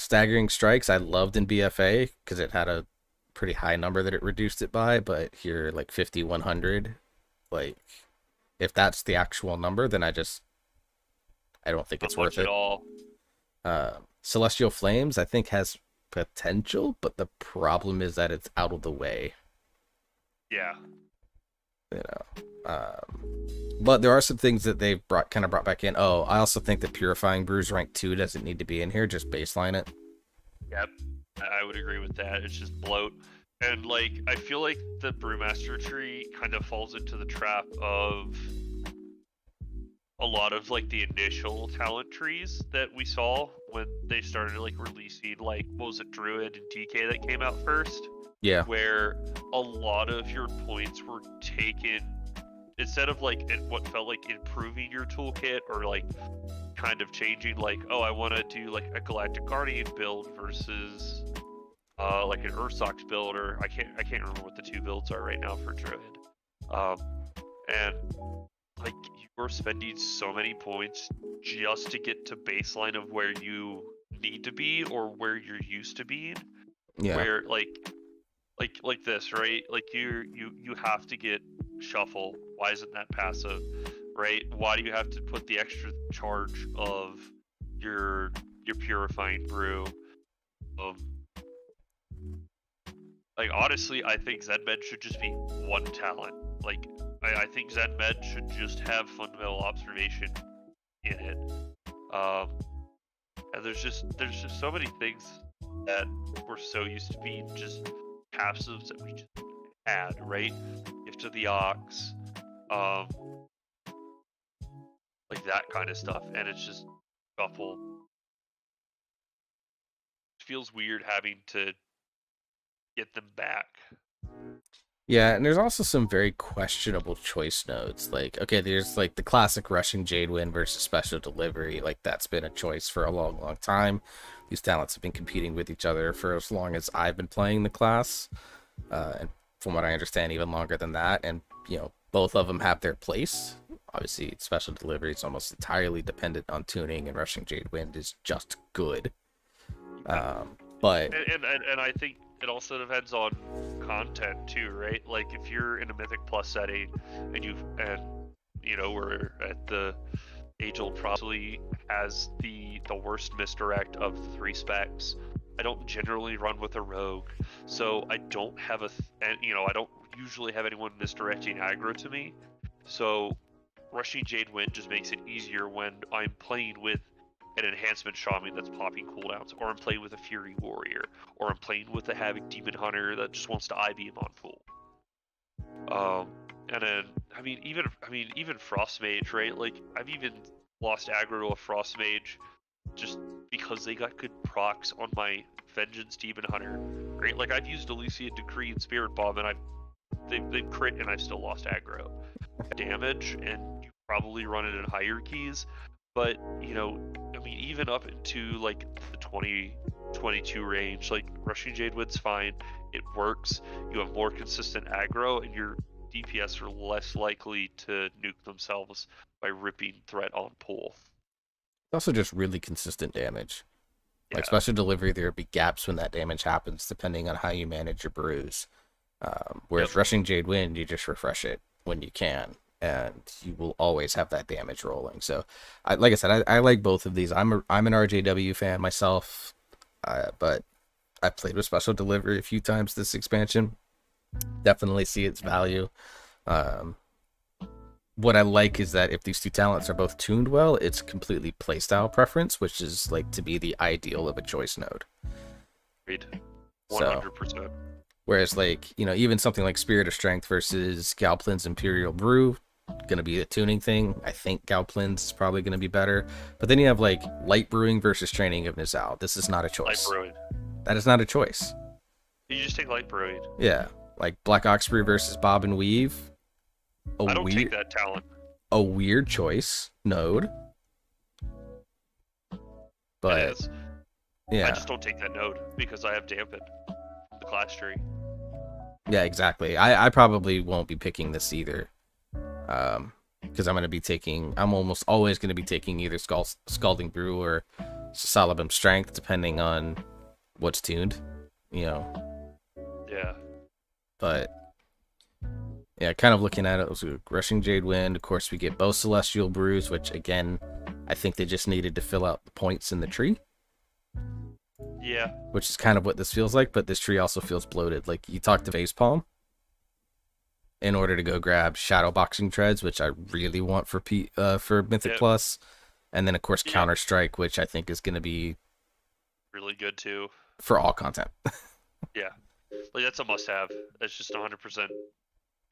S2: Staggering Strikes, I loved in BFA because it had a pretty high number that it reduced it by, but here, like 50, 100, like, if that's the actual number, then I don't think it's worth it.
S3: At all.
S2: Celestial Flames, I think, has potential, but the problem is that it's out of the way.
S3: Yeah.
S2: You know. But there are some things that they've brought back in. Oh, I also think that Purifying Brews rank 2 doesn't need to be in here, just baseline it.
S3: Yep, I would agree with that. It's just bloat. And like, I feel like the Brewmaster Tree kind of falls into the trap of a lot of like the initial talent trees that we saw when they started like releasing, like, what was it, Druid and DK that came out first?
S2: Yeah.
S3: Where a lot of your points were taken, instead of like what felt like improving your toolkit or like kind of changing, like, oh, I want to do like a Galactic Guardian build versus like an Ursox build, or I can't remember what the 2 builds are right now for Druid. And like, you're spending so many points just to get to baseline of where you need to be or where you're used to being.
S2: Yeah.
S3: Where like this, right? Like you have to get Shuffle. Why isn't that passive, right? Why do you have to put the extra charge of your Purifying Brew? Like, honestly, I think Zen Med should just be one talent. Like, I think Zen Med should just have Fundamental Observation in it. And there's just so many things that we're so used to being just passives that we just add, right? Gift of the Ox, like that kind of stuff, and it's just Shuffle. It feels weird having to get them back.
S2: Yeah, and there's also some very questionable choice nodes. Like, okay, there's like the classic rushing Jadewind versus special delivery. Like, that's been a choice for a long, long time. These talents have been competing with each other for as long as I've been playing the class. And from what I understand, even longer than that. And, you know, both of them have their place. Obviously, special delivery is almost entirely dependent on tuning, and Rushing Jade Wind is just good. But
S3: and I think it also depends on content too, right? Like if you're in a Mythic Plus setting and you know we're at the age-old probably has the worst misdirect of the 3 specs. I don't generally run with a rogue, so I don't have and I don't usually have anyone misdirecting aggro to me. So Rushing Jade Wind just makes it easier when I'm playing with an enhancement shaman that's popping cooldowns, or I'm playing with a Fury Warrior, or I'm playing with a Havoc Demon Hunter that just wants to I-beam on full. And then even Frost Mage, right? Like I've even lost aggro to a Frost Mage just because they got good procs on my Vengeance Demon Hunter, right? Like I've used Elysian Decree and Spirit Bomb, and they've crit, and I've still lost aggro damage, and you probably run it in higher keys. But even up into like the 20-22 range, like Rushing Jade Wind's fine. It works. You have more consistent aggro, and your DPS are less likely to nuke themselves by ripping threat on pull.
S2: it's also just really consistent damage. Like
S3: Yeah.
S2: special delivery, there'll be gaps when that damage happens, depending on how you manage your brews. Whereas Rushing Jade Wind, you just refresh it when you can, and you will always have that damage rolling. So, like I said, I like both of these. I'm an RJW fan myself, but I've played with special delivery a few times this expansion. Definitely see its value. What I like is that if these two talents are both tuned well, it's completely playstyle preference, which is like to be the ideal of a choice node.
S3: Agreed. 100%.
S2: Whereas, like, even something like Spirit of Strength versus Galplin's Imperial Brew, gonna be a tuning thing. I think Galplin's is probably gonna be better. But then you have like Light Brewing versus Training of Nizal. This is not a choice.
S3: Light Brewing.
S2: That is not a choice.
S3: You just take Light Brewing.
S2: Yeah, like Black Ox Brew versus Bob and Weave.
S3: I don't take that talent.
S2: A weird choice node. But
S3: it is.
S2: Yeah,
S3: I just don't take that node because I have dampened the class tree.
S2: Yeah, exactly. I probably won't be picking this either. Because I'm almost always going to be taking either Scalding Brew or Salabim Strength, depending on what's tuned,
S3: Yeah.
S2: But yeah, kind of looking at it, was Rushing Jade Wind. Of course, we get both Celestial Brews, which again, I think they just needed to fill out the points in the tree.
S3: Yeah.
S2: Which is kind of what this feels like, but this tree also feels bloated. Like, you talk to Facepalm in order to go grab Shadow Boxing Treads, which I really want for Mythic Plus, and then of course Counter Strike, which I think is going to be
S3: really good too
S2: for all content.
S3: Yeah, like that's a must-have. That's just 100%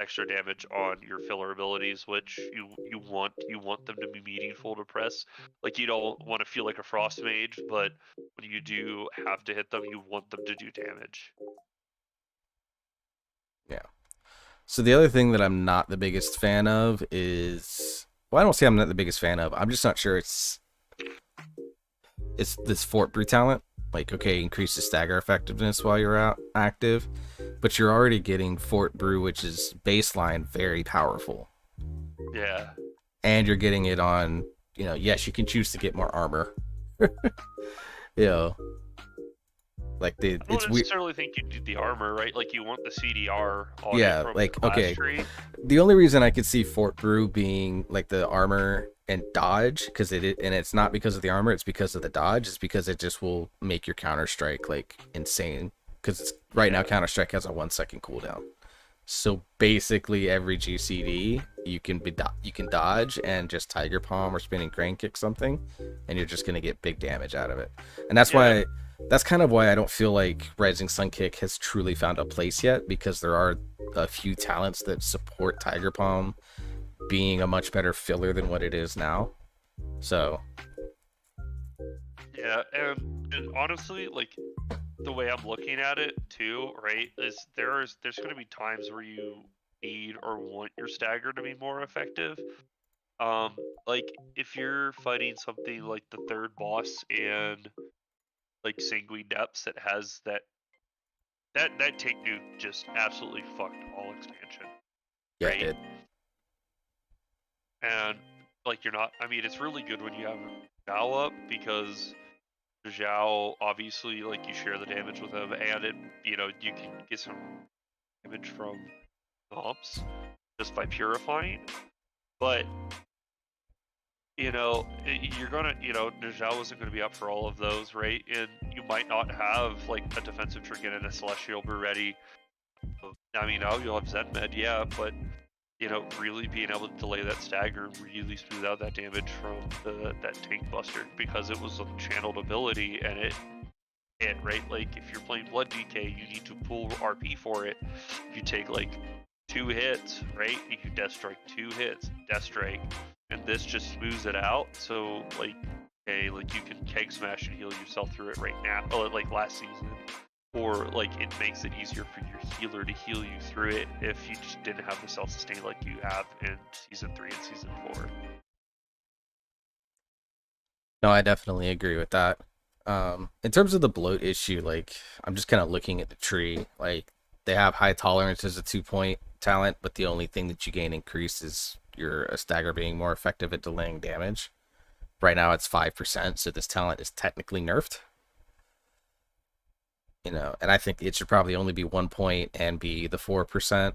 S3: extra damage on your filler abilities, which you want them to be meaningful to press. Like, you don't want to feel like a Frost Mage, but when you do have to hit them, you want them to do damage.
S2: Yeah. So the other thing that I'm not the biggest fan of is, well, I don't say I'm not the biggest fan of. I'm just not sure it's this Fort Brew talent. Like, okay, increases stagger effectiveness while you're out active, but you're already getting Fort Brew, which is baseline very powerful.
S3: Yeah.
S2: And you're getting it on, yes, you can choose to get more armor. Like
S3: I don't necessarily think you need the armor, right? Like, you want the CDR on it from the class tree.
S2: The only reason I could see Fort Brew being like the armor and dodge, because it's not because of the armor, it's because of the dodge. It's because it just will make your Counter Strike like insane. Because right now Counter Strike has a 1 second cooldown. So basically every GCD you can dodge and just Tiger Palm or Spinning Crane Kick something, and you're just gonna get big damage out of it. And that's why. That's kind of why I don't feel like Rising Sun Kick has truly found a place yet, because there are a few talents that support Tiger Palm being a much better filler than what it is now. So
S3: yeah, and honestly, like, the way I'm looking at it too, right, is there's going to be times where you need or want your stagger to be more effective. Like, if you're fighting something like the third boss and like Sanguine Depths that has that take nuke just absolutely fucked all expansion.
S2: yeah,
S3: right?
S2: it did.
S3: And like you're not. I mean, it's really good when you have Zhao up because Zhao obviously like you share the damage with him, and you can get some damage from mobs just by purifying. But you're gonna Zhao isn't gonna be up for all of those, right? And you might not have like a defensive trinket and a celestial brew ready. I mean, now you'll have Zen Med, yeah, but really being able to delay that stagger really smooth out that damage from that tank buster because it was a channeled ability and it right. Like if you're playing Blood DK, you need to pull RP for it. You take like 2 hits, right? You can Death Strike 2 hits, Death Strike, and this just smooths it out. So like, like you can keg smash and heal yourself through it right now, like last season. Or like it makes it easier for your healer to heal you through it if you just didn't have the self-sustain like you have in season 3 and season 4.
S2: No, I definitely agree with that. In terms of the bloat issue, like I'm just kind of looking at the tree. Like they have high tolerance as a 2-point talent, but the only thing that you gain increase is your stagger being more effective at delaying damage. Right now it's 5%, so this talent is technically nerfed. And I think it should probably only be 1 point and be the 4%.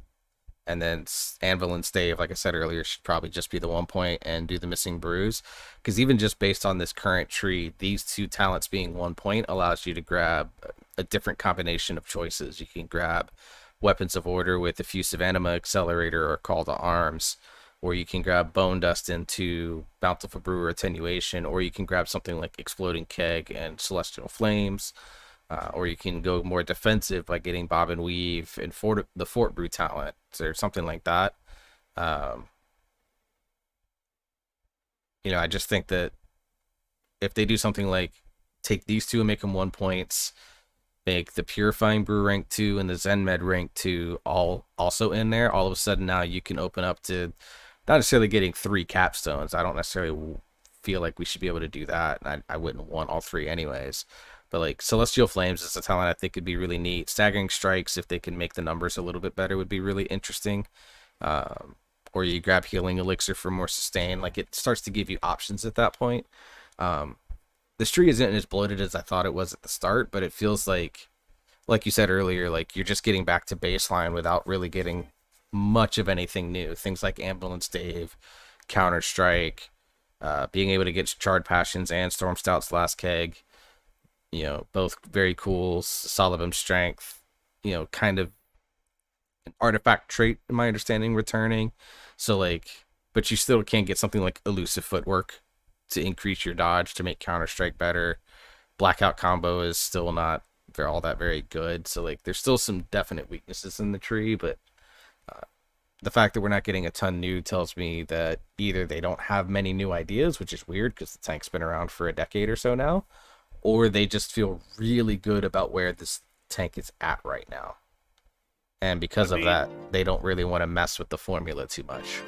S2: And then Anvil and Stave, like I said earlier, should probably just be the 1 point and do the missing brews. Because even just based on this current tree, these 2 talents being 1 point allows you to grab a different combination of choices. You can grab Weapons of Order with Effusive Anima Accelerator or Call to Arms. Or you can grab Bone Dust into Bountiful Brewer Attenuation. Or you can grab something like Exploding Keg and Celestial Flames. Or you can go more defensive by getting Bob and Weave and the Fort Brew talent or something like that. I just think that if they do something like take these 2 and make them 1 points, make the Purifying Brew rank 2 and the Zen Med rank 2 all also in there, all of a sudden now you can open up to not necessarily getting 3 capstones. I don't necessarily feel like we should be able to do that. I wouldn't want all 3 anyways. But like Celestial Flames is a talent I think could be really neat. Staggering Strikes, if they can make the numbers a little bit better, would be really interesting. Or you grab Healing Elixir for more sustain. Like it starts to give you options at that point. This tree isn't as bloated as I thought it was at the start, but it feels like you said earlier, like you're just getting back to baseline without really getting much of anything new. Things like Ambulance Stave, Counter Strike, being able to get Charred Passions and Storm Stout's Last Keg. Both very cool. Solemn Strength, kind of an artifact trait, in my understanding, returning. So, but you still can't get something like Elusive Footwork to increase your dodge to make Counter-Strike better. Blackout combo is still not all that very good. So, there's still some definite weaknesses in the tree, but the fact that we're not getting a ton new tells me that either they don't have many new ideas, which is weird because the tank's been around for a decade or so now, or they just feel really good about where this tank is at right now. And because of that, they don't really want to mess with the formula too much.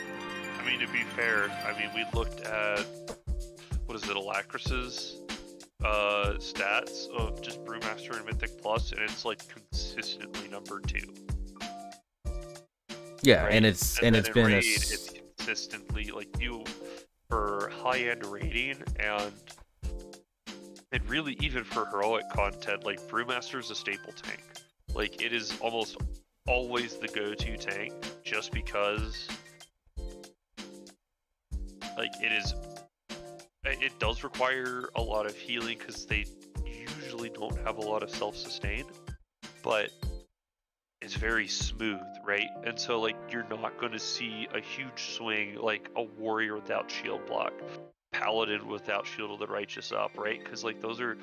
S3: I mean, to be fair, we looked at, Alacris's stats of just Brewmaster and Mythic Plus, and it's consistently number 2.
S2: Yeah,
S3: right?
S2: and it's been
S3: it's consistently for high-end rating and really even for heroic content, Brewmaster is a staple tank. It is almost always the go-to tank just because it does require a lot of healing because they usually don't have a lot of self-sustain, but it's very smooth, right? And so you're not going to see a huge swing like a warrior without shield block, paladin without Shield of the Righteous up, right? Because those are,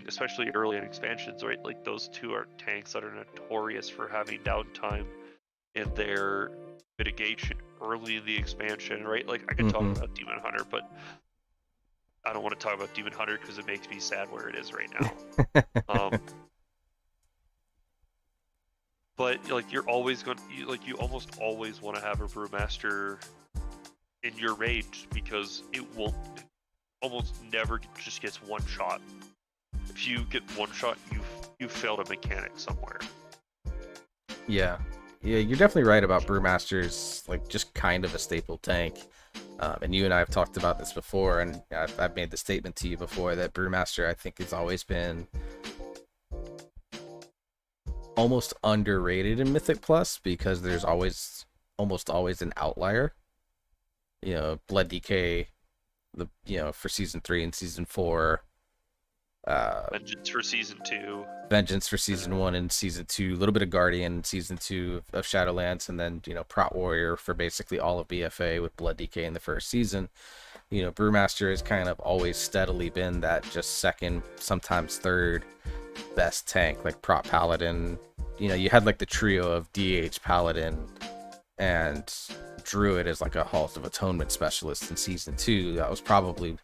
S3: especially early in expansions, right? Those 2 are tanks that are notorious for having downtime in their mitigation early in the expansion, right? I could talk about Demon Hunter, but I don't want to talk about Demon Hunter because it makes me sad where it is right now. But you're always going, you almost always want to have a Brewmaster in your range because it won't almost never just gets one shot. If you get one shot, you failed a mechanic somewhere.
S2: Yeah, you're definitely right about Brewmaster's just kind of a staple tank. And you and I have talked about this before, and I've made the statement to you before that Brewmaster, I think, has always been almost underrated in Mythic Plus because there's almost always an outlier. Blood DK, for season 3 and season 4.
S3: Vengeance for season 2.
S2: Vengeance for season 1 and season 2. A little bit of Guardian in season 2 of Shadowlands, and then Prot Warrior for basically all of BFA with Blood DK in the first season. Brewmaster has kind of always steadily been that just second, sometimes third best tank, like Prot Paladin. You had like the trio of DH Paladin and Druid as like a Halls of Atonement specialist in season 2. That was probably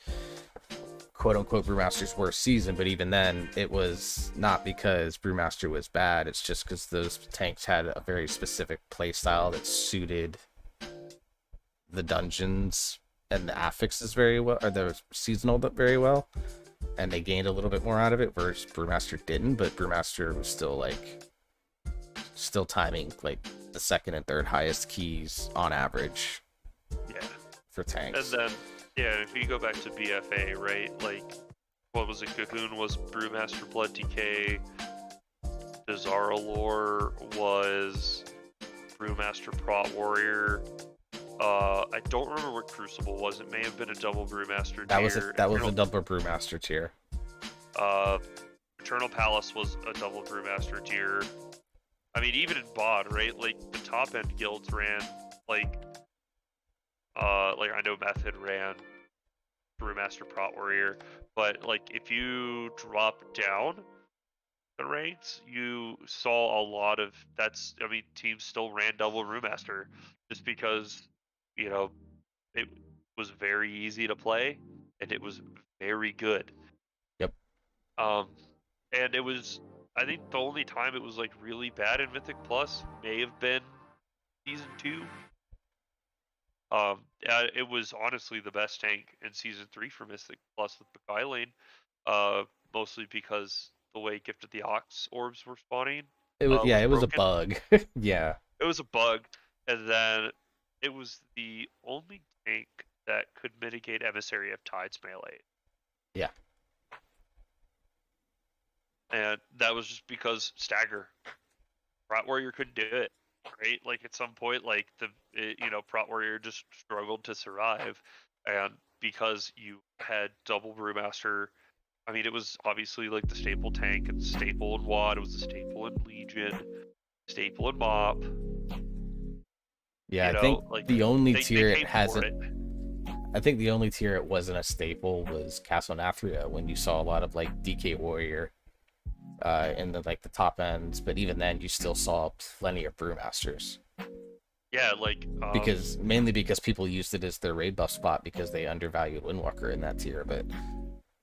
S2: quote unquote Brewmaster's worst season, but even then it was not because Brewmaster was bad. It's just because those tanks had a very specific play style that suited the dungeons and the affixes very well, or the seasonal very well, and they gained a little bit more out of it, whereas Brewmaster didn't. But Brewmaster was still timing like the second and third highest keys on average.
S3: Yeah.
S2: For tanks.
S3: And then, if you go back to BFA, right? Like, what was it? Cahoon was Brewmaster Blood DK. Dazara Lore was Brewmaster Prot Warrior. I don't remember what Crucible was. It may have been a double Brewmaster tier.
S2: That was a double Brewmaster tier.
S3: Eternal Palace was a double Brewmaster tier. I mean, even in BOD, right? Like, the top end guilds ran like I know Method ran Brewmaster Prot Warrior, but like if you drop down the ranks, you saw a lot of teams still ran double Brewmaster just because it was very easy to play and it was very good.
S2: Yep.
S3: And it was, I think the only time it was like really bad in Mythic Plus may have been season 2. It was honestly the best tank in season 3 for Mythic Plus with Beguiling, mostly because the way Gift of the Ox orbs were spawning.
S2: It was a bug. Yeah.
S3: It was a bug, and then it was the only tank that could mitigate Emissary of Tides melee.
S2: Yeah.
S3: And that was just because Stagger. Prot Warrior couldn't do it. Right, like at some point, like Prot Warrior just struggled to survive, and because you had double Brewmaster, I mean, it was obviously like the staple tank and staple in WoD. It was the staple in Legion, staple in MoP.
S2: Yeah, I think like, the only tier it hasn't. I think the only tier it wasn't a staple was Castle Nathria, when you saw a lot of like DK Warrior. In the top ends, but even then you still saw plenty of Brewmasters.
S3: Yeah, like
S2: mainly because people used it as their raid buff spot because they undervalued Windwalker in that tier. But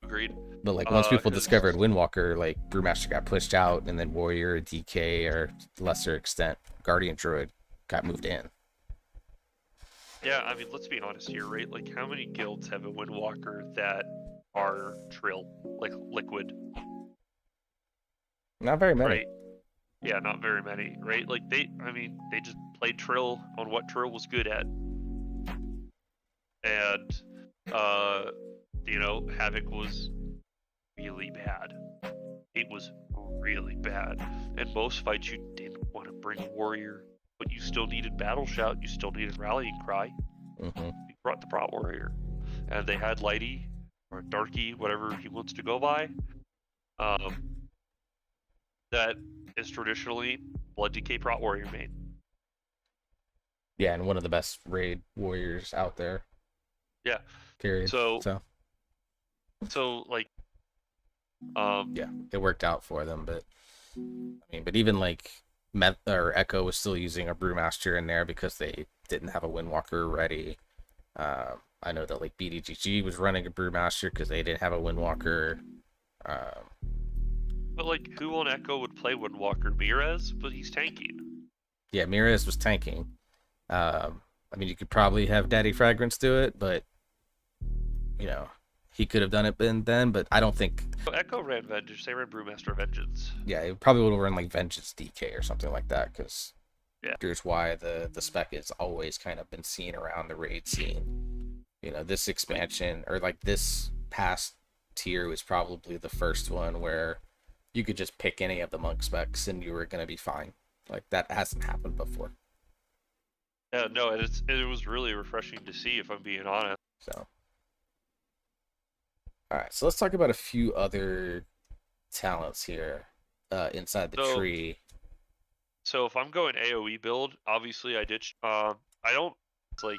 S3: agreed.
S2: But like once people discovered Windwalker, like Brewmaster got pushed out, and then Warrior, DK, or to lesser extent Guardian Druid got moved in.
S3: Yeah, I mean, let's be honest here, right? Like, how many guilds have a Windwalker that are Trill, like liquid?
S2: Not very many.
S3: Right. Yeah, not very many, right? Like they just played Trill on what Trill was good at. And Havoc was really bad. It was really bad. And most fights you didn't want to bring a warrior, but you still needed Battle Shout, you still needed Rallying Cry.
S2: Mm-hmm.
S3: You brought the Prot Warrior. And they had Lighty or Darky, whatever he wants to go by. That is traditionally Blood DK Prot Warrior main.
S2: Yeah, and one of the best raid warriors out there.
S3: Yeah.
S2: Period. So
S3: like,
S2: yeah, it worked out for them, but but even like Echo was still using a Brewmaster in there because they didn't have a Windwalker ready. I know that like BDGG was running a Brewmaster because they didn't have a Windwalker.
S3: But like, who on Echo would play Windwalker? Mirez, but he's tanking.
S2: Yeah, Mirez was tanking. You could probably have Daddy Fragrance do it, but he could have done it then. But I don't think
S3: Echo ran Vengeance. They ran Brewmaster Vengeance.
S2: Yeah, it probably would have run like Vengeance DK or something like that, because
S3: yeah,
S2: here's why the spec has always kind of been seen around the raid scene. This expansion, or like this past tier, was probably the first one where you could just pick any of the monk specs and you were going to be fine. Like, that hasn't happened before.
S3: Yeah, no, it was really refreshing to see, if I'm being honest.
S2: So, all right, so let's talk about a few other talents here inside the tree.
S3: So if I'm going AoE build, obviously I ditched. I don't like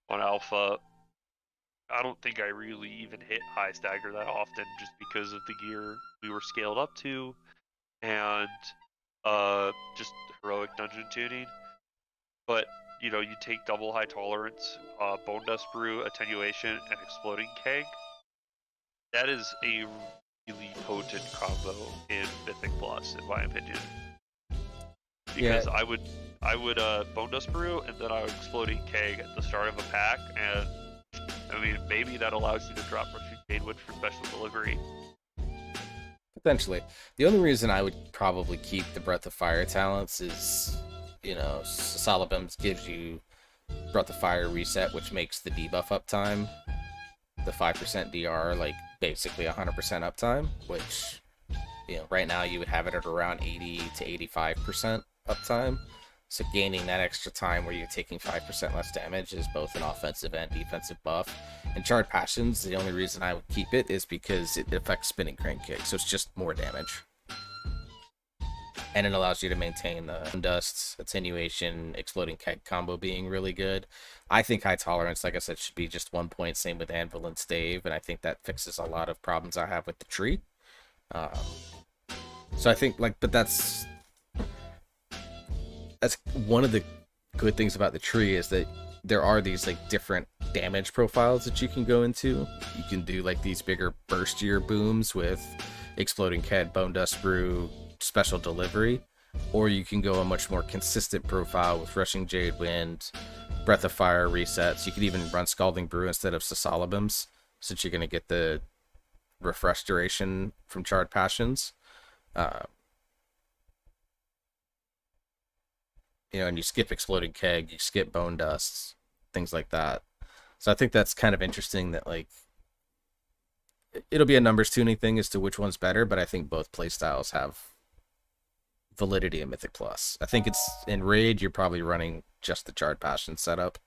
S3: on alpha. I don't think I really even hit high stagger that often, just because of the gear we were scaled up to, and just heroic dungeon tuning. But you take double high tolerance, bone dust brew, attenuation, and exploding keg. That is a really potent combo in Mythic Plus, in my opinion. Because I would bone dust brew, and then I would exploding keg at the start of a pack, and I mean, maybe that allows you to drop rushing Jade Witch for special delivery.
S2: Potentially. The only reason I would probably keep the Breath of Fire talents is, Solobims gives you Breath of Fire reset, which makes the debuff uptime, the 5% DR, like basically 100% uptime, which, right now you would have it at around 80 to 85% uptime. So gaining that extra time where you're taking 5% less damage is both an offensive and defensive buff. And Charred Passions, the only reason I would keep it is because it affects Spinning Crank Kick, so it's just more damage. And it allows you to maintain the Dust, Attenuation, Exploding Keg combo being really good. I think High Tolerance, like I said, should be just 1 point, same with Anvil and Stave, and I think that fixes a lot of problems I have with the tree. So I think, but that's one of the good things about the tree, is that there are these different damage profiles that you can go into. You can do these bigger burstier booms with Exploding Keg, Bone Dust Brew, Special Delivery, or you can go a much more consistent profile with Rushing Jade Wind, Breath of Fire resets. You could even run Scalding Brew instead of Sasalabims, since you're going to get the refresh duration from Charred Passions. And you skip Exploding Keg, you skip Bone Dusts, things like that. So I think that's kind of interesting that, it'll be a numbers tuning thing as to which one's better, but I think both playstyles have validity in Mythic Plus. I think it's in Raid, you're probably running just the Charred Passion setup,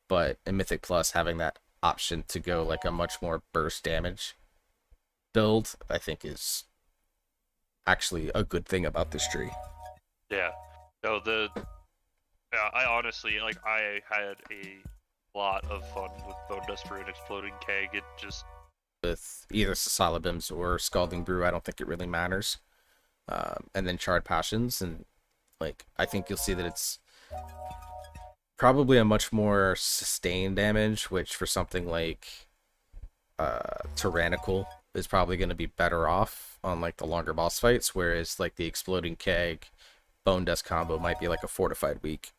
S2: but in Mythic Plus, having that option to go a much more burst damage build, I think is actually a good thing about this tree.
S3: Yeah. No, I honestly, I had a lot of fun with Bone Dust Brew and Exploding Keg. It just...
S2: With either Sasalabims or Scalding Brew, I don't think it really matters. And then Charred Passions, and I think you'll see that it's probably a much more sustained damage, which for something like Tyrannical is probably going to be better off on the longer boss fights, whereas the Exploding Keg Bone Dust combo might be a Fortified Weak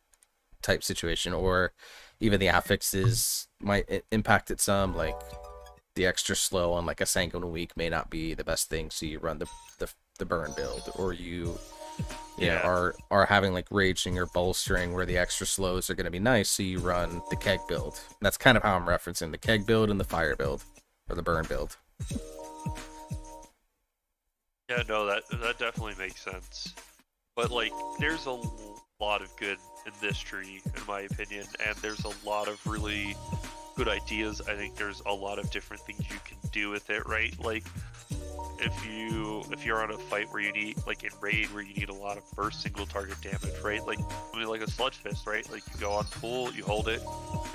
S2: type situation, or even the affixes might impact it some, the extra slow on a Sanguine Weak may not be the best thing, so you run the burn build, or you are having raging or bolstering where the extra slows are going to be nice, so you run the keg build. And that's kind of how I'm referencing the keg build and the fire build, or the burn build.
S3: Yeah, no, that definitely makes sense. But there's a lot of good in this tree, in my opinion, and there's a lot of really good ideas. I think there's a lot of different things you can do with it, right? If you're on a fight where you need, in Raid, where you need a lot of burst single target damage, right? A Sludge Fist, right? You go on pool, you hold it,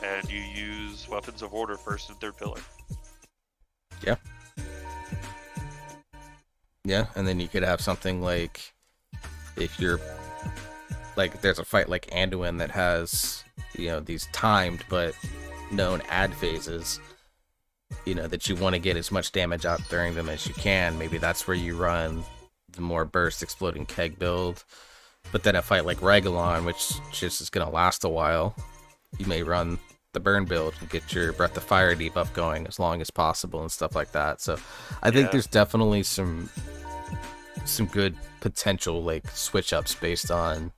S3: and you use Weapons of Order first and third pillar.
S2: Yeah. Yeah, and then you could have something if you're there's a fight like Anduin that has these timed but known ad phases, that you want to get as much damage out during them as you can. Maybe that's where you run the more burst Exploding Keg build. But then a fight like Regulon, which just is going to last a while, you may run the burn build and get your Breath of Fire debuff going as long as possible and stuff like that. So I think there's definitely some good potential switch ups based on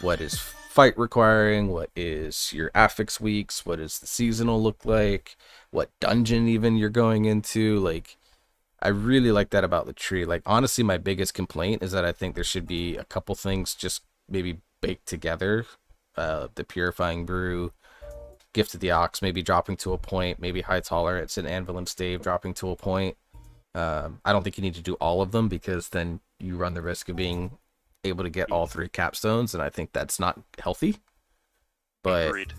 S2: what is fight requiring, what is your affix weeks, what does the seasonal look like, what dungeon even you're going into. Like, I really like that about the tree. Like, honestly, my biggest complaint is that I think there should be a couple things just maybe baked together. The Purifying Brew, Gift of the Ox maybe dropping to a point, maybe High Tolerance and Anvil and Stave dropping to a point. I don't think you need to do all of them, because then you run the risk of being able to get all 3 capstones, and I think that's not healthy. But
S3: Agreed.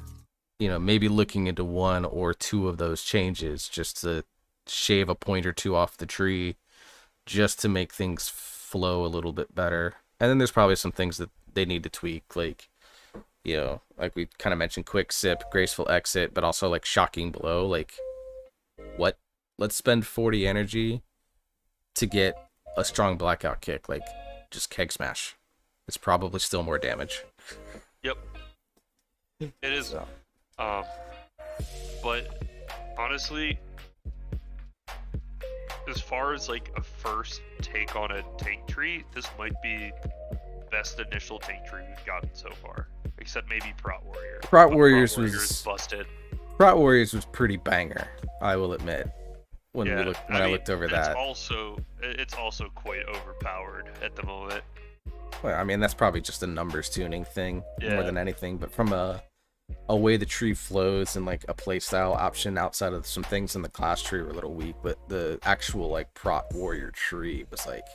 S2: Maybe looking into 1 or 2 of those changes just to shave a point or 2 off the tree, just to make things flow a little bit better. And then there's probably some things that they need to tweak, like like we kind of mentioned, quick sip, graceful exit, but also like shocking blow. Like, what? Let's spend 40 energy to get a strong blackout kick. Like, just keg smash. It's probably still more damage.
S3: Yep. It is.
S2: So.
S3: But honestly, as far as like a first take on a tank tree, this might be the best initial tank tree we've gotten so far. Except maybe Prot Warrior.
S2: Prot Warriors
S3: was busted.
S2: Prot Warriors was pretty banger, I will admit. When I looked over that.
S3: It's also quite overpowered at the moment.
S2: Well, I mean, that's probably just a numbers tuning thing more than anything. But from a way the tree flows and like a playstyle option outside of some things in the class tree were a little weak, but the actual like Prot Warrior tree was like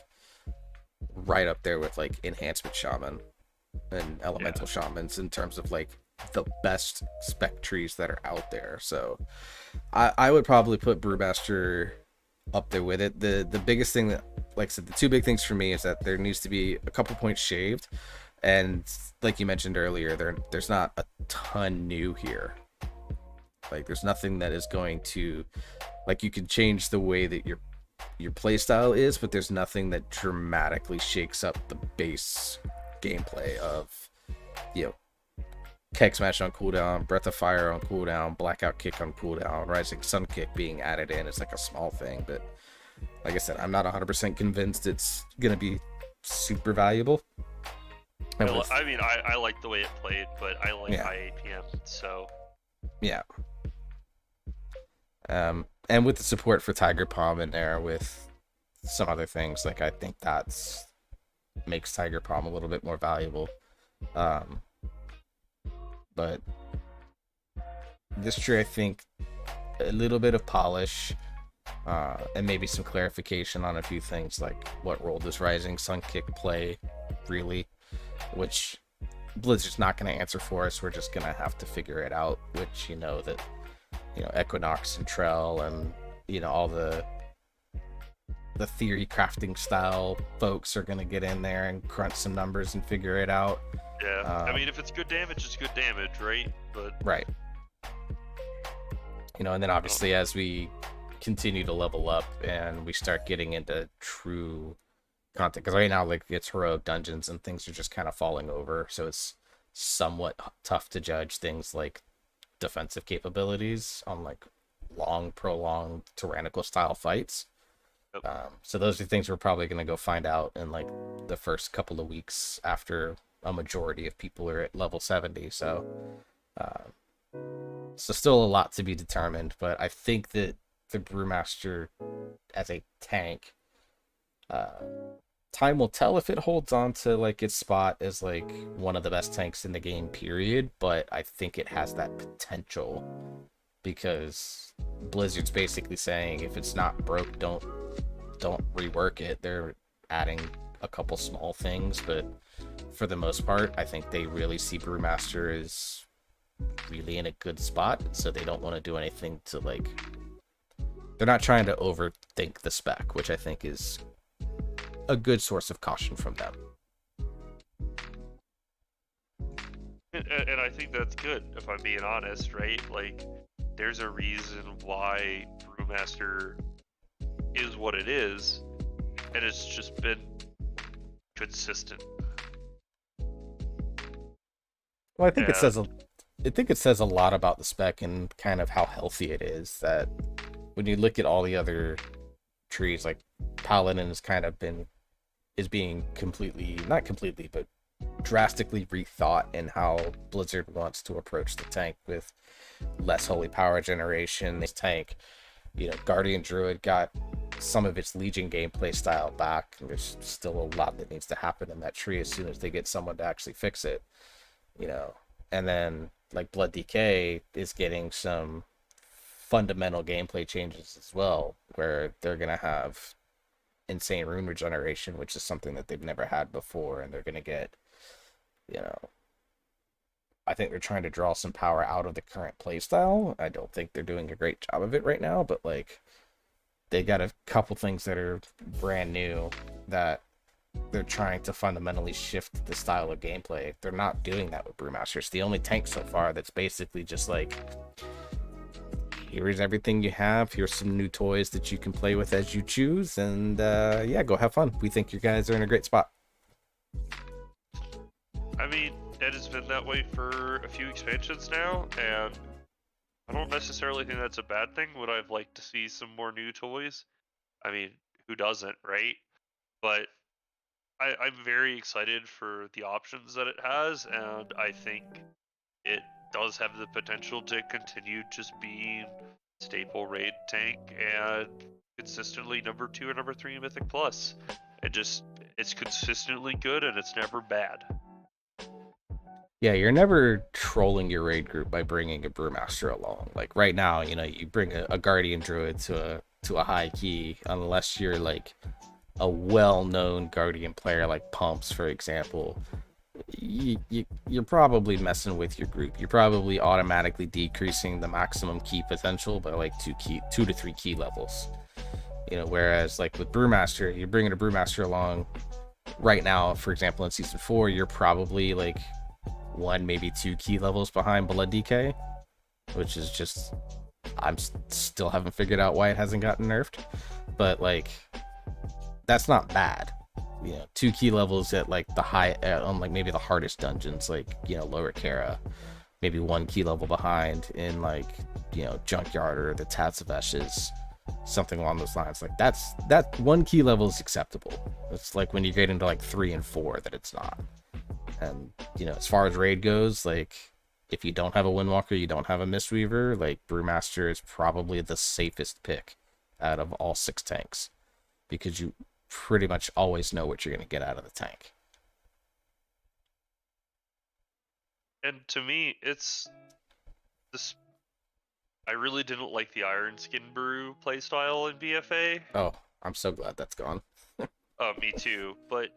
S2: right up there with like Enhancement Shaman and Elemental Shamans in terms of like the best spec trees that are out there. So I would probably put Brewmaster up there with it. The biggest thing that, like I said, the 2 big things for me is that there needs to be a couple points shaved, and like you mentioned earlier, there's not a ton new here. Like, there's nothing that is going to, like, you can change the way that your playstyle is, but there's nothing that dramatically shakes up the base gameplay of Keg Smash on cooldown, Breath of Fire on cooldown, Blackout Kick on cooldown, Rising Sun Kick being added in is like a small thing, but like I said, I'm not 100% convinced it's gonna be super valuable.
S3: I mean, I like the way it played, but I like high APM, so
S2: yeah. And with the support for Tiger Palm in there with some other things, like, I think that's makes Tiger Palm a little bit more valuable. But this tree, I think, a little bit of polish, and maybe some clarification on a few things, like what role does Rising Sun Kick play, really, which Blizzard's not going to answer for us. We're just going to have to figure it out, which, that, Equinox and Trell and, all the theory crafting style folks are going to get in there and crunch some numbers and figure it out.
S3: Yeah, I mean, if it's good damage, it's good damage, right? But
S2: right. And then obviously as we continue to level up and we start getting into true content, because right now, like, it's heroic dungeons and things are just kind of falling over, so it's somewhat tough to judge things like defensive capabilities on like long, prolonged tyrannical style fights. So those are things we're probably going to go find out in like the first couple of weeks after a majority of people are at level 70. So still a lot to be determined, but I think that the Brewmaster as a tank, time will tell if it holds on to like its spot as like one of the best tanks in the game, period. But I think it has that potential, because Blizzard's basically saying if it's not broke, don't rework it. They're adding a couple small things, but for the most part, I think they really see Brewmaster as really in a good spot, so they don't want to do anything to like, they're not trying to overthink the spec, which I think is a good source of caution from them.
S3: And I think that's good, if I'm being honest, right? Like, there's a reason why Brewmaster is what it is, and it's just been consistent.
S2: Well, I think it says a lot about the spec and kind of how healthy it is, that when you look at all the other trees, like Paladin has kind of being completely, not completely, but drastically rethought in how Blizzard wants to approach the tank with less holy power generation. This tank, Guardian Druid got some of its Legion gameplay style back. There's still a lot that needs to happen in that tree as soon as they get someone to actually fix it, and then like Blood DK is getting some fundamental gameplay changes as well, where they're gonna have insane rune regeneration, which is something that they've never had before, and they're gonna get, I think they're trying to draw some power out of the current playstyle. I don't think they're doing a great job of it right now, but like they got a couple things that are brand new that they're trying to fundamentally shift the style of gameplay. They're not doing that with Brewmaster. It's the only tank so far that's basically just like, here's everything you have, here's some new toys that you can play with as you choose, and yeah, go have fun. We think you guys are in a great spot.
S3: I mean, it has been that way for a few expansions now, and I don't necessarily think that's a bad thing. Would I have liked to see some more new toys? I mean, who doesn't, right? But I'm very excited for the options that it has, and I think it does have the potential to continue just being staple raid tank and consistently number 2 or number 3 in Mythic Plus. It's consistently good and it's never bad.
S2: Yeah, you're never trolling your raid group by bringing a Brewmaster along. Like right now, you bring a Guardian Druid to a high key, unless you're like a well-known Guardian player like Pumps, for example. You're probably messing with your group. You're probably automatically decreasing the maximum key potential by like 2 to 3 key levels. Whereas like with Brewmaster, you're bringing a Brewmaster along right now, for example, in Season 4, you're probably like 1, maybe 2 key levels behind Blood DK, which is just, still haven't figured out why it hasn't gotten nerfed, but like that's not bad. 2 key levels at like the high, on like maybe the hardest dungeons, like Lower Kara, maybe 1 key level behind in like Junkyard or the Tats of Ashes, something along those lines. Like that 1 key level is acceptable. It's like when you get into like 3 and 4 that it's not. And as far as raid goes, like if you don't have a Windwalker, you don't have a Mistweaver, like Brewmaster is probably the safest pick out of all 6 tanks, because you pretty much always know what you're going to get out of the tank.
S3: And to me, it's this. I really didn't like the Iron Skin Brew playstyle in BFA.
S2: Oh, I'm so glad that's gone.
S3: Me too. But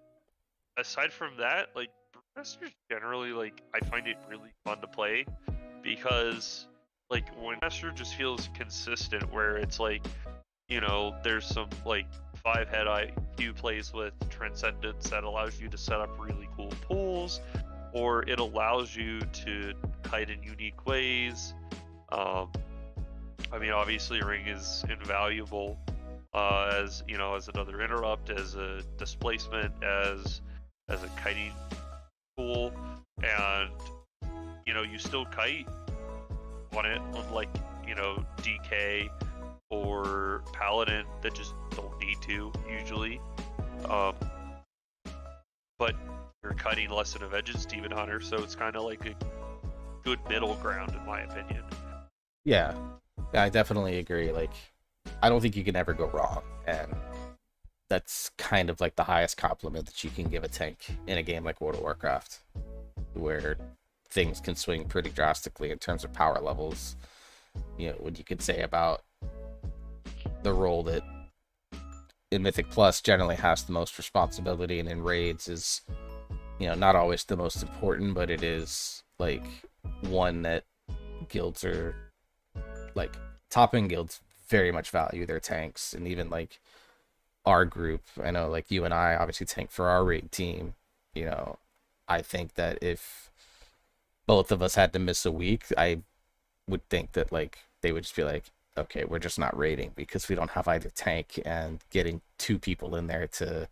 S3: aside from that, like Brewmaster's generally, like, I find it really fun to play, because like Windmaster just feels consistent, where it's like, there's some like 5-head IQ plays with Transcendence that allows you to set up really cool pools, or it allows you to kite in unique ways. I mean, obviously Ring is invaluable as another interrupt, as a displacement, as a kiting tool, and you still kite on it, unlike DK or Paladin that just don't need to usually. But you're kiting less than a Vengeance Demon Hunter, so it's kind of like a good middle ground in my opinion.
S2: Yeah, I definitely agree. Like, I don't think you can ever go wrong, and that's kind of like the highest compliment that you can give a tank in a game like World of Warcraft, where things can swing pretty drastically in terms of power levels. What you could say about the role that in Mythic Plus generally has the most responsibility, and in raids is, not always the most important, but it is like one that guilds are like, top-end guilds very much value their tanks. And even like our group, I know like you and I obviously tank for our raid team. I think that if both of us had to miss a week, I would think that like they would just be like, okay, we're just not raiding because we don't have either tank, and getting 2 people in there to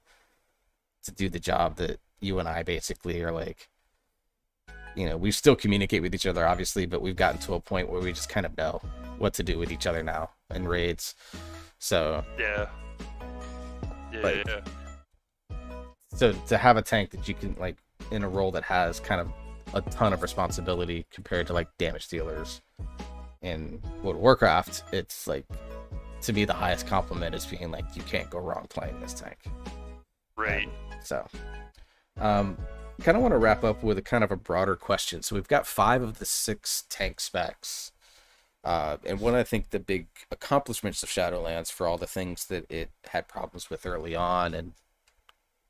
S2: do the job that you and I basically are like, we still communicate with each other obviously, but we've gotten to a point where we just kind of know what to do with each other now in raids. So
S3: yeah.
S2: So to have a tank that you can like in a role that has kind of a ton of responsibility compared to like damage dealers in World of Warcraft. It's like, to me, the highest compliment is being like, you can't go wrong playing this tank.
S3: Right.
S2: So, kind of want to wrap up with a kind of a broader question. So we've got 5 of the 6 tank specs. And one, I think, the big accomplishments of Shadowlands, for all the things that it had problems with early on and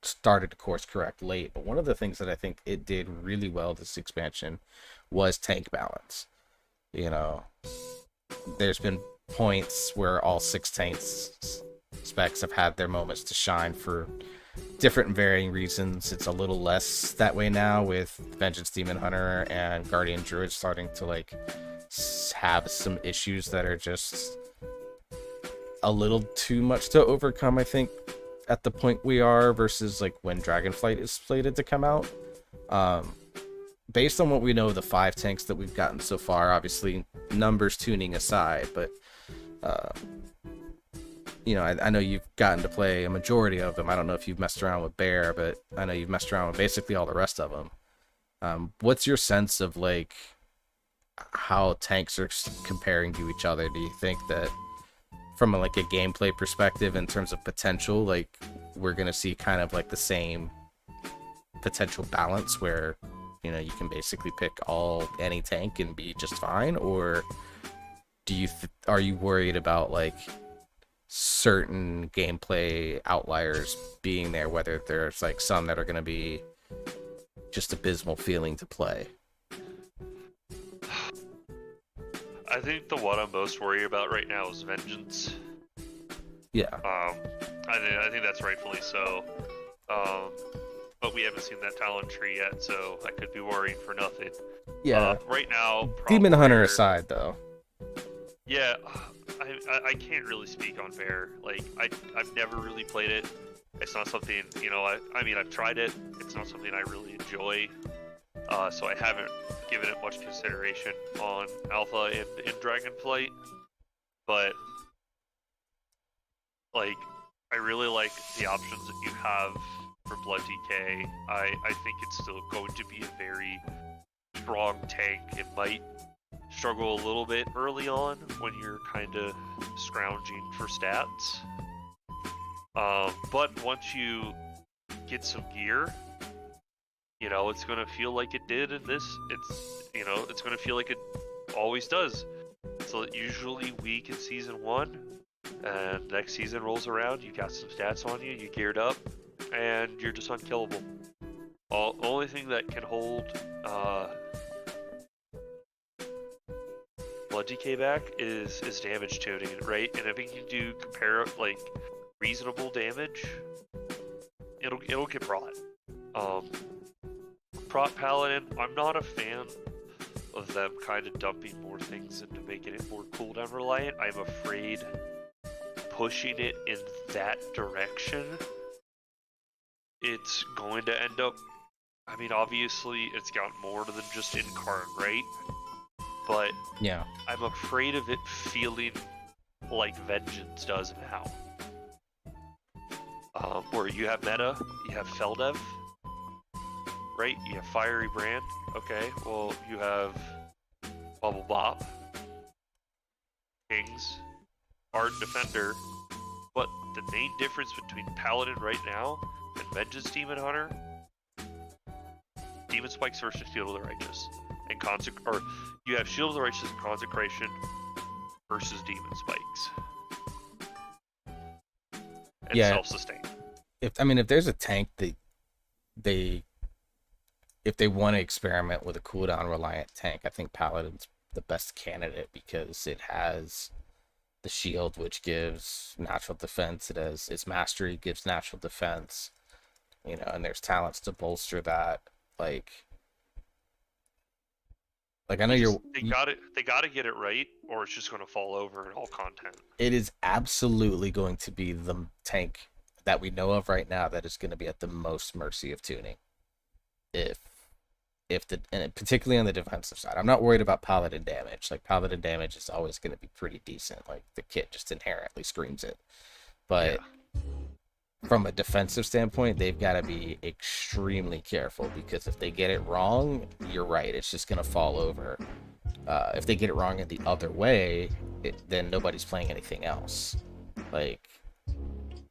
S2: started to course correct late, but one of the things that I think it did really well this expansion was tank balance. You know, there's been points where all 6 tanks specs have had their moments to shine for different and varying reasons. It's a little less that way now with Vengeance Demon Hunter and Guardian Druid starting to like have some issues that are just a little too much to overcome, I think, at the point we are versus like when Dragonflight is slated to come out. Based on what we know of the 5 tanks that we've gotten so far, obviously numbers tuning aside, but you know, I know you've gotten to play a majority of them. I don't know if you've messed around with Bear, but I know you've messed around with basically all the rest of them. What's your sense of like how tanks are comparing to each other? Do you think that from like a gameplay perspective, in terms of potential, like we're gonna see kind of like the same potential balance where, you know, you can basically pick any tank and be just fine? Or do you are you worried about like certain gameplay outliers being there, whether there's like some that are going to be just abysmal feeling to play?
S3: I think the one I'm most worried about right now is Vengeance.
S2: Yeah.
S3: I think that's rightfully so. But we haven't seen that talent tree yet, so I could be worrying for nothing.
S2: Yeah.
S3: Right now,
S2: Demon Hunter aside, though.
S3: Yeah, I can't really speak on Bear. Like, I've never really played it. It's not something, you know, I mean, I've tried it. It's not something I really enjoy. So I haven't given it much consideration on Alpha and in Dragonflight. But, like, I really like the options that you have for Blood DK. I think it's still going to be a very strong tank. It might struggle a little bit early on when you're kind of scrounging for stats. But once you get some gear, you know, it's going to feel like it did in this. You know, it's going to feel like it always does. So usually weak in Season 1, and next season rolls around, you got some stats on you, you geared up, and you're just unkillable. Only thing that can hold Blood DK back is damage tuning, right? And if you can do like reasonable damage, it'll get brought. Prot Paladin, I'm not a fan of them kind of dumping more things into making it more cooldown reliant. I'm afraid pushing it in that direction, it's going to end up, I mean, obviously it's got more than just Incarn, right? But
S2: yeah,
S3: I'm afraid of it feeling like Vengeance does now. Where you have meta, you have Feldev, right? You have Fiery Brand. Okay, well, you have Bubble Bop, Kings, Ardent Defender. But the main difference between Paladin right now and Vengeance Demon Hunter, Demon Spikes versus Shield of the Righteous, and or you have Shield of the Righteous and Consecration versus Demon Spikes, and self-sustain.
S2: If there's a tank that if they want to experiment with a cooldown reliant tank, I think Paladin's the best candidate because it has the shield, which gives natural defense. It has its mastery, gives natural defense, you know, and there's talents to bolster that. Like I know
S3: they got to get it right, or it's just going to fall over in all content.
S2: It is absolutely going to be the tank that we know of right now that is going to be at the most mercy of tuning. And particularly on the defensive side, I'm not worried about Paladin damage. Like, Paladin damage is always going to be pretty decent. Like, the kit just inherently screams it. But from a defensive standpoint, they've got to be extremely careful, because if they get it wrong, you're right, it's just going to fall over. If they get it wrong in the other way, then nobody's playing anything else. Like,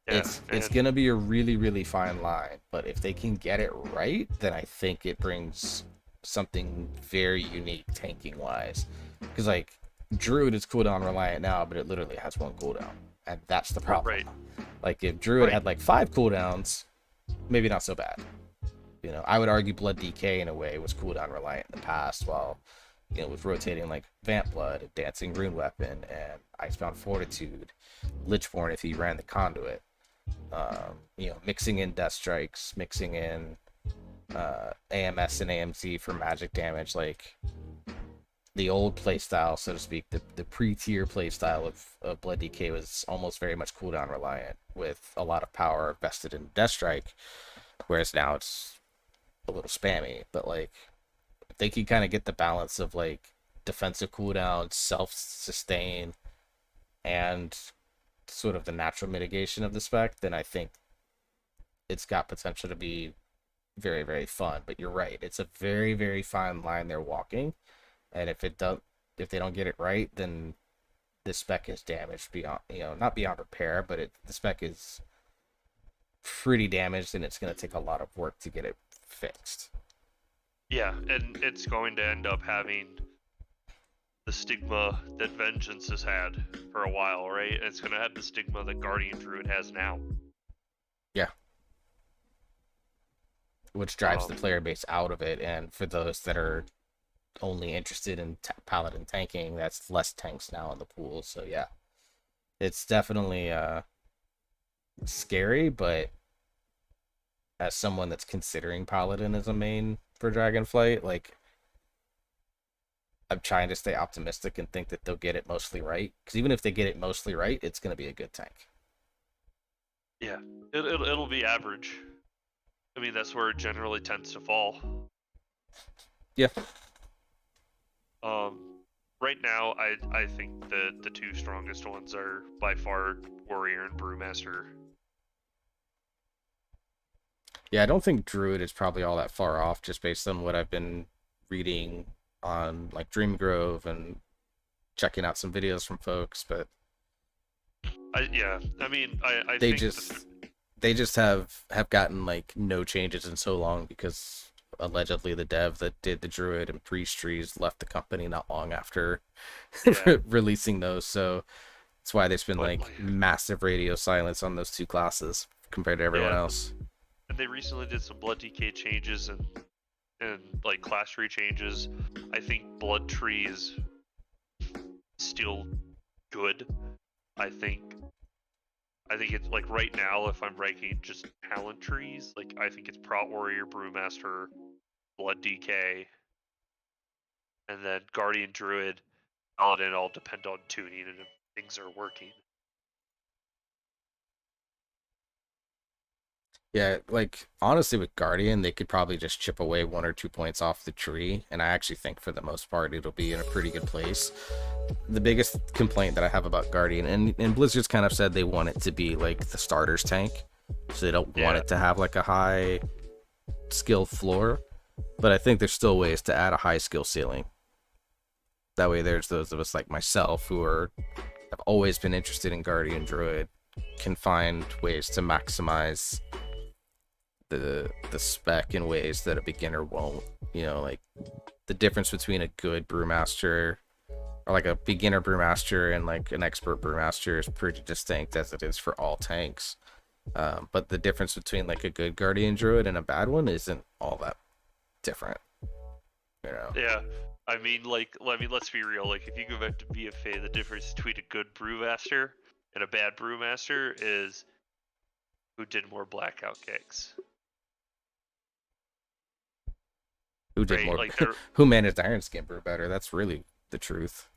S2: it's going to be a really, really fine line, but if they can get it right, then I think it brings something very unique tanking wise. Because, like, Druid is cooldown reliant now, but it literally has one cooldown, and that's the problem.
S3: Right.
S2: Like, if Druid had like 5 cooldowns, maybe not so bad. You know, I would argue Blood DK in a way was cooldown reliant in the past, while, you know, with rotating like Vamp Blood, Dancing Rune Weapon, and Icebound Fortitude, Lichborn if he ran the Conduit, you know, mixing in Death Strikes, mixing in AMS and AMZ for magic damage, like the old playstyle, so to speak, the pre-tier playstyle of Blood DK was almost very much cooldown reliant, with a lot of power vested in Death Strike, whereas now it's a little spammy. But like, if they can kind of get the balance of like defensive cooldown, self-sustain, and sort of the natural mitigation of the spec, then I think it's got potential to be very, very fun. But you're right, it's a very, very fine line they're walking, and if they don't get it right, then the spec is damaged beyond, you know, not beyond repair, but the spec is pretty damaged, and it's going to take a lot of work to get it fixed.
S3: Yeah, and it's going to end up having the stigma that Vengeance has had for a while, right? It's going to have the stigma that Guardian Druid has now.
S2: Yeah. Which drives the player base out of it, and for those that are only interested in paladin tanking, that's less tanks now in the pool. So yeah, it's definitely scary, but as someone that's considering paladin as a main for Dragonflight, like, I'm trying to stay optimistic and think that they'll get it mostly right, because even if they get it mostly right, it's going to be a good tank.
S3: Yeah, it'll be average. I mean, that's where it generally tends to fall.
S2: Yeah.
S3: Right now, I think the two strongest ones are by far Warrior and Brewmaster.
S2: Yeah, I don't think Druid is probably all that far off, just based on what I've been reading on like Dreamgrove and checking out some videos from folks. But
S3: I think
S2: they just have gotten like no changes in so long, because allegedly the dev that did the Druid and Priest trees left the company not long after releasing those. So that's why there's been like massive radio silence on those two classes compared to everyone else.
S3: And they recently did some Blood DK changes and like class tree changes. I think Blood Tree is still good. I think it's like right now, if I'm ranking just talent trees, like I think it's Prot Warrior, Brewmaster, Blood DK, and then Guardian Druid, Paladin all depend on tuning and if things are working.
S2: Yeah, like, honestly, with Guardian, they could probably just chip away 1 or 2 points off the tree, and I actually think for the most part it'll be in a pretty good place. The biggest complaint that I have about Guardian, and Blizzard's kind of said they want it to be like the starter's tank, so they don't want it to have like a high skill floor, but I think there's still ways to add a high skill ceiling. That way there's those of us like myself who have always been interested in Guardian Druid, can find ways to maximize the spec in ways that a beginner won't. You know, like the difference between a good brewmaster, or like a beginner brewmaster, and like an expert brewmaster is pretty distinct, as it is for all tanks. But the difference between like a good Guardian Druid and a bad one isn't all that different, you know?
S3: Yeah, I mean, let's be real. Like, if you go back to BFA, the difference between a good brewmaster and a bad brewmaster is who did more blackout kicks.
S2: Who did more? Like, who managed Iron Skin brew better? That's really the truth.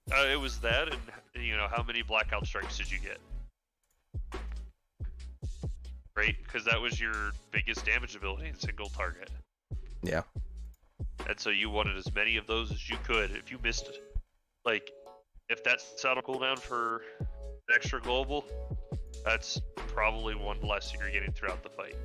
S3: It was that, and you know, how many blackout strikes did you get? Right, because that was your biggest damage ability in single target.
S2: Yeah.
S3: And so you wanted as many of those as you could. If you missed it, like, if that's out of cooldown for an extra global, That's probably one less you're getting throughout the fight.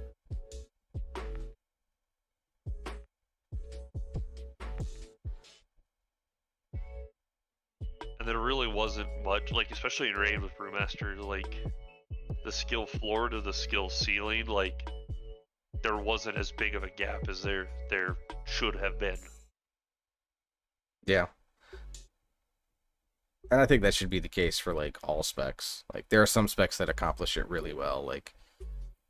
S3: And there really wasn't much, like, especially in Raid with Brewmaster, like, the skill floor to the skill ceiling, like, there wasn't as big of a gap as there should have been.
S2: Yeah. And I think that should be the case for, like, all specs. Like, there are some specs that accomplish it really well. Like,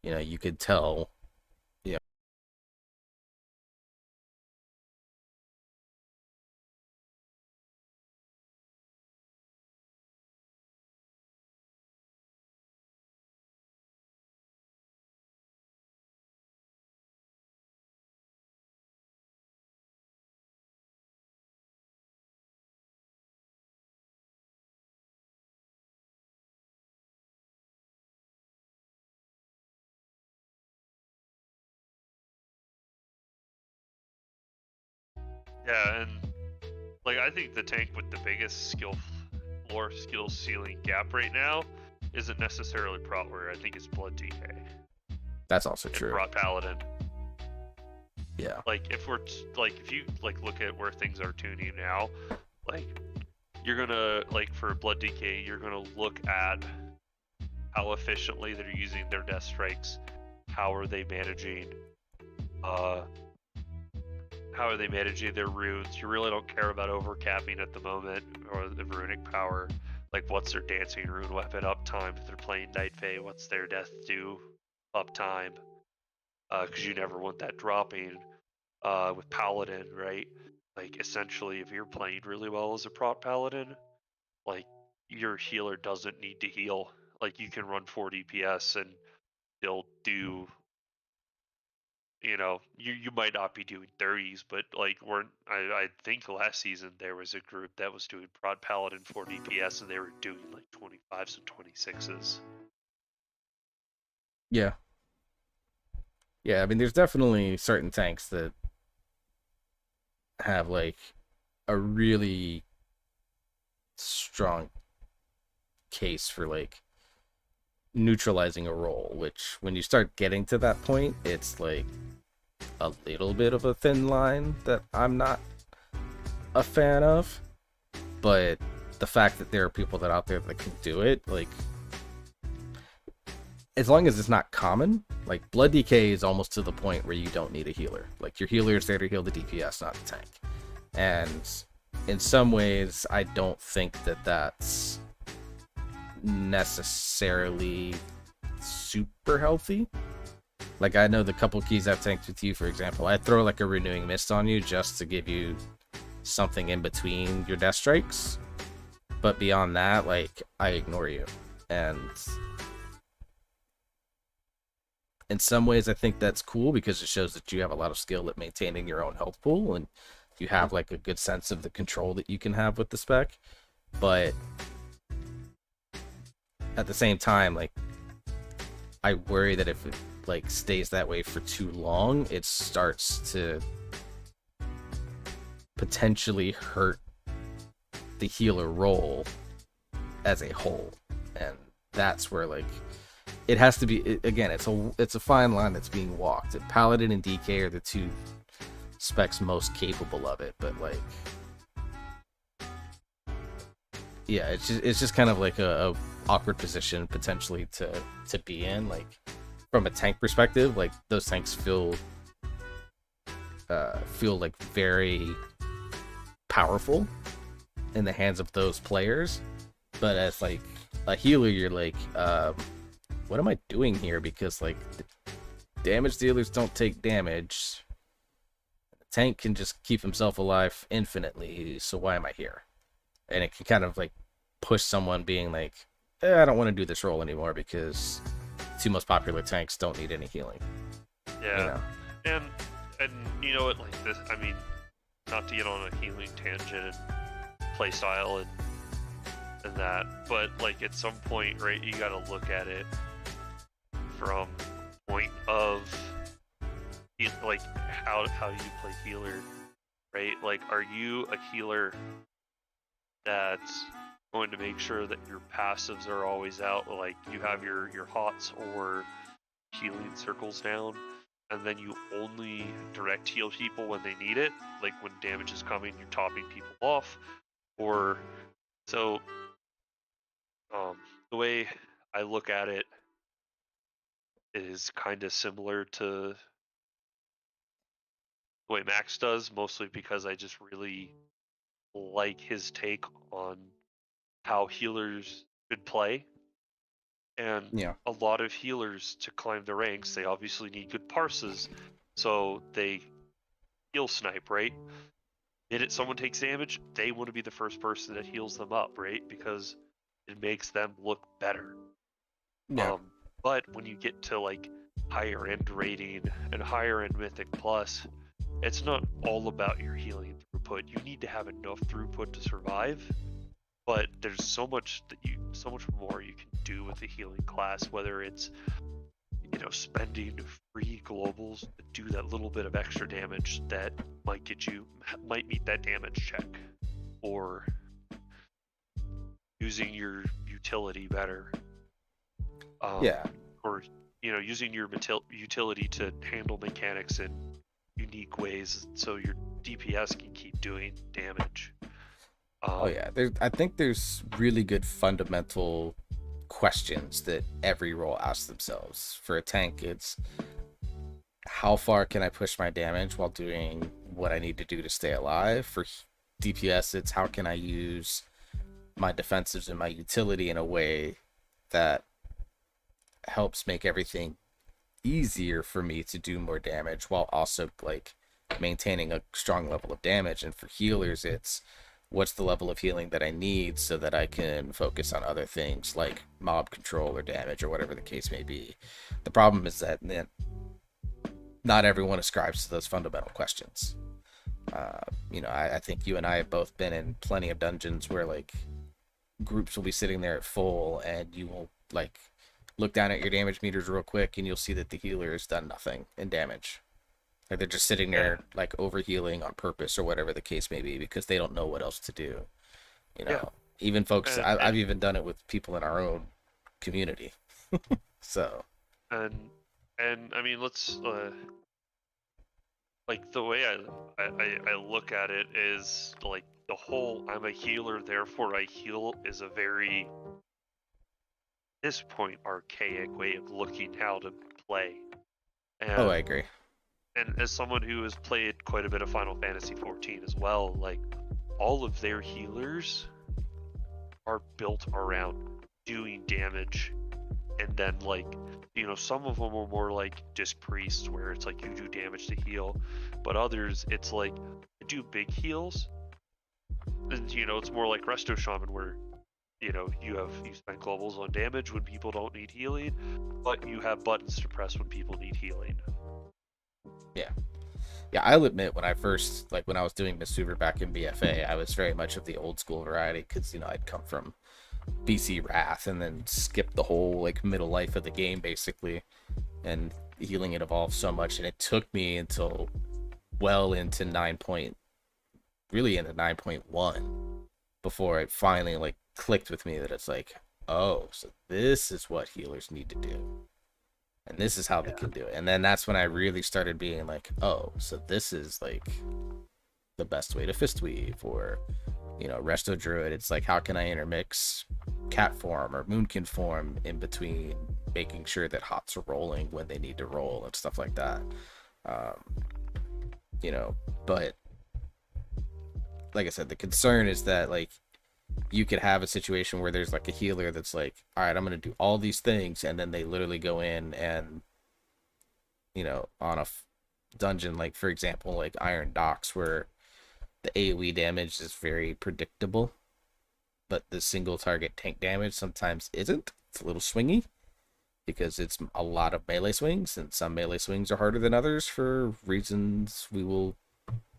S2: you know, you could tell, you know,
S3: Yeah, and, like, I think the tank with the biggest skill floor, skill ceiling gap right now isn't necessarily Prot Warrior. I think it's Blood DK.
S2: that's also
S3: And
S2: true.
S3: Prot Paladin.
S2: Yeah.
S3: Like, if you like look at where things are tuning now, like, you're gonna, like, for Blood DK, you're gonna look at how efficiently they're using their death strikes, how are they managing their runes. You really don't care about overcapping at the moment, or the runic power. Like, what's their dancing rune weapon uptime if they're playing Night Fae? What's their death do uptime? Because you never want that dropping. With Paladin, right? Like, essentially, if you're playing really well as a Prot Paladin, like, your healer doesn't need to heal. Like, you can run 4 DPS and they'll do, you know, you might not be doing 30s, but, like, I think last season there was a group that was doing Prot Paladin 4 DPS and they were doing like 25s and 26s.
S2: Yeah. Yeah, I mean, there's definitely certain tanks that have, like, a really strong case for, like, neutralizing a role, which when you start getting to that point, it's like a little bit of a thin line that I'm not a fan of. But the fact that there are people that out there that can do it, like, as long as it's not common, like, Blood DK is almost to the point where you don't need a healer. Like, your healer is there to heal the DPS, not the tank. And in some ways, I don't think that that's necessarily super healthy. Like, I know the couple keys I've tanked with you, for example, I throw, like, a Renewing Mist on you just to give you something in between your death strikes. But beyond that, like, I ignore you. And in some ways, I think that's cool because it shows that you have a lot of skill at maintaining your own health pool and you have, like, a good sense of the control that you can have with the spec. But at the same time, like, I worry that if it, like, stays that way for too long, it starts to potentially hurt the healer role as a whole. And that's where, like, it has to be, again, it's a fine line that's being walked. And Paladin and DK are the two specs most capable of it, but, like, yeah, it's just kind of like a awkward position potentially to be in. Like, from a tank perspective, like, those tanks feel like very powerful in the hands of those players, but as, like, a healer, you're like, what am I doing here? Because, like, the damage dealers don't take damage. The tank can just keep himself alive infinitely, so why am I here? And it can kind of, like, push someone being like, I don't want to do this role anymore because the two most popular tanks don't need any healing.
S3: Yeah,
S2: you know?
S3: and you know what, like, this, I mean, not to get on a healing tangent and playstyle and that, but, like, at some point, right, you gotta look at it from point of, like, how you play healer, right? Like, are you a healer that's going to make sure that your passives are always out, like you have your hots or healing circles down, and then you only direct heal people when they need it, like when damage is coming, you're topping people off, or so. The way I look at it is kind of similar to the way Max does, mostly because I just really like his take on how healers should play. And
S2: Yeah.
S3: a lot of healers, to climb the ranks, they obviously need good parses, so they heal snipe, right? The minute someone takes damage, they want to be the first person that heals them up, right? Because it makes them look better.
S2: Yeah.
S3: But when you get to like higher end rating and higher end Mythic Plus, it's not all about your healing throughput. You need to have enough throughput to survive, but there's so much more you can do with the healing class, whether it's spending free globals to do that little bit of extra damage that might meet that damage check, or using your utility better.
S2: Yeah.
S3: Or using your utility to handle mechanics in unique ways so your DPS can keep doing damage.
S2: Oh yeah, I think there's really good fundamental questions that every role asks themselves. For a tank, it's how far can I push my damage while doing what I need to do to stay alive? For DPS, it's how can I use my defensives and my utility in a way that helps make everything easier for me to do more damage while also like maintaining a strong level of damage. And for healers, it's what's the level of healing that I need so that I can focus on other things like mob control or damage or whatever the case may be. The problem is that not everyone ascribes to those fundamental questions. I think you and I have both been in plenty of dungeons where like groups will be sitting there at full and you will like look down at your damage meters real quick and you'll see that the healer has done nothing in damage. Like they're just sitting there like overhealing on purpose or whatever the case may be because they don't know what else to do. Even folks, I've even done it with people in our own community. So.
S3: And I mean, let's like the way I look at it is like the whole I'm a healer therefore I heal is a very, at this point, archaic way of looking how to play. And,
S2: I agree.
S3: And as someone who has played quite a bit of Final Fantasy 14 as well, like all of their healers are built around doing damage, and then like some of them are more like Disc Priests where it's like you do damage to heal, but others it's like you do big heals, and it's more like Resto Shaman where you spend globals on damage when people don't need healing, but you have buttons to press when people need healing.
S2: Yeah, I'll admit when I was doing Misuver back in BFA, I was very much of the old school variety because I'd come from BC Wrath and then skipped the whole like middle life of the game basically, and healing it evolved so much, and it took me until well into 9.1 before it finally like clicked with me that it's like, oh, so this is what healers need to do. And this is how they can do it. And then that's when I really started being like, oh, so this is like the best way to fist weave, or Resto Druid. It's like, how can I intermix cat form or moonkin form in between, making sure that hots are rolling when they need to roll and stuff like that. But like I said, the concern is that like you could have a situation where there's like a healer that's like, all right, I'm going to do all these things. And then they literally go in and, on a dungeon, like for example, like Iron Docks, where the AoE damage is very predictable, but the single target tank damage sometimes isn't. It's a little swingy because it's a lot of melee swings, and some melee swings are harder than others for reasons we will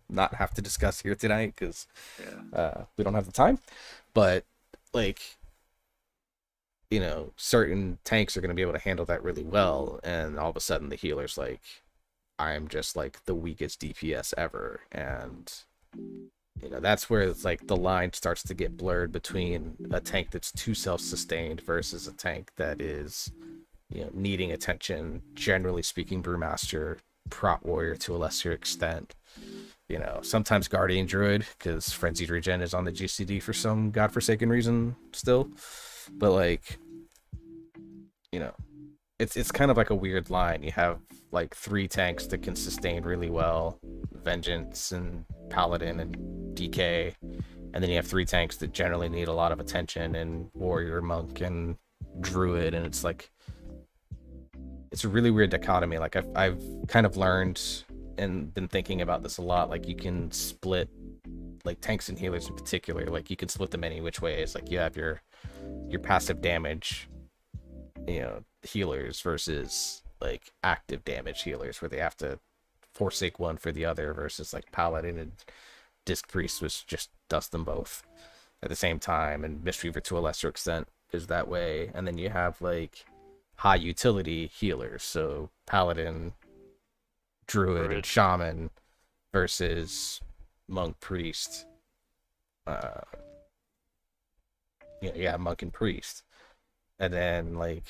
S2: not have to discuss here tonight because we don't have the time. But like, certain tanks are going to be able to handle that really well, and all of a sudden the healer's like, I'm just like the weakest DPS ever, and That's where it's like the line starts to get blurred between a tank that's too self-sustained versus a tank that is, needing attention. Generally speaking, Brewmaster, Prot Warrior to a lesser extent. Sometimes Guardian Druid, because Frenzied Regen is on the GCD for some godforsaken reason still. But like, it's kind of like a weird line. You have like 3 tanks that can sustain really well, Vengeance and Paladin and DK, and then you have 3 tanks that generally need a lot of attention, and Warrior, Monk, and Druid, and it's like, it's a really weird dichotomy. Like I've kind of learned and been thinking about this a lot. Like you can split, like tanks and healers in particular, like you can split them any which ways. Like you have your passive damage, healers versus like active damage healers, where they have to forsake one for the other, versus like Paladin and Disc Priest, which just does them both at the same time, and Mistweaver to a lesser extent is that way. And then you have like high utility healers, so Paladin, Druid, and Shaman versus Monk, Priest. Monk and Priest. And then like,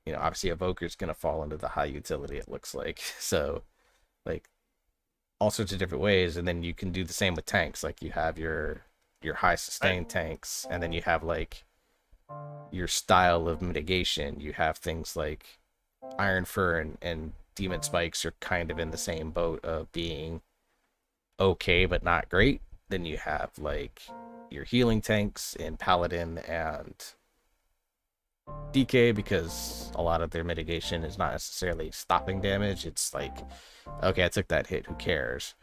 S2: obviously Evoker's gonna fall into the high utility, it looks like. So like all sorts of different ways. And then you can do the same with tanks. Like you have your high sustain tanks, and then you have like your style of mitigation. You have things like Iron Fur and Demon Spikes are kind of in the same boat of being okay but not great. Then you have like your healing tanks in Paladin and DK, because a lot of their mitigation is not necessarily stopping damage. It's like, okay, I took that hit, who cares?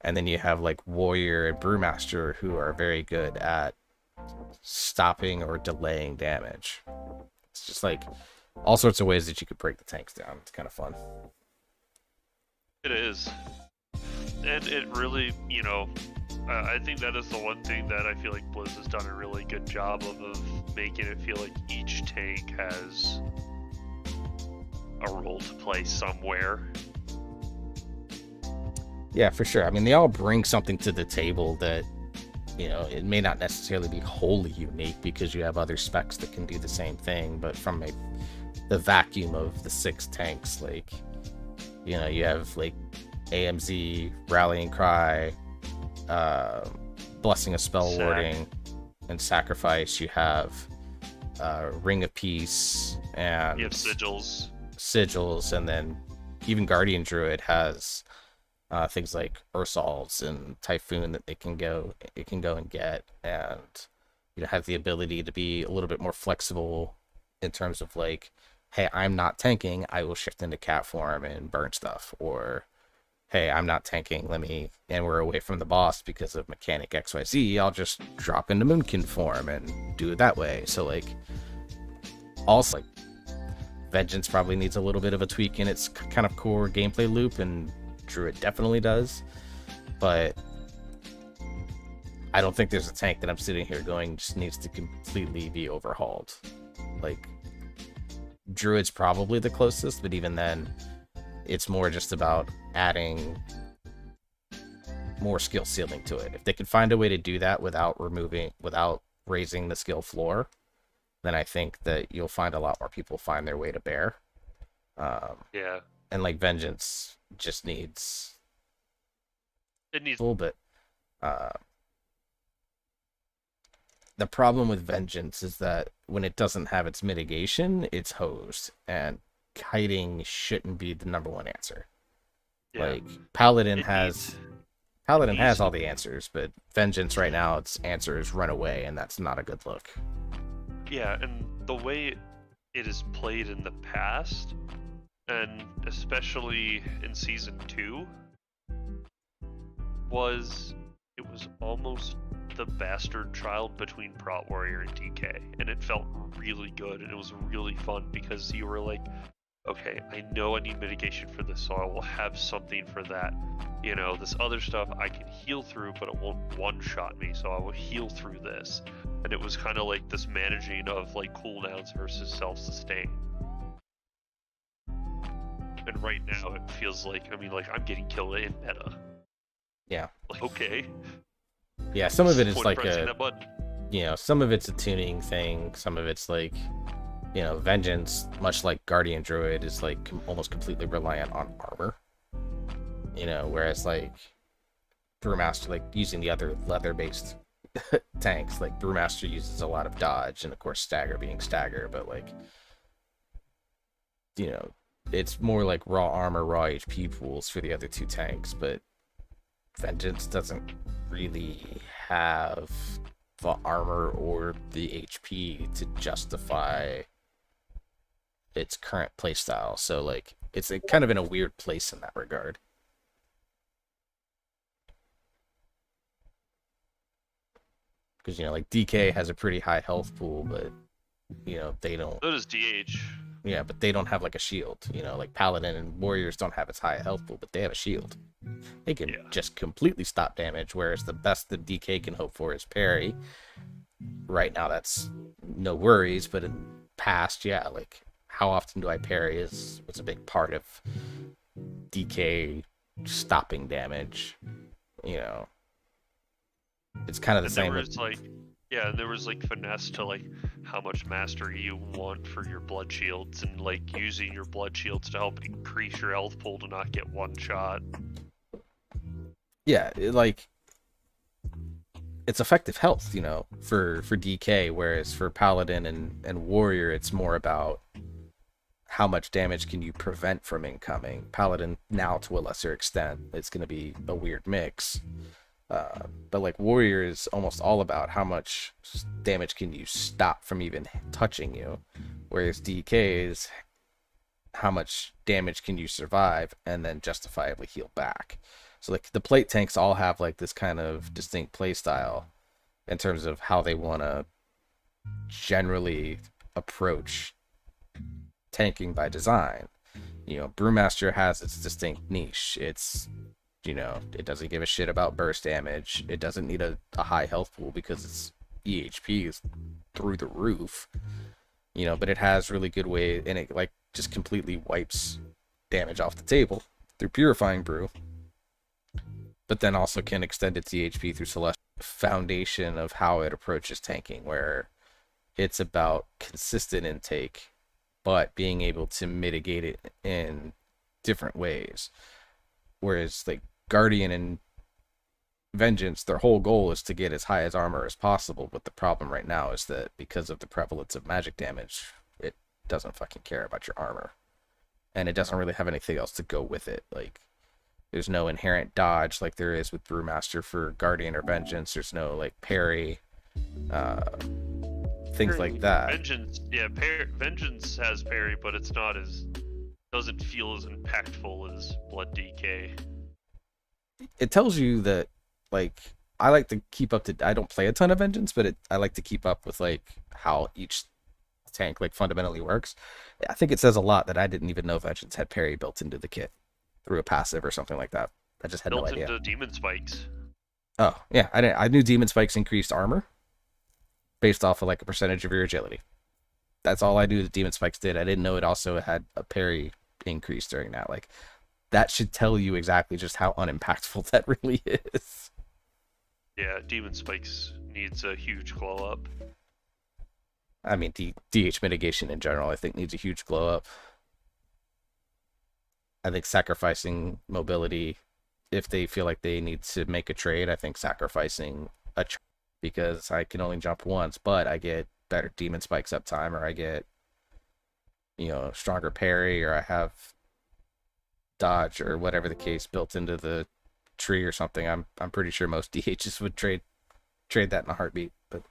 S2: And then you have like Warrior and Brewmaster, who are very good at stopping or delaying damage. It's just like all sorts of ways that you could break the tanks down. It's kind of fun.
S3: It is. And it really, I think that is the one thing that I feel like Blizz has done a really good job of making it feel like each tank has a role to play somewhere.
S2: Yeah, for sure. I mean, they all bring something to the table that, it may not necessarily be wholly unique, because you have other specs that can do the same thing. But from the vacuum of the 6 tanks, like, you have like AMZ, Rallying Cry, Blessing of Spell Warding, and Sacrifice. You have Ring of Peace, and
S3: you have Sigils,
S2: and then even Guardian Druid has things like Ursals and Typhoon that it can go and get, and have the ability to be a little bit more flexible in terms of like, hey, I'm not tanking, I will shift into cat form and burn stuff, or hey, I'm not tanking, and we're away from the boss because of mechanic XYZ, I'll just drop into Moonkin form and do it that way. So like, also like, Vengeance probably needs a little bit of a tweak in its kind of core gameplay loop, and Druid definitely does, but I don't think there's a tank that I'm sitting here going just needs to completely be overhauled. Like, Druid's probably the closest, but even then, it's more just about adding more skill ceiling to it. If they could find a way to do that without raising the skill floor, then I think that you'll find a lot more people find their way to bear.
S3: Yeah.
S2: And like Vengeance just needs
S3: a
S2: little bit. The problem with Vengeance is that when it doesn't have its mitigation, it's hosed, and kiting shouldn't be the number one answer. Yeah. Like Paladin has all the answers, but Vengeance right now, its answer is run away, and that's not a good look.
S3: Yeah, and the way it is played in the past, and especially in Season 2, it was almost the bastard child between Prot Warrior and DK, and it felt really good, and it was really fun because you were like, okay, I know I need mitigation for this, so I will have something for that. This other stuff I can heal through, but it won't one-shot me, so I will heal through this. And it was kind of like this managing of like cooldowns versus self-sustain. And right now it feels like, I'm getting killed in meta.
S2: Yeah.
S3: Okay.
S2: Yeah, some of it is
S3: When
S2: like
S3: pressing
S2: a,
S3: that button.
S2: some of it's a tuning thing. Some of it's like, Vengeance, much like Guardian Druid, is like almost completely reliant on armor. Whereas like Brewmaster, like using the other leather-based tanks, like Brewmaster uses a lot of dodge, and of course stagger being stagger, but like, it's more like raw armor, raw HP pools for the other two tanks, but Vengeance doesn't really have the armor or the HP to justify its current playstyle. So like it's kind of in a weird place in that regard. Because like DK has a pretty high health pool, but they don't.
S3: So does DH.
S2: Yeah, but they don't have like a shield. Like Paladin and Warriors don't have its high health pool, but they have a shield. They can just completely stop damage, whereas the best the DK can hope for is parry. Right now, that's no worries, but in past, like how often do I parry was a big part of DK stopping damage. It's kind of the same.
S3: There was like finesse to like how much mastery you want for your blood shields, and like using your blood shields to help increase your health pool to not get one shot.
S2: Yeah, it's effective health, for DK, whereas for Paladin and Warrior, it's more about how much damage can you prevent from incoming. Paladin, now to a lesser extent, it's going to be a weird mix. But like Warrior is almost all about how much damage can you stop from even touching you, whereas DK is how much damage can you survive and then justifiably heal back. So like the plate tanks all have like this kind of distinct play style in terms of how they want to generally approach tanking by design. Brewmaster has its distinct niche. It's it doesn't give a shit about burst damage. It doesn't need a high health pool because its EHP is through the roof. But it has really good way, and it like just completely wipes damage off the table through Purifying Brew. But then also can extend its EHP through Celestial. Foundation of how it approaches tanking, where it's about consistent intake, but being able to mitigate it in different ways. Whereas like Guardian and Vengeance, their whole goal is to get as high as armor as possible, but the problem right now is that because of the prevalence of magic damage, it doesn't fucking care about your armor. And it doesn't really have anything else to go with it. Like, there's no inherent dodge like there is with Brewmaster for Guardian or Vengeance. There's no like parry, things like that.
S3: Vengeance has parry, but it's not doesn't feel as impactful as Blood DK.
S2: It tells you that, like, I like to keep up to. I don't play a ton of Vengeance, but I like to keep up with like how each tank like fundamentally works. I think it says a lot that I didn't even know Vengeance had parry built into the kit through a passive or something like that. I just had no idea.
S3: Built into Demon Spikes.
S2: Oh yeah, I knew Demon Spikes increased armor based off of like a percentage of your agility. That's all I knew that Demon Spikes did. I didn't know it also had a parry increase during that. Like, that should tell you exactly just how unimpactful that really is.
S3: Yeah, Demon Spikes needs a huge glow up.
S2: I mean, DH mitigation in general, I think, needs a huge glow up. I think sacrificing mobility, if they feel like they need to make a trade, I think sacrificing a trade, because I can only jump once, but I get better Demon Spikes uptime, or I get, stronger parry, or I have dodge, or whatever the case, built into the tree or something. I'm pretty sure most DHs would trade that in a heartbeat. But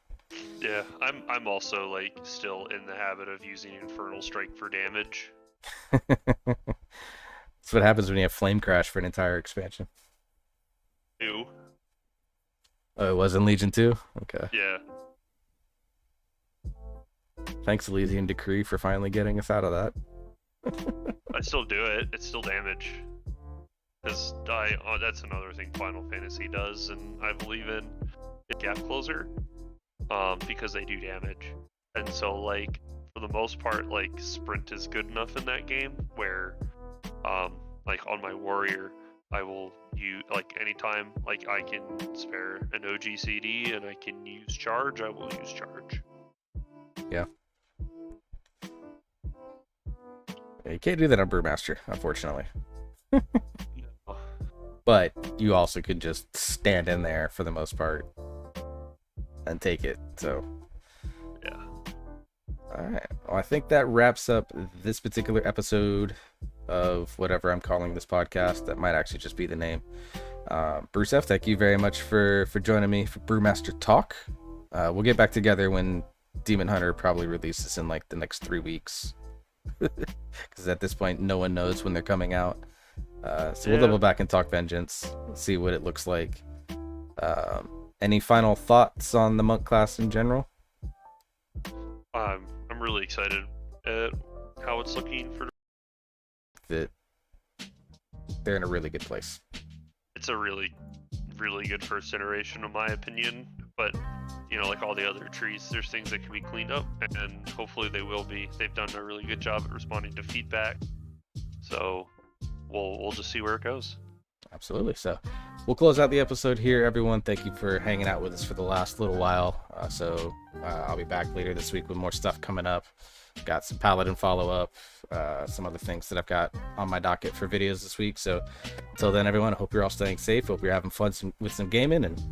S3: yeah, I'm also like still in the habit of using Infernal Strike for damage.
S2: That's what happens when you have Flame Crash for an entire expansion.
S3: Ew.
S2: Oh, it was in Legion 2? Okay.
S3: Yeah.
S2: Thanks, Elysian Decree, for finally getting us out of that.
S3: I still do it. It's still damage. Because that's another thing Final Fantasy does, and I believe in Gap Closer, because they do damage. And so, like, for the most part, like, Sprint is good enough in that game where, like, on my Warrior, I will use, like, anytime like I can spare an OG CD and I can use charge, I will use charge.
S2: Yeah, you can't do that on Brewmaster, unfortunately. But you also could just stand in there for the most part and take it. So
S3: Yeah.
S2: all right. Well, I think that wraps up this particular episode of whatever I'm calling this podcast. That might actually just be the name. Brewseph, thank you very much for joining me for Brewmaster Talk. We'll get back together when Demon Hunter probably releases in like the next 3 weeks. Because at this point, no one knows when they're coming out. So we'll double back and talk Vengeance, see what it looks like. Any final thoughts on the monk class in general?
S3: I'm really excited at how it's looking for.
S2: That they're in a really good place.
S3: It's a really, really good first iteration, in my opinion. But like all the other trees, there's things that can be cleaned up, and hopefully they will be. They've done a really good job at responding to feedback. So we'll just see where it goes.
S2: Absolutely. So we'll close out the episode here, everyone. Thank you for hanging out with us for the last little while. I'll be back later this week with more stuff coming up. Got some Paladin follow-up, some other things that I've got on my docket for videos this week. So until then, everyone, I hope you're all staying safe. Hope you're having fun with some gaming, and